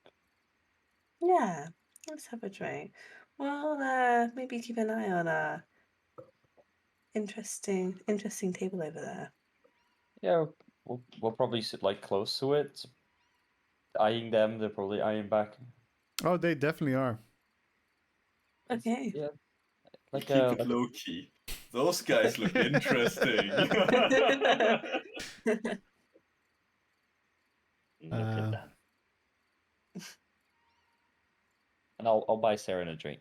Yeah, let's have a drink. Well, maybe keep an eye on a interesting table over there. Yeah, we'll probably sit like close to it, eyeing them. They're probably eyeing back. Oh, they definitely are. Okay. Yeah, like Keep it low key. Those guys look interesting. Look Uh, at that. And I'll buy Sarah a drink.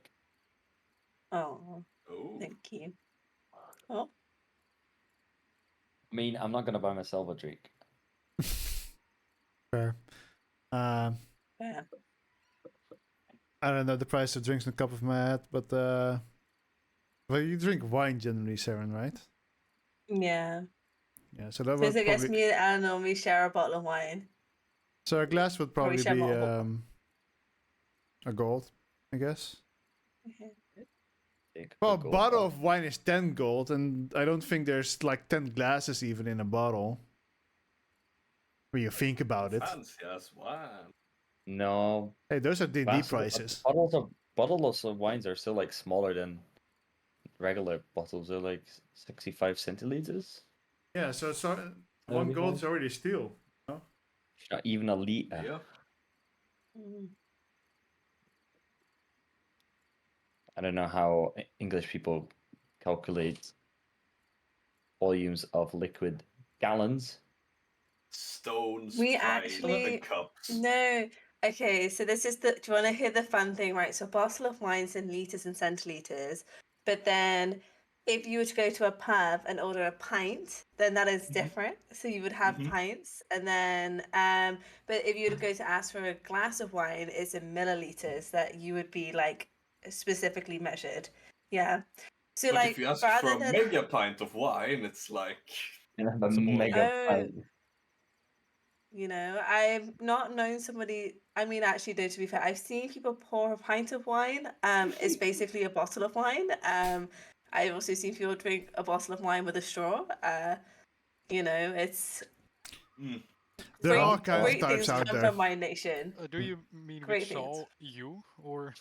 Oh, Oh, thank you. Oh, I mean, I'm not gonna buy myself a drink. Fair. yeah. I don't know the price of drinks on the top of my head, but well, you drink wine generally, Saren, right? Yeah. Yeah, so that would Because I guess probably. me and Anna normally share a bottle of wine. So a glass would Probably probably share be multiple. a gold, I guess. Okay. Take Well, a gold bottle bar. of wine is 10 gold, and I don't think there's like 10 glasses even in a bottle. When you think about it. fancy as wine. No, Hey, those are D&D glasses- prices. bottles of wines are still like smaller than regular bottles. They're like 65 centiliters. Yeah, so one one gold's gold's already steal. Not even a liter. Yeah. Mm. I don't know how English people calculate volumes of liquid. Gallons. Stones, We pints, actually- and cups. No. Okay, so this is the. Do you want to hear the fun thing, right? So, a bottle of wine's in liters and centiliters, but then if you were to go to a pub and order a pint, then that is Mhm. different. So you would have Mhm. pints, and then but if you were to go to ask for a glass of wine, it's in milliliters that you would be like specifically measured. Yeah. So But like if you ask rather for a than mega pint of wine, it's like And have a That's a boy. mega Oh. pint. You know, I've not known somebody. I mean, actually, though, to be fair, I've seen people pour a pint of wine. It's basically a bottle of wine. I've also seen people drink a bottle of wine with a straw. You know, it's There are all great, kinds of great types things out come there. from my nation. Do you mean Great we saw things. you, or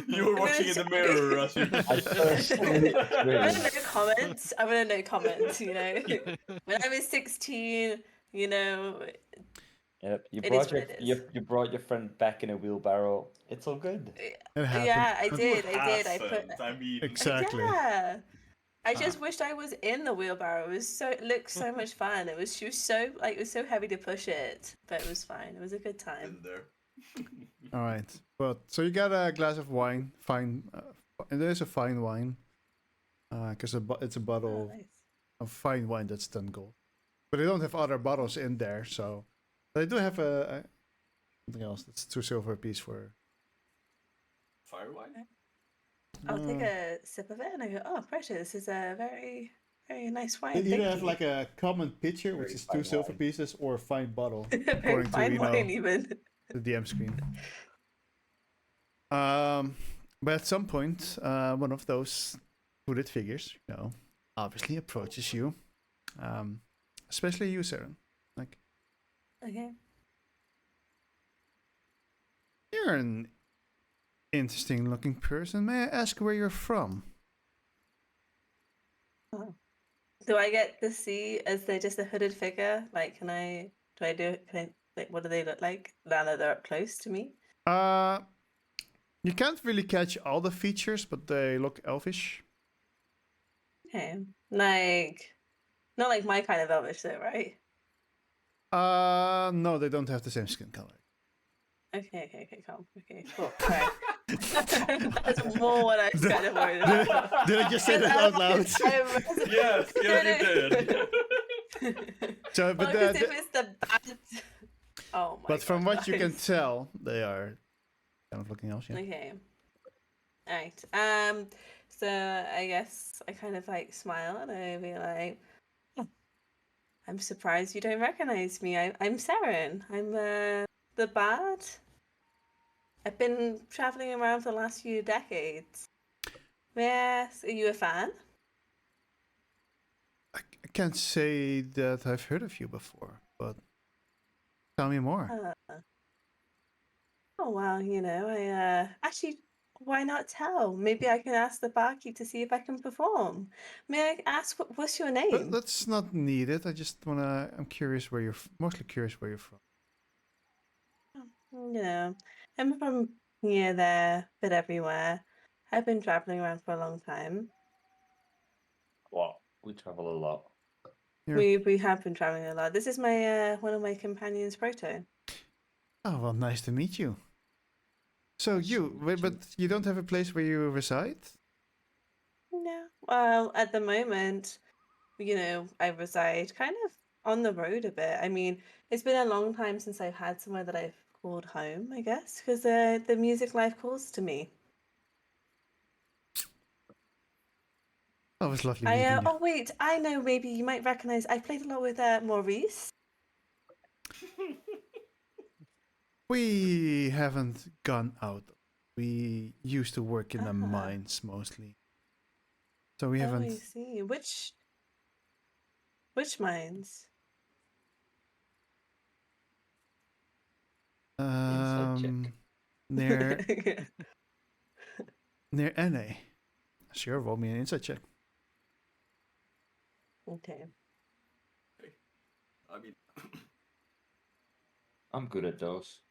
you were watching in the mirror as you. I personally I'm agree. gonna no comments. I'm gonna no comments. You know, when I was 16, you know, Yep, you It is brought what your it is. you brought your friend back in a wheelbarrow. It's all good. It happened. yeah, I Who did. I put. hasn't? I mean, Exactly. Yeah. I just wished I was in the wheelbarrow. It looked so much fun. She was so it was so heavy to push it, but it was fine. It was a good time. in there. All right. But so you got a glass of wine, fine, and there's a fine wine, because it's a Oh, bottle nice. of fine wine that's 10 gold. But they don't have other bottles in there, so they do have something else that's 2 silver apiece for. Fire wine? I'll take Uh, a sip of it and I go, oh, precious, this is a very, very nice wine. They either Thank have you. like a common pitcher, which Very is fine 2 silver wine. pieces, or a fine bottle, very according to fine wine, even. the DM screen. But at some point, one of those hooded figures, obviously approaches you. Especially you, Saren. Like, Okay. you're an interesting looking person. May I ask where you're from? Oh. Do I get to see as they're just a hooded figure? Like, can I like, what do they look like now that they're up close to me? You can't really catch all the features, but they look elfish. Okay. Like, not like my kind of elvish though, right? No, they don't have the same skin color. Okay, calm. Okay, cool. Right. That's more what I was kind of worried about. Did I just say that out loud? Yes, you did. So, but Well, because if it's the bad. Oh my but from God, what you can guys. tell, they are kind of looking else. Yeah. Okay. All right. So I guess I kind of like smile and I be like, "Oh, I'm surprised you don't recognize me. I'm Saren. I'm the bard. I've been traveling around for the last few decades. Yes, are you a fan? I can't say that I've heard of you before, but tell me more. Oh well, I actually, why not tell? Maybe I can ask the barkeep to see if I can perform. May I ask what's your name? That's not needed. I just wanna. I'm curious where you're. Mostly curious where you're from. I'm from here, there, bit everywhere. I've been traveling around for a long time. Well, we travel a lot. Yeah. We have been traveling a lot. This is my one of my companions, Proto. Oh well, nice to meet you. So Nice to you, meet but you. you don't have a place where you reside? No. Well, at the moment, I reside kind of on the road a bit. I mean, it's been a long time since I've had somewhere that I've called home, I guess, because the music life calls to me. Oh, it was lovely meeting you. Oh wait, I know. Maybe you might recognize. I played a lot with Maurice. We haven't gone out. We used to work in the Ah. mines mostly, so we Oh, I haven't. see. Which mines? Inside check. Near near NA. Sure, roll me an insight check. Okay. I mean, I'm good at those.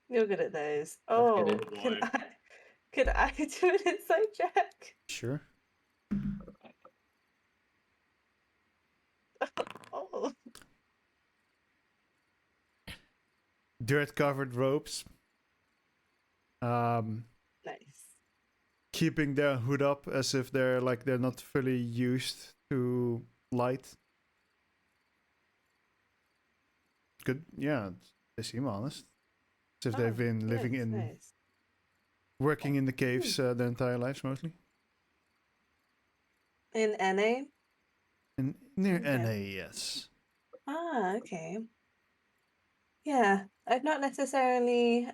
You're good at those. Let's Oh, get it. can I do an insight check? Sure. Oh. Dirt covered ropes. Nice. Keeping their hood up as if they're not fully used to light. Good, yeah. They seem honest, as if they've been living nice, in, nice. working in the caves their entire lives mostly. In NA? And near Okay. NA, yes. Ah, okay. Yeah, I've not necessarily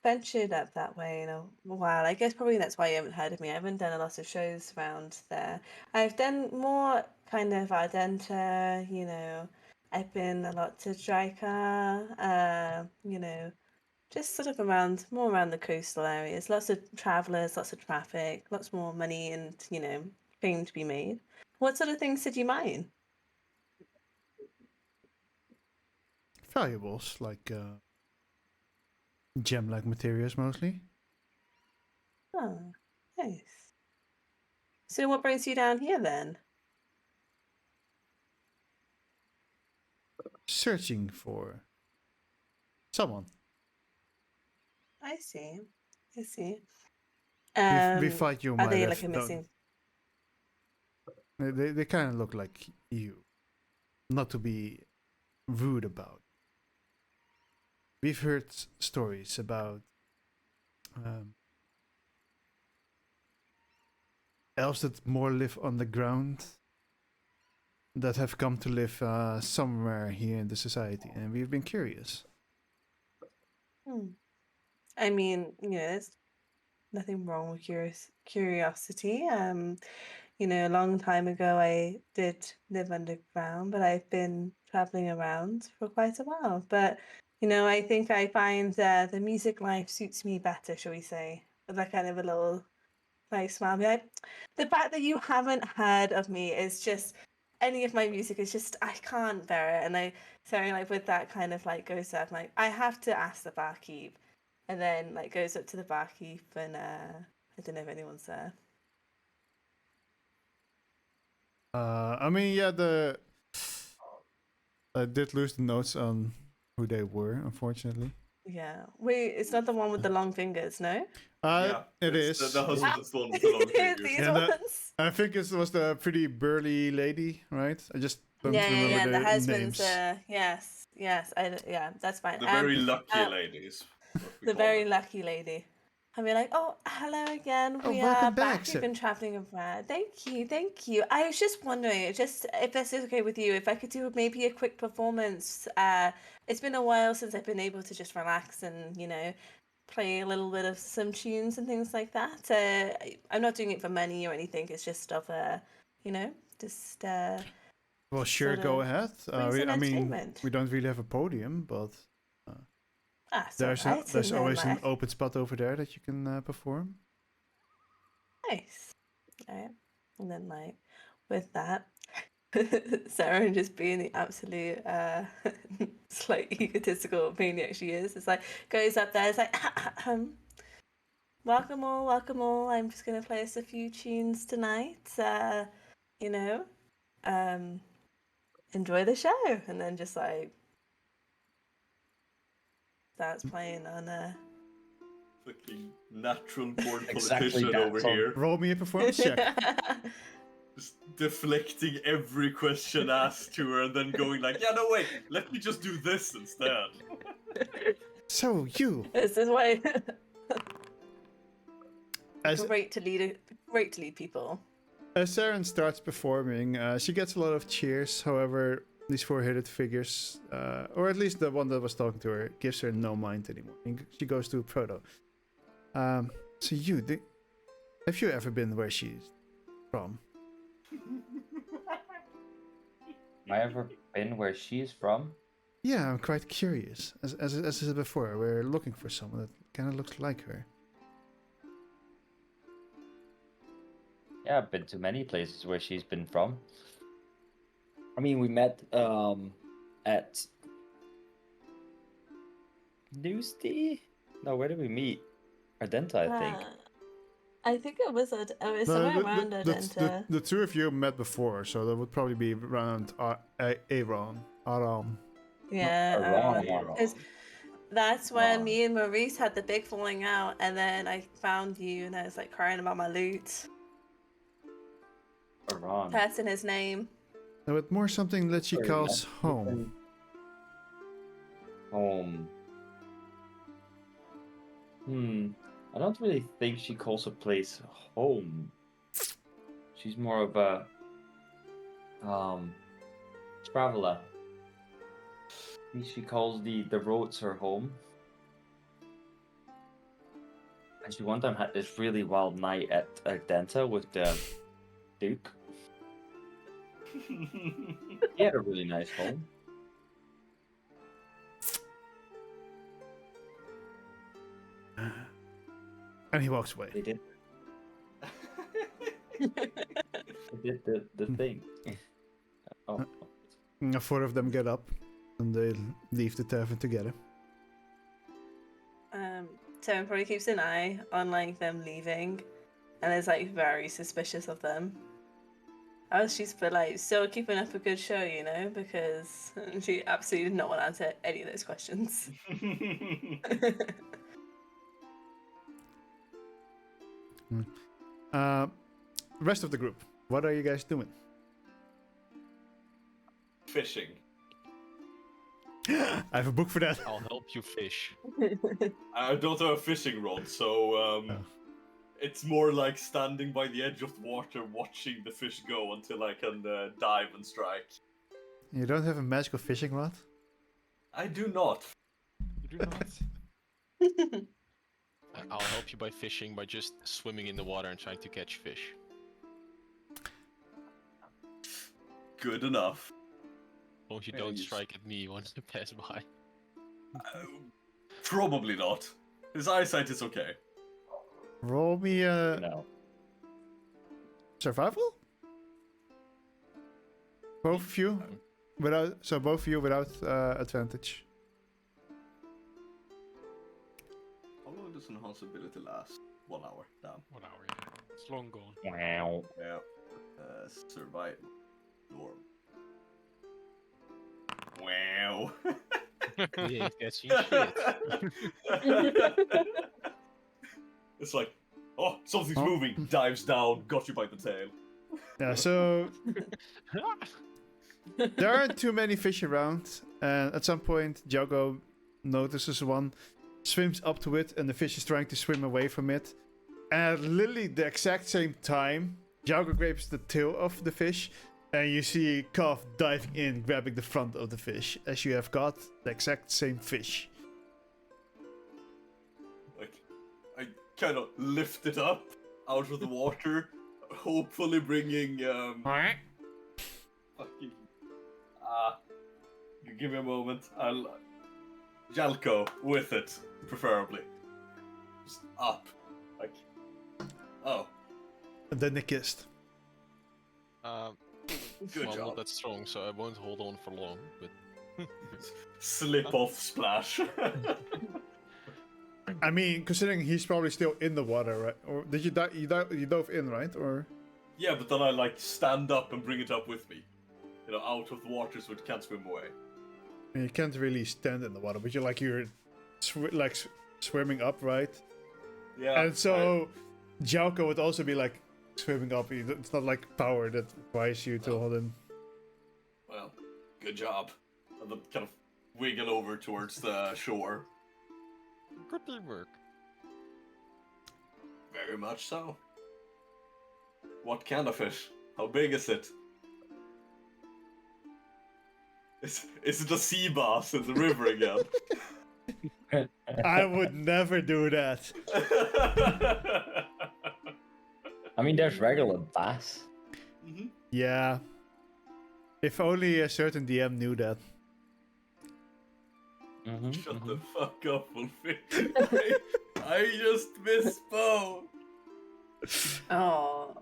ventured up that way in a while. I guess probably that's why you haven't heard of me. I haven't done a lot of shows around there. I've done more kind of Ardenta, I've been a lot to Draika, just sort of more around the coastal areas. Lots of travelers, lots of traffic, lots more money and, fame to be made. What sort of things did you mine? Valuables, like gem-like materials mostly. Oh, nice. So what brings you down here then? Searching for someone. I see. I see. We thought you Are might they have like a missing? They kind of look like you. Not to be rude about. We've heard stories about elves that more live on the ground, that have come to live somewhere here in the society, and we've been curious. I mean, there's nothing wrong with curiosity. A long time ago I did live underground, but I've been traveling around for quite a while. But I think I find the music life suits me better, shall we say? With that kind of a little like smile. The fact that you haven't heard of me is just any of my music is just I can't bear it. And like with that kind of like goes up like I have to ask the barkeep, and then like goes up to the barkeep and I don't know if anyone's there. I mean, yeah, I did lose the notes on who they were, unfortunately. Yeah. Wait, it's not the one with the long fingers, no? yeah, It it's is. the husband's one with the long fingers. These And ones. I think it was the pretty burly lady, right? I just don't Yeah, remember yeah, yeah. The the husband's. names. Yes. Yeah, that's fine. The very lucky uh, ladies. What we the call very them. lucky lady. And we're like, oh, hello again. Oh, We welcome are back, back. sir. We've been traveling around. Thank you, thank you. I was just wondering, just if this is okay with you, if I could do maybe a quick performance. It's been a while since I've been able to just relax and play a little bit of some tunes and things like that. I'm not doing it for money or anything. It's just of just Well, sure, sort go of ahead. bring some I mean, entertainment. we don't really have a podium, but It's all right. there's And then, always an like, open spot over there that you can perform. nice. Right. And then like with that, Sarah just being the absolute slight egotistical maniac she is like goes up there, it's like welcome all, welcome all. I'm just gonna play us a few tunes tonight. You know, enjoy the show, and then just like starts playing on Fucking natural born Exactly politician that over song. here. Roll me a performance check. Just deflecting every question asked to her and then going like, yeah, no, wait, let me just do this instead. So you, This is why as great to lead people. as Saren starts performing, she gets a lot of cheers. However, these four-headed figures, or at least the one that was talking to her, gives her no mind anymore. And she goes to Proto. So you, have you ever been where she's from? Have I ever been where she's from? Yeah, I'm quite curious. As I said before, we're looking for someone that kind of looks like her. Yeah, I've been to many places where she's been from. I mean, we met at Newsday? No, where did we meet? Ardenta, I think. I think it was somewhere around Ardenta. The two of you met before, so that would probably be around Aaron. Aram. Yeah, Aram. because that's when Aram. me and Maurice had the big falling out, and then I found you, and I was like crying about my loot. Iran. That's in his name. No, but more something that she Sorry, calls that's home. different. Home. I don't really think she calls a place home. She's more of a traveler. I think she calls the roads her home. And she one time had this really wild night at Ardenta with the Duke. He had a really nice home. And he walks away. They did. They did the thing. Oh. And four of them get up and they leave the tavern together. Tevin probably keeps an eye on like them leaving, and is like very suspicious of them. She's but like still keeping up a good show, because she absolutely did not want to answer any of those questions. Rest of the group, what are you guys doing? Fishing. I have a book for that. I'll help you fish. I don't have a fishing rod, so it's more like standing by the edge of the water watching the fish go until I can dive and strike. You don't have a magical fishing rod? I do not. You do not. I'll help you by fishing by just swimming in the water and trying to catch fish. Good enough. As long as you Yeah, don't you strike at me once you pass by. Probably not. His eyesight is okay. Roll me a No. survival? Both of you? Both of you without advantage. How long does enhanced ability last? 1 hour. Damn. 1 hour, yeah. It's long gone. Wow. Yeah. Survive. Norm. Wow. We ain't catching shit. It's like, Oh, something's Oh. moving. Dives down, got you by the tail. Yeah, so there aren't too many fish around, and at some point, Jago notices one, swims up to it, and the fish is trying to swim away from it. And at literally the exact same time, Jago grabs the tail of the fish, and you see Koff diving in, grabbing the front of the fish, as you have got the exact same fish. Like, I kind of lift it up out of the water, hopefully bringing fucking. You give me a moment. I'll Jalko with it, preferably. Just up, like. Oh, And then they kissed. good Well, job. not that strong, so I won't hold on for long. But Slip off splash. I mean, considering he's probably still in the water, right? Or did you dive? You dove in, right? Or Yeah, but then I like stand up and bring it up with me. You know, out of the water so it can't swim away. I mean, you can't really stand in the water, but you're swimming up, right? Yeah. And so Jalko would also be like swimming up. It's not like power that requires you to Oh. hold him. Well, good job. And then kind of wiggle over towards the shore. good teamwork. Very much so. What kind of fish? How big is it? Is it a sea bass in the river again? I would never do that. I mean, there's regular bass. Mhm. Yeah. If only a certain DM knew that. Shut the fuck up, Wolfie. I just misspoke. Oh.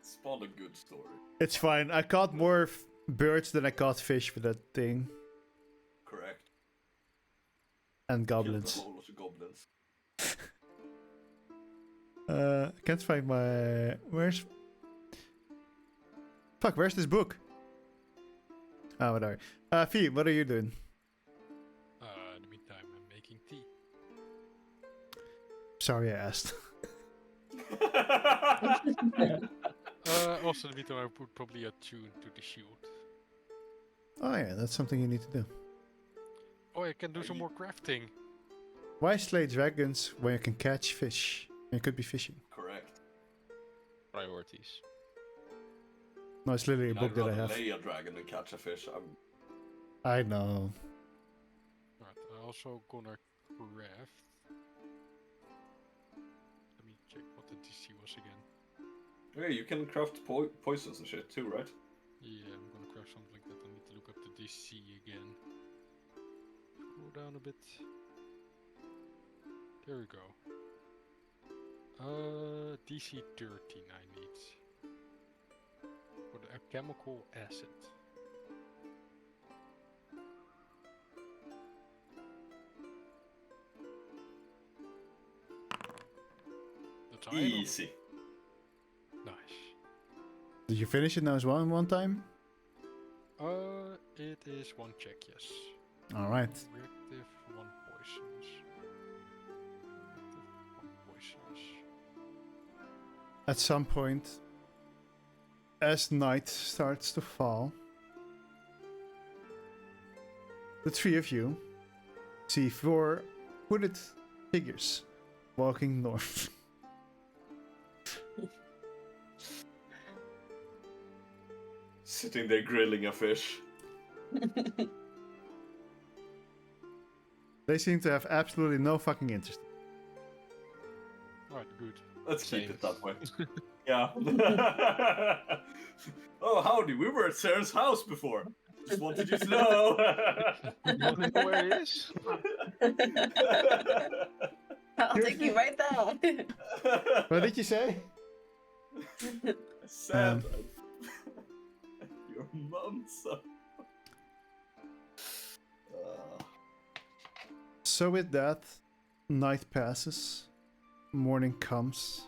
Spawned a good story. It's fine. I caught more birds than I caught fish with that thing. Correct. And Killed goblins. a whole lot of goblins. I can't find my... Where's... Fuck, where's this book? Oh, whatever. Fee, what are you doing? In the meantime, I'm making tea. Sorry I asked. Also, in the meantime, I would probably attune to the shield. Oh yeah, that's something you need to do. Oh, I can do some more crafting. Why slay dragons when you can catch fish? You could be fishing. Correct. Priorities. No, it's literally a book I'd that I rather have. lay a dragon than catch a fish. I know. Right, I also gonna craft. Let me check what the DC was again. Okay, you can craft poisons and shit too, right? Yeah, I'm gonna craft something like that. I need to look up the DC again. Scroll down a bit. There we go. DC 13 I need. For the chemical acid. That's iron. Easy. Nice. Did you finish it now as well in one time? It is one check, yes. Alright. Reactive, one poisonous. Reactive, one poisonous. At some point, as night starts to fall, the three of you see four hooded figures walking north. Sitting there grilling a fish. They seem to have absolutely no fucking interest. Alright, good. Let's keep Same. it that way. Yeah. Oh, howdy. We were at Sarah's house before. Just wanted you to know. You wanna know where it is? I'll take you right down. What did you say? I said your mom's son. So with that, night passes, morning comes.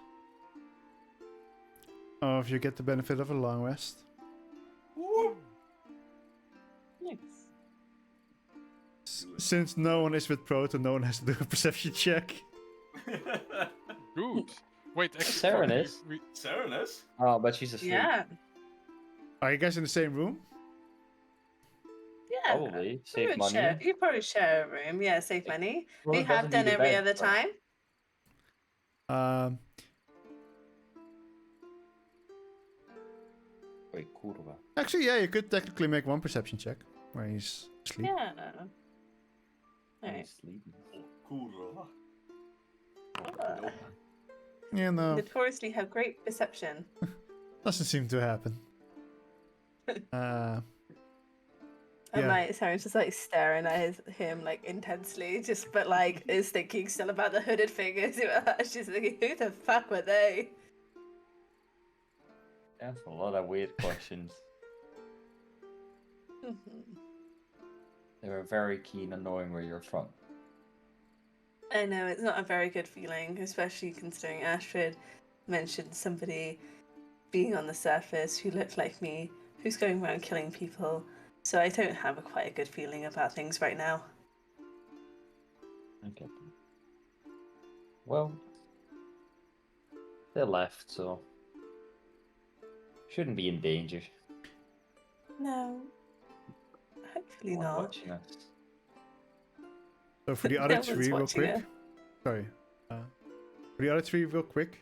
Oh, if you get the benefit of a long rest. Woo. Nice. Since no one is with Proto, no one has to do a perception check. Good. Wait, actually, Saren fuck, is. Serenus? Oh, but she's asleep. Yeah. Are you guys in the same room? Yeah. Probably. You Save would money. share- You probably share a room. Yeah, save money. Well, We it have doesn't done need a every bed, other so- time. Um, Wait, kurwa. actually, yeah, you could technically make one perception check where he's asleep. Yeah. Alright. He's sleeping. Kurva. Uh, Yeah, no, Notoriously have great perception. doesn't seem to happen. And Yeah. like Sarah's just like staring at him like intensely, just but like is thinking still about the hooded figures. She's thinking, who the fuck were they? That's a lot of weird questions. They were very keen on knowing where you're from. I know it's not a very good feeling, especially considering Astrid mentioned somebody being on the surface who looked like me, who's going around killing people. So I don't have quite a good feeling about things right now. Okay. Well, they left, so shouldn't be in danger. No. Hopefully No one not. watching us. So for the No other one's three, real watching quick. it. Sorry. For the other three, real quick.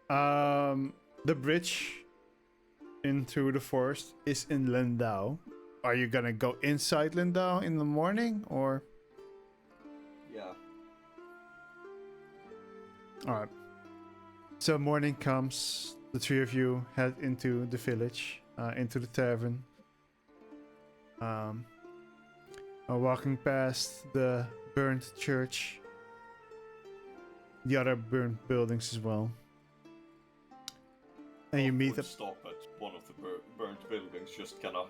The bridge into the forest is in Lindau. Are you gonna go inside Lindau in the morning, or? Yeah. Alright. So morning comes, the three of you head into the village, into the tavern. Walking past the burned church, the other burned buildings as well. And you meet Would up. stop at one of the burnt buildings, just kind of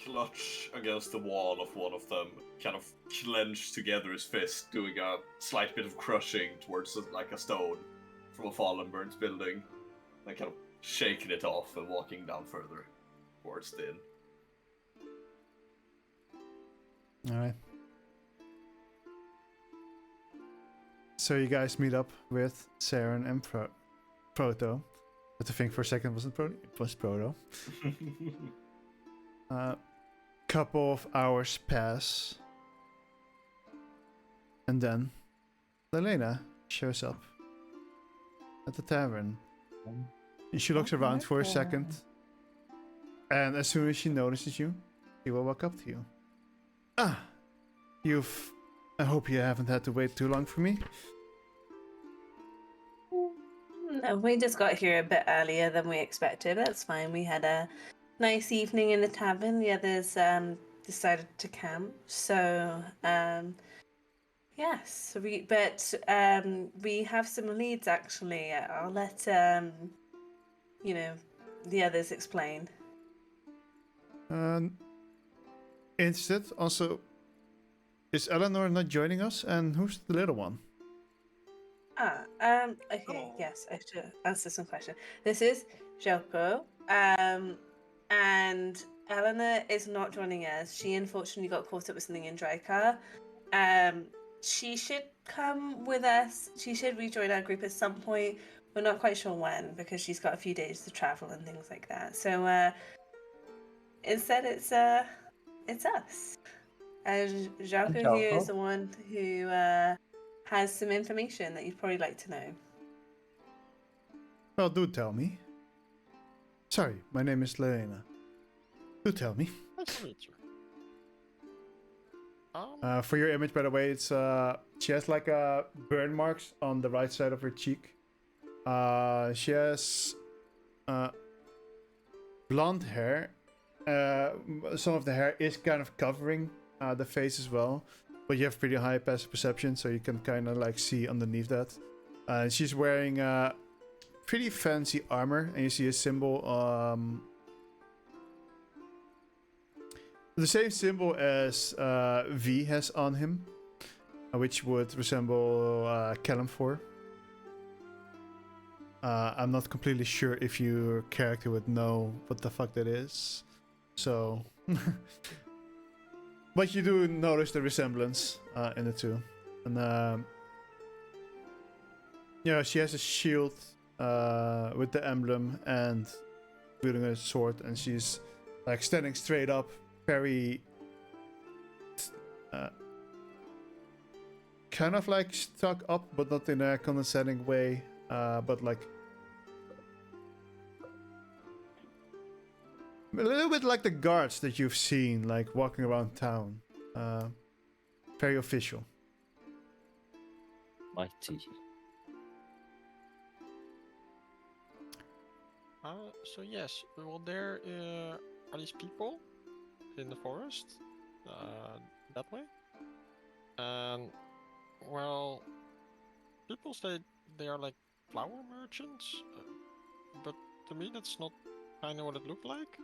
clutch against the wall of one of them, kind of clench together his fist, doing a slight bit of crushing towards like a stone from a fallen burnt building, and kind of shaking it off and walking down further towards the inn. Alright. So you guys meet up with Saren and Proto. But to think for a second, wasn't Proto? It was Proto. Couple of hours pass. And then Lelena shows up at the tavern. And she looks around for a second. And as soon as she notices you, she will walk up to you. Ah, I hope you haven't had to wait too long for me. No, we just got here a bit earlier than we expected. That's fine. We had a nice evening in the tavern. The others decided to camp. So, yes. We have some leads actually. I'll let the others explain. Interested. Also, is Eleanor not joining us? And who's the little one? Okay, Oh. yes, I should answer some questions. This is Joko, and Eleanor is not joining us. She unfortunately got caught up with something in Drakkar. She should come with us. She should rejoin our group at some point. We're not quite sure when because she's got a few days to travel and things like that. So instead, it's us. And Joko here is the one who has some information that you'd probably like to know. Well, do tell me. Sorry, my name is Lelena. Do tell me. Nice to meet you. For your image, by the way, it's she has like burn marks on the right side of her cheek. She has blonde hair. Some of the hair is kind of covering the face as well, but you have pretty high passive perception, so you can kind of like see underneath that. She's wearing pretty fancy armor, and you see a symbol. The same symbol as V has on him, which would resemble Kalimfor. I'm not completely sure if your character would know what the fuck that is. So... But you do notice the resemblance in the two. And Yeah, she has a shield with the emblem and wielding a sword, and she's like standing straight up, very kind of like stuck up, but not in a condescending way, but like a little bit like the guards that you've seen, like walking around town. Very official. Mighty. So yes, well, there are these people in the forest, that way, and well, people say they are like flower merchants, but to me that's not kind of what it looked like.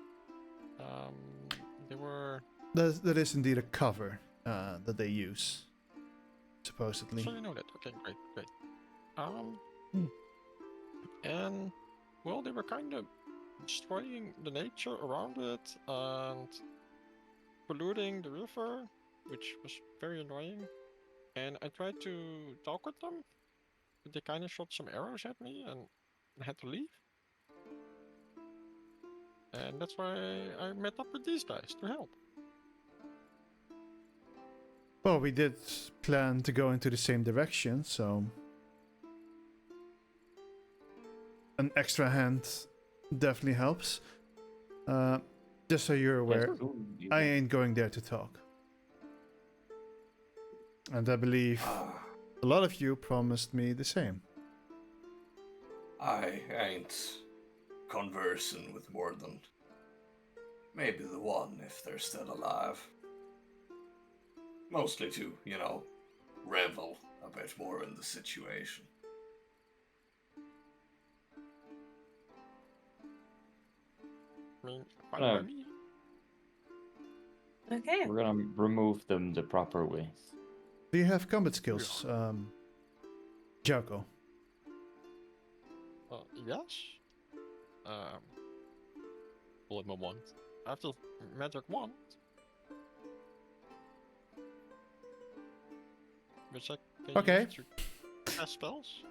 They were. That is indeed a cover that they use, supposedly. So you know that. Okay, great. And well, they were kind of destroying the nature around it and polluting the river, which was very annoying. And I tried to talk with them, but they kind of shot some arrows at me and I had to leave. And that's why I met up with these guys to help. Well, we did plan to go into the same direction, so an extra hand definitely helps. Just so you're aware, I ain't going there to talk. And I believe a lot of you promised me the same. I ain't conversing with more than maybe the one if they're still alive. Mostly to, revel a bit more in the situation. I mean, fine No. by me. Okay. We're gonna remove them the proper way. Do you have combat skills, Jaco? Yes. Pull my wand. I have the magic wand. Which I can Okay. use to cast spells.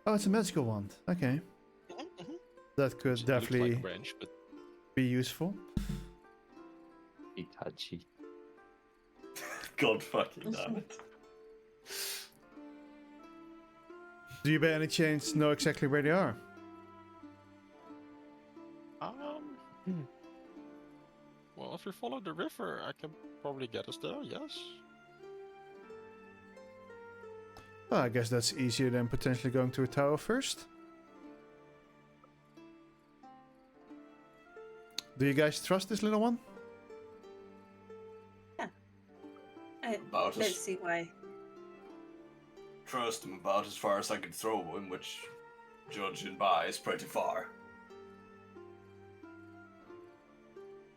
Oh, it's a magical wand. Okay. Mm-hmm. That could It looks definitely like a branch, but be useful. Itachi. God fucking damn it. Do you by any chance know exactly where they are? Well, if we follow the river, I can probably get us there. Yes. Well, I guess that's easier than potentially going to a tower first. Do you guys trust this little one? About Let's as see why. trust him about as far as I could throw him, which, judging by, is pretty far.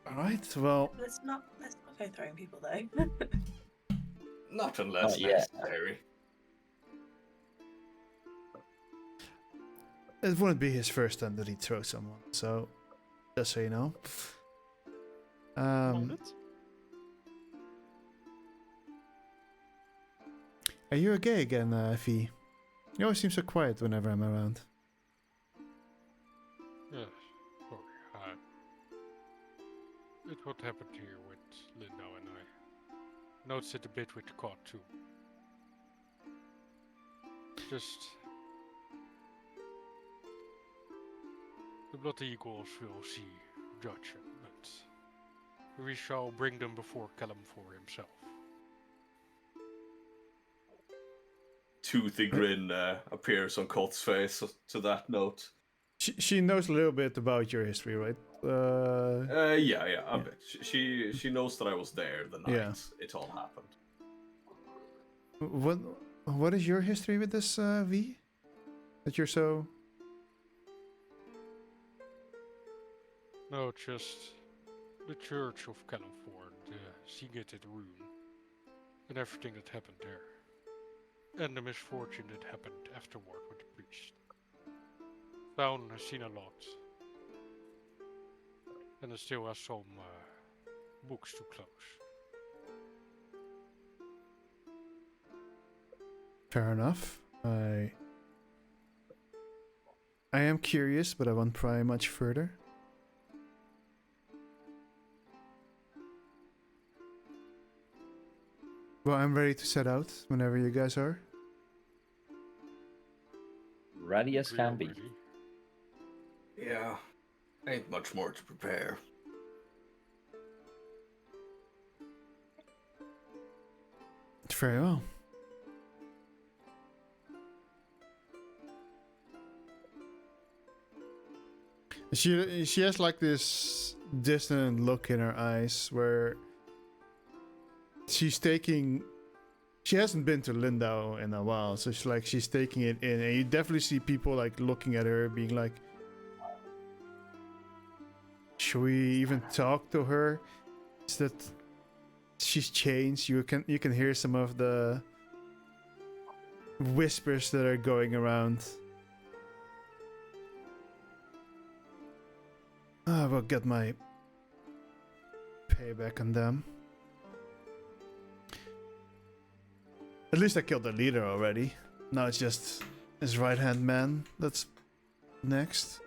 Alright, well, Let's not go throwing people though. Not unless Yeah. necessary. it wouldn't be his first time that he'd throw someone, so just so you know. Mind it? Are you okay again, V? You always seem so quiet whenever I'm around. Yes, sorry. It what happened here with Linda and I. Noticed it a bit with the cod too. Just the Blood Eagles will see, judge it, but we shall bring them before Callum for himself. Toothy grin appears on Colt's face to that note. She knows a little bit about your history, right? Yeah, a bit. She knows that I was there the night Yeah. it all happened. What is your history with this, V? That you're so... No, just the Church of Callumford, the Seagated Rune, and everything that happened there. And the misfortune that happened afterward with the priest. Town has seen a lot. And it still has some books to close. Fair enough. I I am curious, but I won't pry much further. Well, I'm ready to set out whenever you guys are. Ready as We can are be. ready. Yeah, ain't much more to prepare. Very well. She has like this distant look in her eyes where she's taking. She hasn't been to Lindau in a while, so she's taking it in, and you definitely see people like looking at her, being like, "Should we even talk to her? Is that she's changed?" You can hear some of the whispers that are going around. I will get my payback on them. At least I killed the leader already. Now it's just his right-hand man that's next.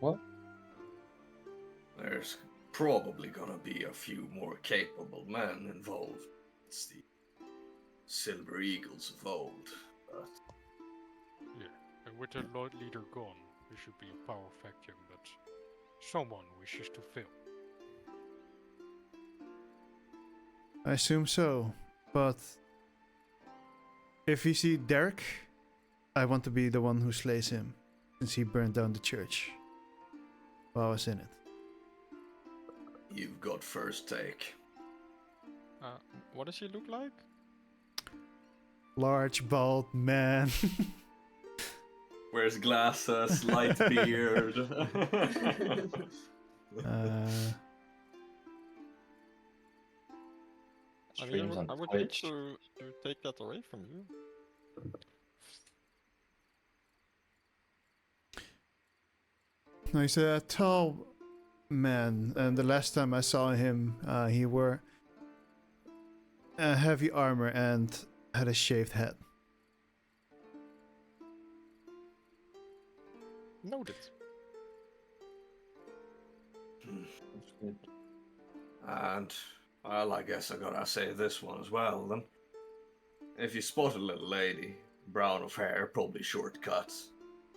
What? There's probably gonna be a few more capable men involved. It's the Silver Eagles of old, but Yeah, and with the Lord Leader gone, there should be a power vacuum that someone wishes to fill. I assume so, but if you see Derek, I want to be the one who slays him, since he burned down the church while I was in it. you've got first take. What does he look like? Large, bald man. Wears glasses, light beard. I mean, Streams on I would hate Twitch. to take that away from you. No, he's a tall man, and the last time I saw him, he wore heavy armor and had a shaved head. Noted. That's good. And, well, I guess I gotta say this one as well, then. If you spot a little lady, brown of hair, probably short cuts,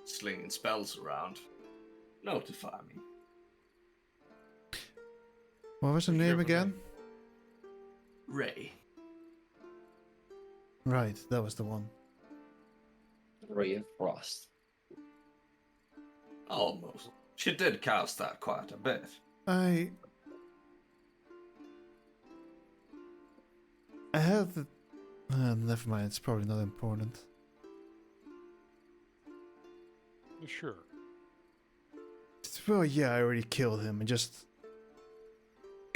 slinging spells around, notify me. What was her Did you name have a again? name? Ray. Right, that was the one. Ray of Frost. Almost. She did cast that quite a bit. I have the. Never mind. It's probably not important. Sure. Well, yeah, I already killed him.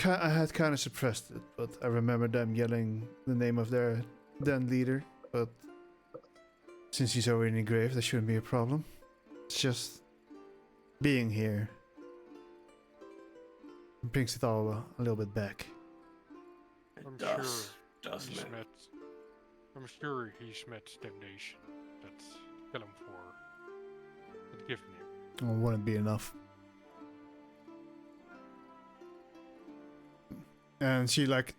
I had kind of suppressed it, but I remember them yelling the name of their then leader. But since he's already in the grave, that shouldn't be a problem. It's just being here brings it all a little bit back. It I'm does, sure doesn't it? I'm sure he's met damnation that kill him for had given him. Well, wouldn't be enough. And she like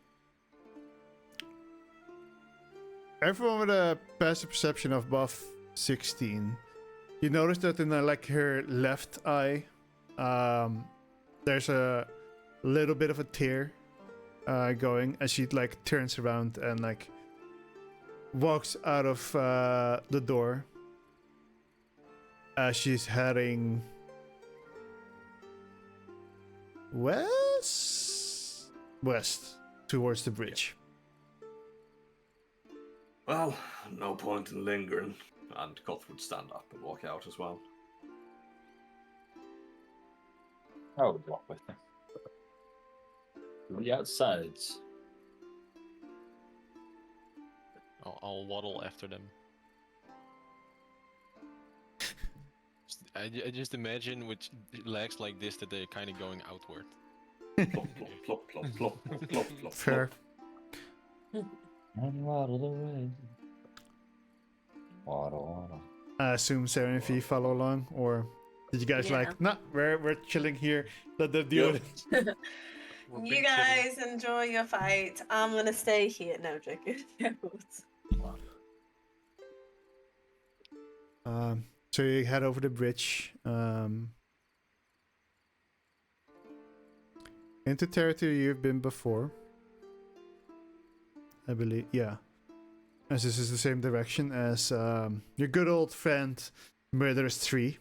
everyone with a passive perception of above 16. You notice that in like her left eye, there's a little bit of a tear going as she like turns around and like walks out of the door as she's heading west towards the bridge. Well, no point in lingering. And Koth would stand up and walk out as well. I would walk with them. To the outsides. I'll waddle after them. I just imagine with legs like this that they're kind of going outward. Plop, plop, plop, plop, plop, plop, plop, plop. Fair. And waddle away. Waddle assume Sarah and V follow along, or did you guys Yeah. like, nah, we're chilling here, let them deal Yep. with it? We're You big chilling. guys enjoy your fight. I'm gonna stay here. No, joking. So you head over the bridge, into territory you've been before. I believe, yeah. As this is the same direction as your good old friend Murderous Tree.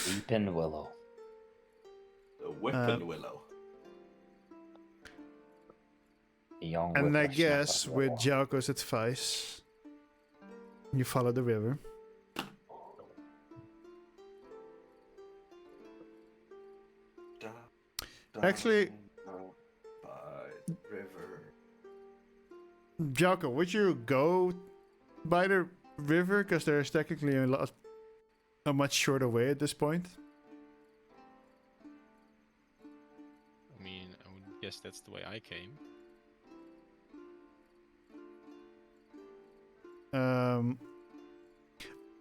Weeping Willow. The Whipping Willow. The young And I whippersnapper guess with willow. Jalco's advice, you follow the river. Actually- By the river. Jalco, would you go by the river? Because there's technically a much shorter way at this point. I mean, I would guess that's the way I came.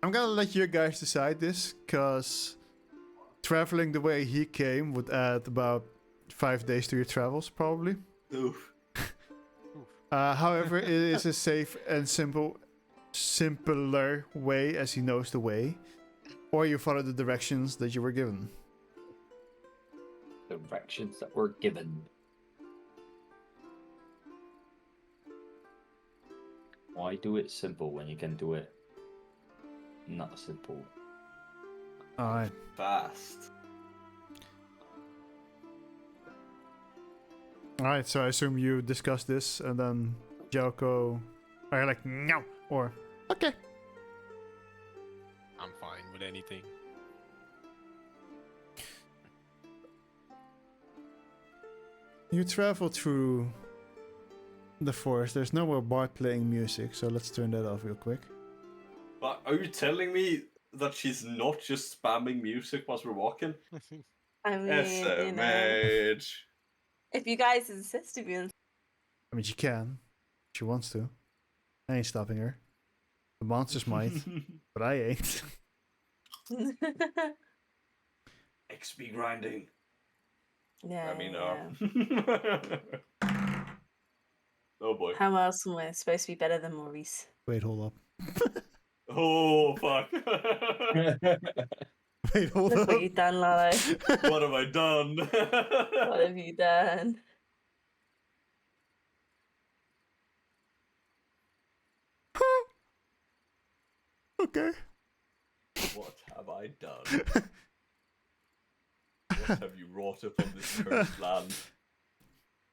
I'm gonna let you guys decide this, because traveling the way he came would add about 5 days to your travels, probably. Oof. However, it is a safe and simpler way, as he knows the way. Or you follow the directions that you were given. Directions that were given. Why do it simple when you can do it not simple? Alright. Fast. Alright, so I assume you discussed this, and then Jalco are like, no, or okay. I'm fine with anything. You travel through the forest. There's no more Bart playing music, so let's turn that off real quick. But are you telling me that she's not just spamming music whilst we're walking? I mean, you know, SMH. if you guys insist to be in. I mean, she can. She wants to. I ain't stopping her. The monsters might, but I ain't. XP grinding. Yeah. I mean, yeah. Oh boy. How else am I supposed to be better than Maurice? Wait, hold up. Oh fuck. Wait, hold Look up. what you've done, Lalo. What have I done? What have you done? Okay. What have I done? What have you wrought upon this cursed land?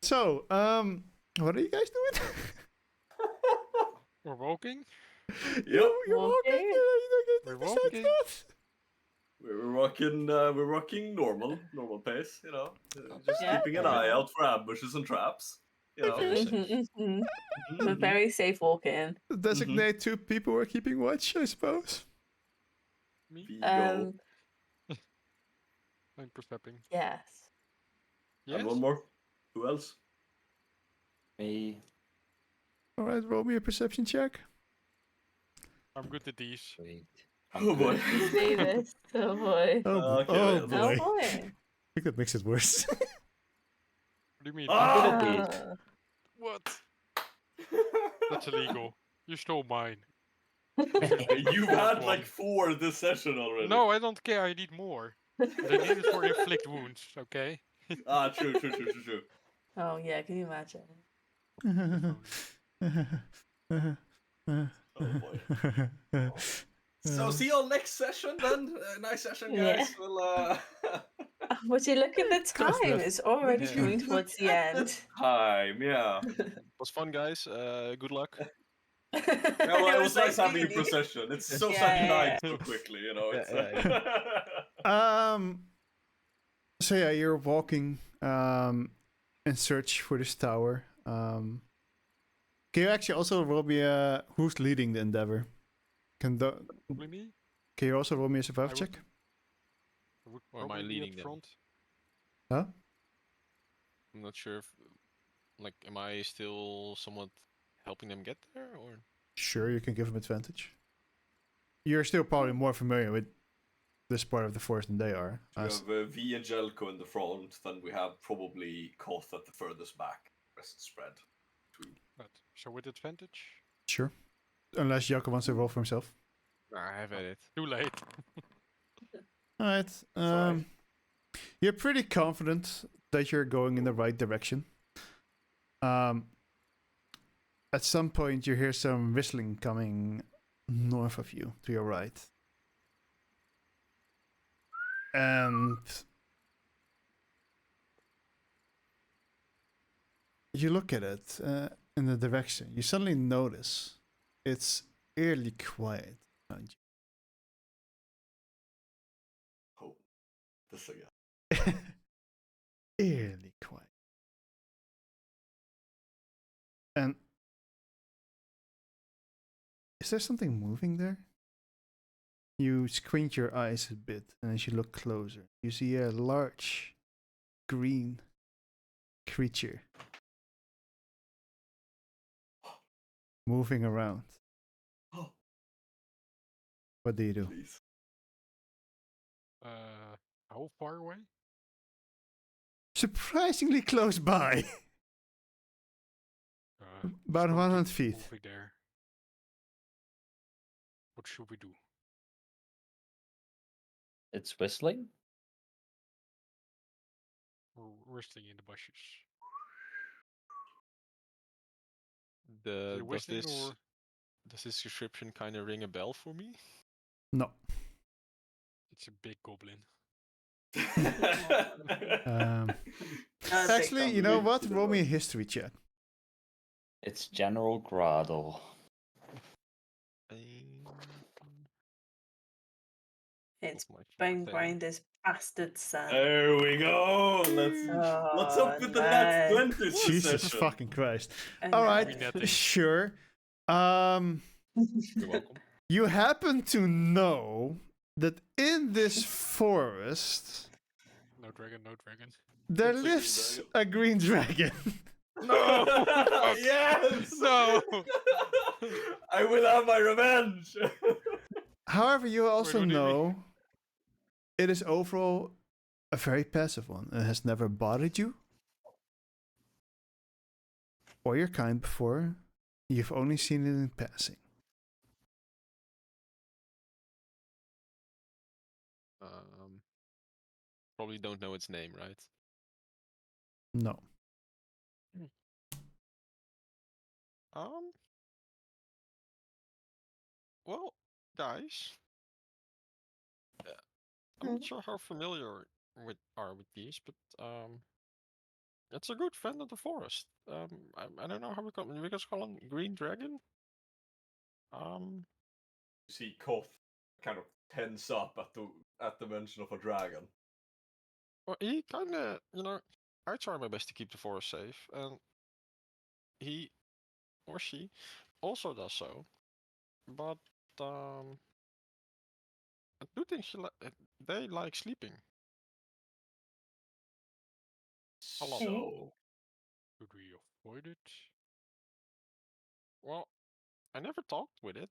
So, what are you guys doing? We're walking. Yep, You're walking. Walking. We're Besides walking. that? we're rocking normal pace, you know. Just Yeah. keeping an eye out for ambushes and traps. You know. Very safe. Mhm. We're Mhm. very safe walking. Designate 2 people who are keeping watch, I suppose. Me. Vigo. I'm perceiving. Yes. Yes. And one more. Who else? Me. Alright, roll me a perception check. I'm good at these. Wait. Oh boy. Davis. Oh boy. Okay, oh that's- boy. Oh boy. I think that makes it worse. What do you mean? Ah! Oh. What? That's illegal. You stole mine. You've had like 4 this session already. No, I don't care. I need more. And I need it for inflict wounds. Okay. Ah, true. Oh yeah, can you imagine? Oh boy. So see you all next session then. Nice session, Yeah. guys. We'll Would you look at the That's time? the- It's already Would coming you towards the look at end. time, yeah. Was fun, guys. Good luck. Yeah, well, it was nice having a really- procession. It's so Yeah, sad you yeah, died so quickly, you know. Yeah, It's, So yeah, you're walking in search for this tower. Can you actually also roll me who's leading the endeavor? Probably me. Can you also roll me a survival I would- check? I would Or am I probably be leading up them? front. Huh? I'm not sure if, like, am I still somewhat helping them get there, or? Sure, you can give him advantage. you're still probably more familiar with this part of the forest than they are. We have V and Jelko in the front, then we have probably Koth at the furthest back. Rest spread. But so with advantage? Sure. Unless Jakob wants to roll for himself. I have had it. Too late. Alright. Sorry. You're pretty confident that you're going in the right direction. At some point, you hear some whistling coming north of you, to your right. And you look at it in the direction. You suddenly notice it's eerily quiet around Oh, this again. you. Eerily quiet. And is there something moving there? You squint your eyes a bit, and as you look closer, you see a large green creature moving around. Oh, What do you do? please. How far away? Surprisingly close by. About let's go 100 keep feet. moving there. What should we do? It's whistling. We're whistling in the bushes. Is Does it whistling this or does this description kind of ring a bell for me? No. it's a big goblin? Um, Big actually, you know goblin. what? Roll me a history check. It's General Gradle. It's Not my Bone forte. Grinder's bastard son. There we go. What's up with the Nat no. 20 Jesus session? fucking Christ. I All know. right, Netting. sure. You're welcome. You happen to know that in this forest No dragon, no dragon. there It's a green lives dragon. a green dragon. No! Fuck. Yes! No! I will have my revenge! However, you also what do you mean? know it is overall a very passive one. It has never bothered you or your kind before. You've only seen it in passing. Probably don't know its name, right? No. Well, guys, I'm not sure how familiar with these, but it's a good friend of the forest. I don't know how we call him. We just call him Green Dragon. You see Koth kind of tense up at the mention of a dragon. Well, he kind of, I try my best to keep the forest safe, and he or she also does so. But I do think they like sleeping. A lot. So, Should we avoid it? Well, I never talked with it.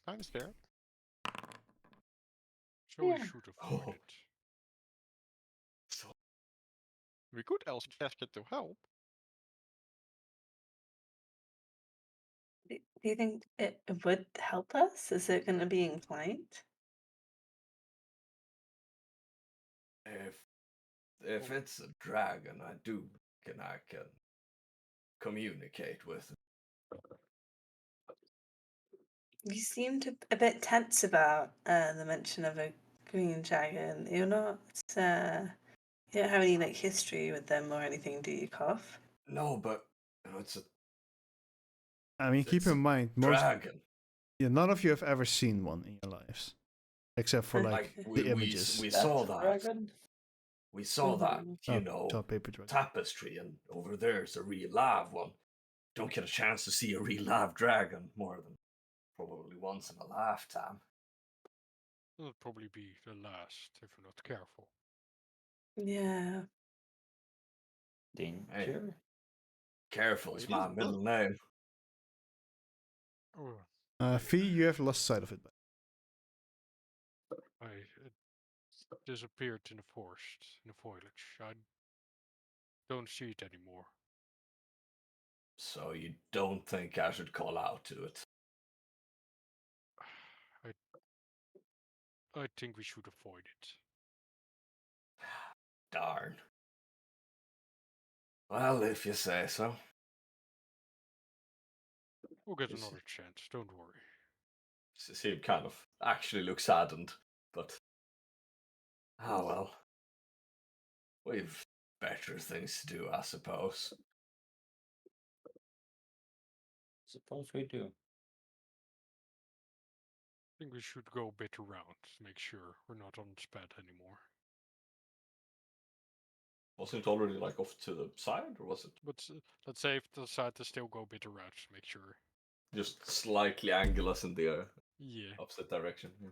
Kind of scared. So we Yeah. should avoid Oh. it. so We could ask it to help. Do you think it would help us? Is it going to be inclined? if it's a dragon, I can communicate with it. You seemed a bit tense about the mention of a green dragon. You're not. You don't have any like history with them or anything, do you, Cough? No, but it's a I mean, keep It's a in mind, dragon. none of you have ever seen one in your lives, except for Okay. like we, the images. we saw that. Dragon? We saw that, Mhm. Saw paper dragon. tapestry, and over there's a real live one. Don't get a chance to see a real live dragon more than probably once in a lifetime. It'll probably be the last if we're not careful. Yeah. Danger? Careful is It my is middle name. Oh, Fee, you have lost sight of it. It disappeared in the forest, in the foliage. I don't see it anymore. So you don't think I should call out to it? I think we should avoid it. Darn. Well, if you say so. We'll get Is- another chance, don't worry. He kind of actually looks saddened, but well. We've better things to do, I suppose. Suppose we do. I think we should go a bit around, make sure we're not on spad anymore. Wasn't it already like off to the side, or was it But let's say if the decide to still go a bit around, make sure. just slightly angle us in the Yeah. opposite direction? Yeah.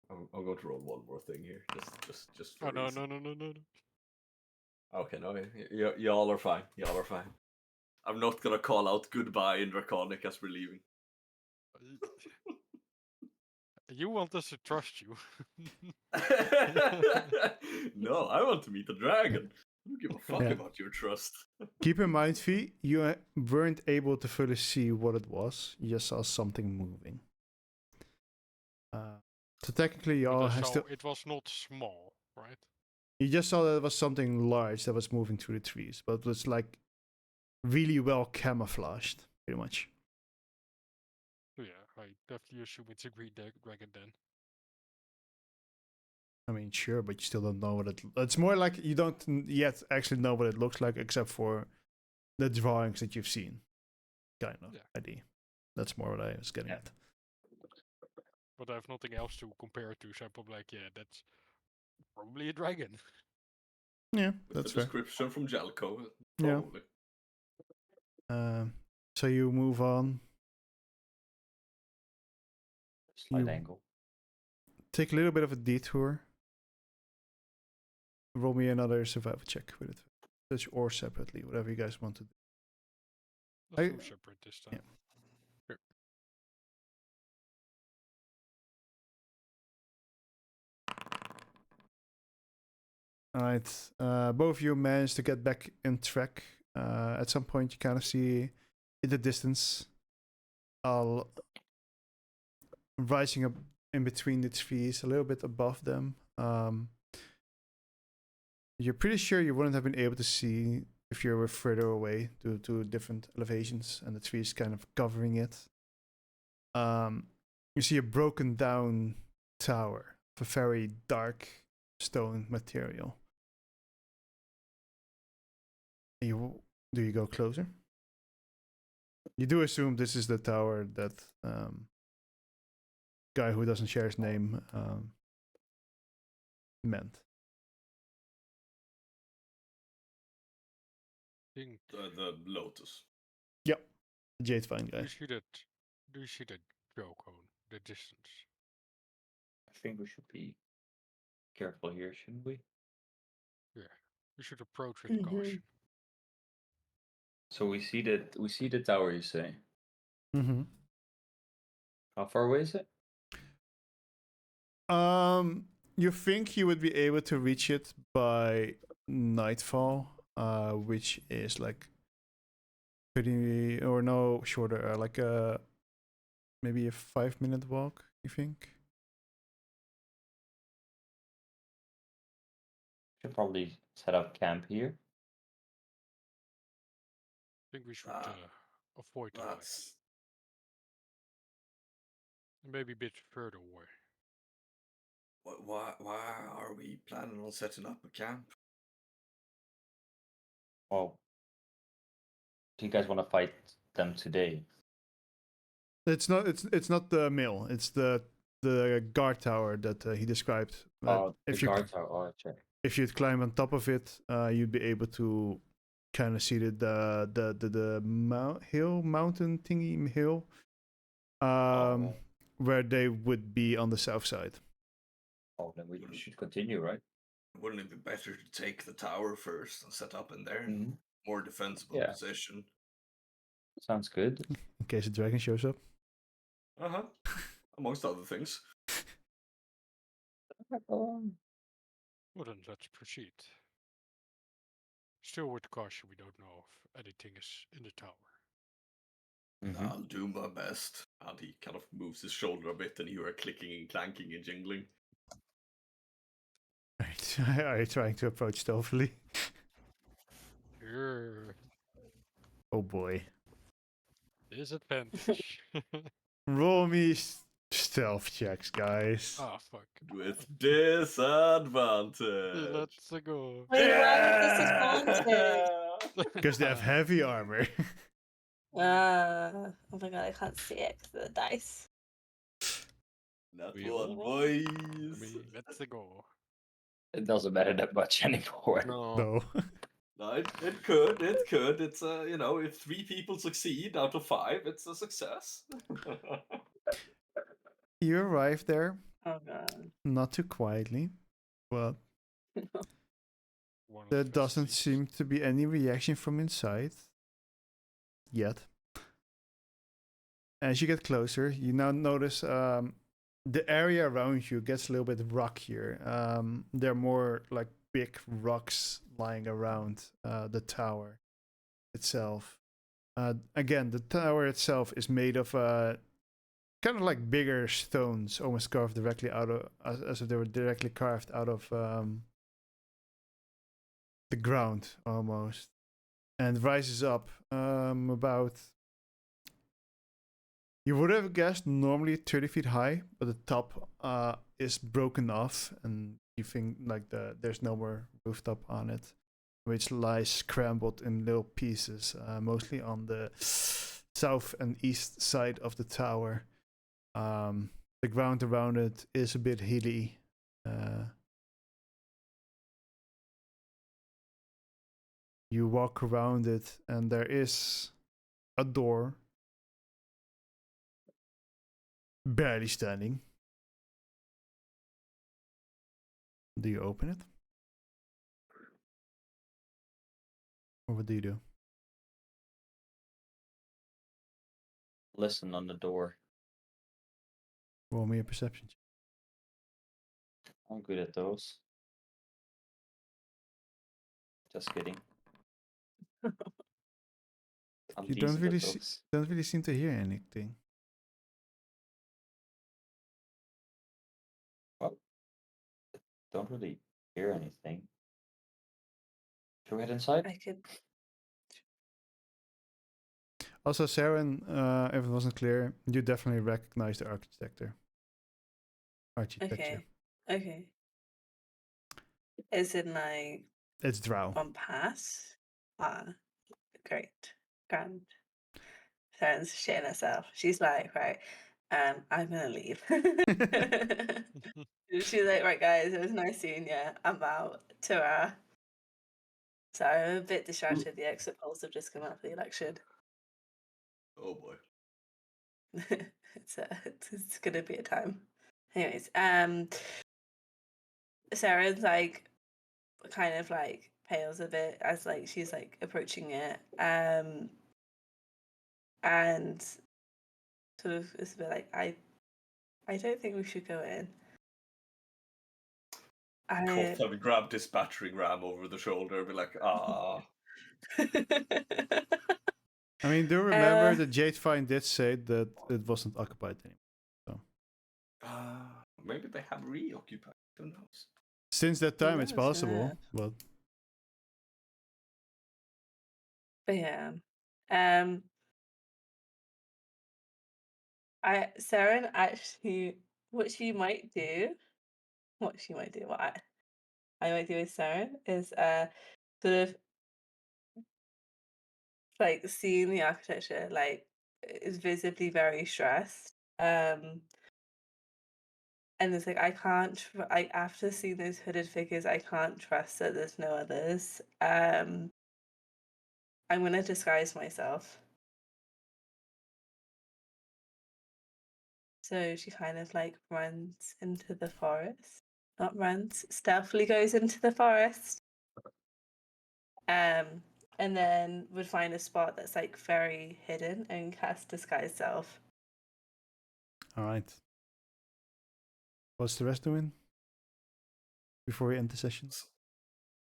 I'm going to roll one more thing here, just for Oh no reason. no. Okay, no, y'all are fine. Y'all are fine. I'm not gonna call out goodbye in Draconic as we're leaving. You want us to trust you. No, I want to meet the dragon. I don't give a fuck Yeah. about your trust. Keep in mind, Fee, you weren't able to fully see what it was. You just saw something moving. So technically, you But all I have saw still. it was not small, right? You just saw that it was something large that was moving through the trees, but it was like really well camouflaged, pretty much. So yeah, I definitely assume it's a green dragon then. I mean, sure, but you still don't know what it. It's more like you don't yet actually know what it looks like, except for the drawings that you've seen. Kind of Yeah. idea. That's more what I was getting Yeah. at. But I have nothing else to compare it to, so I'm probably like, yeah, that's probably a dragon. Yeah, With that's the fair. description from Jelko, Yeah. probably. So you move on. Slight You- angle. Take a little bit of a detour. Roll me another survival check with it. Touch or separately, whatever you guys want to do. Let's go separate this time. Alright. Both of you managed to get back in track. At some point, you kind of see in the distance, rising up in between the trees, a little bit above them. You're pretty sure you wouldn't have been able to see if you were further away due to different elevations and the trees kind of covering it. You see a broken down tower of a very dark stone material. Do you go closer? You do assume this is the tower that guy who doesn't share his name meant. Think, The Lotus. Yep, the Jade Vine do guy. you see that? Do you see that joke on the distance? I think we should be careful here, shouldn't we? Yeah, we should approach with caution. So we see the tower, you say? Mm-hmm. How far away is it? You think you would be able to reach it by nightfall, which is like pretty or no shorter, like maybe a 5-minute walk. You think? Should probably set up camp here. I think we should Ah, avoid the light. That's Maybe a bit further away. why are we planning on setting up a camp? Well, do you guys want to fight them today? It's not. It's not the mill. It's the guard tower that he described. Oh, the if you guard tower. Oh, check. if you'd climb on top of it, you'd be able to kind of see the mountain thingy hill, Oh. where they would be on the south side. Oh, then we should continue, right? Wouldn't it be better to take the tower first and set up in there? Mm-hmm. More defensible Yeah. position. Sounds good. in case a dragon shows up. Uh-huh. Amongst other things. Well then, let's proceed. Still with caution, we don't know if anything is in the tower. Mhm. I'll do my best. And he kind of moves his shoulder a bit, and you are clicking and clanking and jingling. Are you trying to approach stealthily? Here, Oh boy. disadvantage. Roll me stealth checks, guys. Ah, fuck. With disadvantage. Let's go. Wait, why with disadvantage? Because they have heavy armor. Oh my god, I can't see it because of the dice. Not We one, all boys. Let's go. It doesn't matter that much anymore. No. No. No, it could. It's if 3 people succeed out of 5, it's a success. You arrive there, Oh god. not too quietly, but One of there the doesn't thieves. seem to be any reaction from inside. Yet. As you get closer, you now notice the area around you gets a little bit rockier. There are more like big rocks lying around the tower itself. Again, the tower itself is made of kind of like bigger stones, almost carved directly out of, as if they were directly carved out of the ground almost, and rises up about. You would have guessed normally 30 feet high, but the top is broken off, and you think like there's no more rooftop on it, which lies scrambled in little pieces, mostly on the south and east side of the tower. The ground around it is a bit hilly. You walk around it, and there is a door barely standing. Do you open it? Or what do you do? Listen on the door. Roll me a perception check. I'm good at those. Just kidding. I'm You don't decent really at see, those. don't really seem to hear anything. Don't really hear anything. Should we head inside? I could. Also, Saren, if it wasn't clear, you definitely recognize the architecture. Okay. Okay. Is it like It's Drow. on pass? Ah, great. Grand. Sharon's shitting herself. She's like, right, I'm gonna leave. She's like, right, guys, it was nice seeing you. I'm out. Ta-ra. So I'm a bit distracted. The exit polls have just come out for the election. Oh boy. It's gonna be a time. Anyways, Sarah's like kind of like pales a bit as like she's like approaching it. And sort of it's a bit like I don't think we should go in. Koth would grab this battering ram over the shoulder and be like, ah. I mean, do remember that Jade Fine did say that it wasn't occupied anymore. Maybe they have reoccupied. Who knows? Since that time, it's knows, possible, but But yeah. Saren actually what she might do, what I might do with Saren is sort of like seeing the architecture like is visibly very stressed. And it's like I can't after seeing those hooded figures, I can't trust that there's no others. I'm gonna disguise myself. So she kind of like runs into the forest. Not runs, stealthily goes into the forest. and then would find a spot that's like very hidden and cast disguise self. All right. What's the rest doing before we end the session?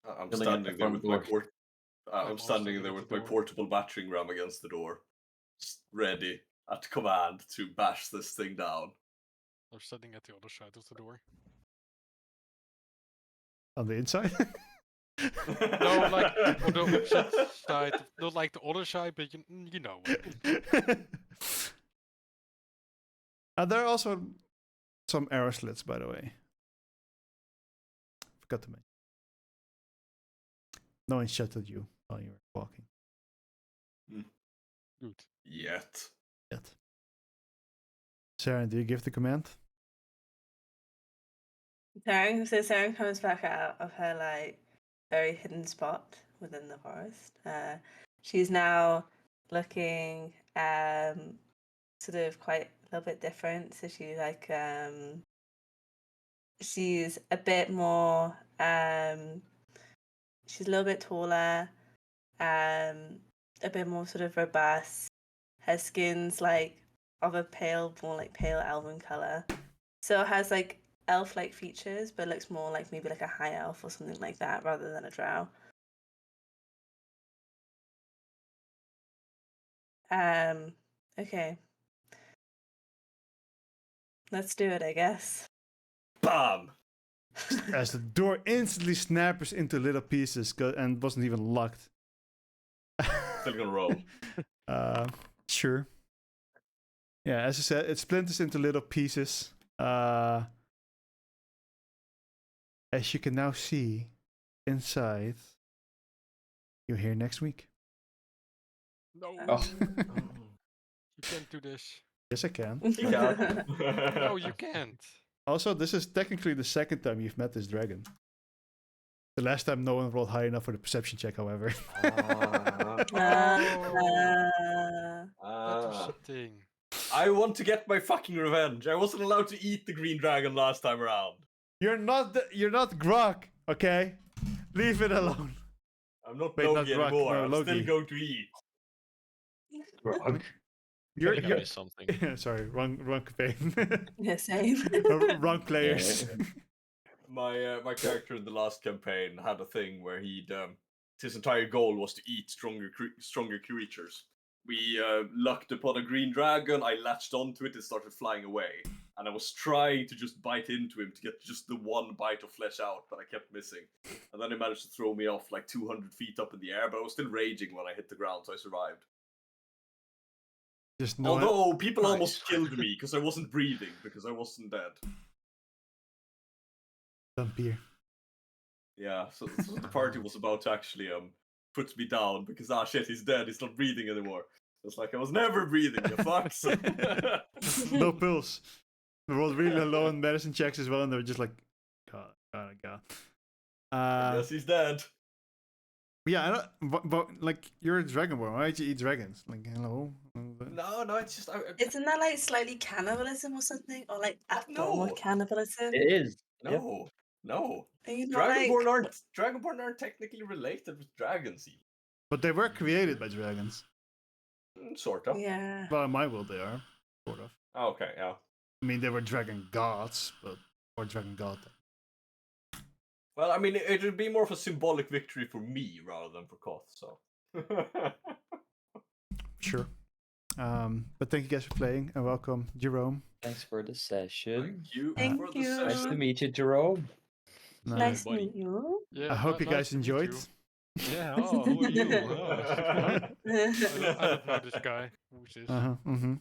I'm Yelling at the standing there front with my door. I'm also standing standing there at with the my door. portable battering ram against the door, just ready at command to bash this thing down. I'm standing at the other side of the door. On the inside? No, like on the opposite side. Not like the other side, but you know what I mean. There are also some arrow slits, by the way. Forgot to mention. No one shot at you while you were walking Good. Yet. yet. Sarah, do you give the command? Saren comes back out of her like very hidden spot within the forest. She's now looking sort of quite a little bit different. So she's like she's a bit more she's a little bit taller, a bit more sort of robust. Her skin's like of a more like pale elven color. So it has like elf-like features, but looks more like maybe like a high elf or something like that rather than a drow. Okay. Let's do it, I guess. BAM! As the door instantly snaps into little pieces and wasn't even locked. Still gonna roll. Sure. Yeah, as I said, it splinters into little pieces. As you can now see inside, you're here next week. No, Oh. you can't do this. Yes, I can. You can. No, you can't. Also, this is technically the second time you've met this dragon. The last time no one rolled high enough for the perception check, however. That was the thing. I want to get my fucking revenge. I wasn't allowed to eat the green dragon last time around. You're not Grok, okay? Leave it alone. I'm not Wait, not Loki Grok, anymore. no, I'm Loki. still going to eat. Grog. You're Give me something. sorry, wrong campaign. Yeah, same. Wrong players. My character in the last campaign had a thing where his entire goal was to eat stronger creatures. We lucked upon a green dragon. I latched onto it and started flying away. And I was trying to just bite into him to get just the one bite of flesh out, but I kept missing. And then he managed to throw me off like 200 feet up in the air, but I was still raging when I hit the ground, so I survived. Just no Although people Nice. almost killed me because I wasn't breathing, because I wasn't dead. vampire. Yeah, so the party was about to actually put me down because shit, he's dead, he's not breathing anymore. It's like I was never breathing, you fucks. No pills. We rolled really low on medicine checks as well, and they were just like, God. Yes, he's dead. Yeah, I don't, but like you're a dragonborn. Why did you eat dragons? Like, hello. No, it's just Isn't that like slightly cannibalism or something? Or like a form No. of cannibalism? It is. Yep. no. Are you not Dragonborn aren't technically related with dragons. But they were created by dragons. Sort of. Yeah. Well, in my world, they are sort of. Oh, okay, yeah. I mean, they were dragon gods, or dragon god. Well, I mean, it would be more of a symbolic victory for me rather than for Koth, so. Sure. But thank you guys for playing, and welcome, Jerome. Thanks for the session. Thank you Thank for the you. Nice to session. meet you, Jerome. Nice to buddy. meet you. Yeah, I hope you nice guys to meet enjoyed. you. Yeah, oh, who are you? Oh. I don't know this guy. Who's this? Mm-hmm.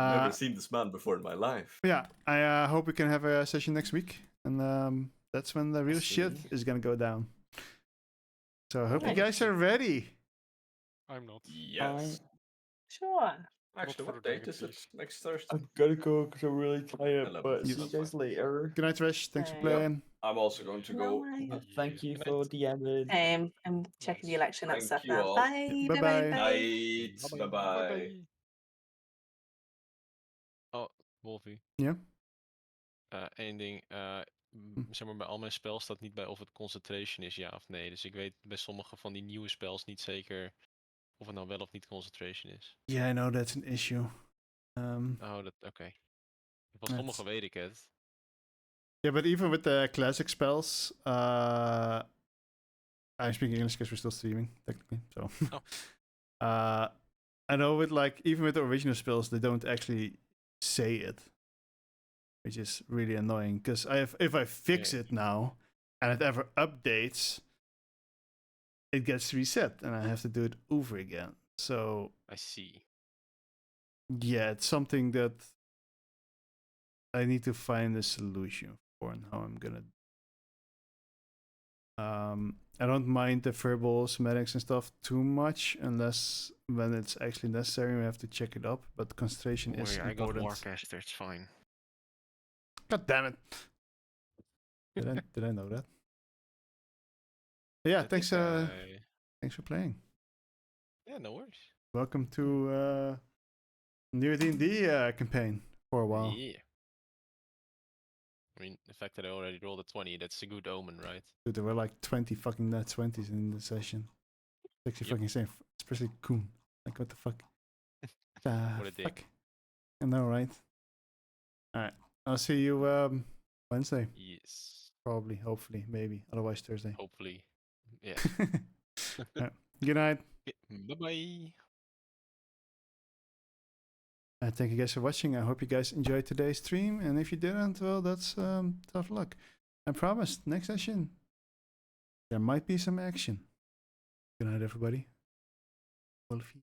I've never seen this man before in my life. Yeah, I hope we can have a session next week, and that's when the real shit is gonna go down. So I hope you guys are ready. I'm not. Yes. Sure. Actually, for what the date dragon is it? Piece. Next Thursday? I'm gonna go because I'm really tired, Hello, but see see you you guys guys later. Good night, Trish. Thanks for Yep. playing. I'm also going to go. Bye. Thank you Good for DMing. I'm checking the Nice. election and Thank stuff you now. all. Bye. Bye-bye. Bye. Bye. Night. Bye-bye. Bye-bye. Bye. Oh, Wolfie. Yeah. Eén ding. zeg maar bij al mijn spels staat niet bij of het concentration is, ja of nee. Dus ik weet bij sommige van die nieuwe spels niet zeker of het nou wel of niet concentration is. Yeah, I know that's an issue. Oh, oké. Van That's- sommige weet ik het. Yeah, but even with the classic spells, I'm speaking English because we're still streaming, technically. So, Oh. I know with like even with the original spells, they don't actually say it, which is really annoying. Because if I fix Yeah. it now, and it ever updates, it gets reset, and I have to do it over again. So I see. yeah, it's something that I need to find a solution for, and how I'm gonna. I don't mind the verbals, medics, and stuff too much, unless when it's actually necessary, we have to check it up. But concentration Don't is worry, I got important. Warcaster, it's fine. God damn it! Did I know that? Yeah, I thanks. think I- Thanks for playing. Yeah, no worries. Welcome to new D&D campaign for a while. Yeah. I mean, the fact that I already rolled a 20, that's a good omen, right? Dude, there were like 20 fucking net 20s in the session. It's actually Yep. fucking insane, especially Koen. Like, what the fuck? What a dick. Fuck. I know, right? Alright, I'll see you Wednesday. Yes. Probably, hopefully, maybe. Otherwise, Thursday. Hopefully. Yeah. Alright, good night. Bye-bye. Thank you guys for watching. I hope you guys enjoyed today's stream. And if you didn't, well, that's tough luck. I promise, next session, there might be some action. Good night, everybody. Wolfie.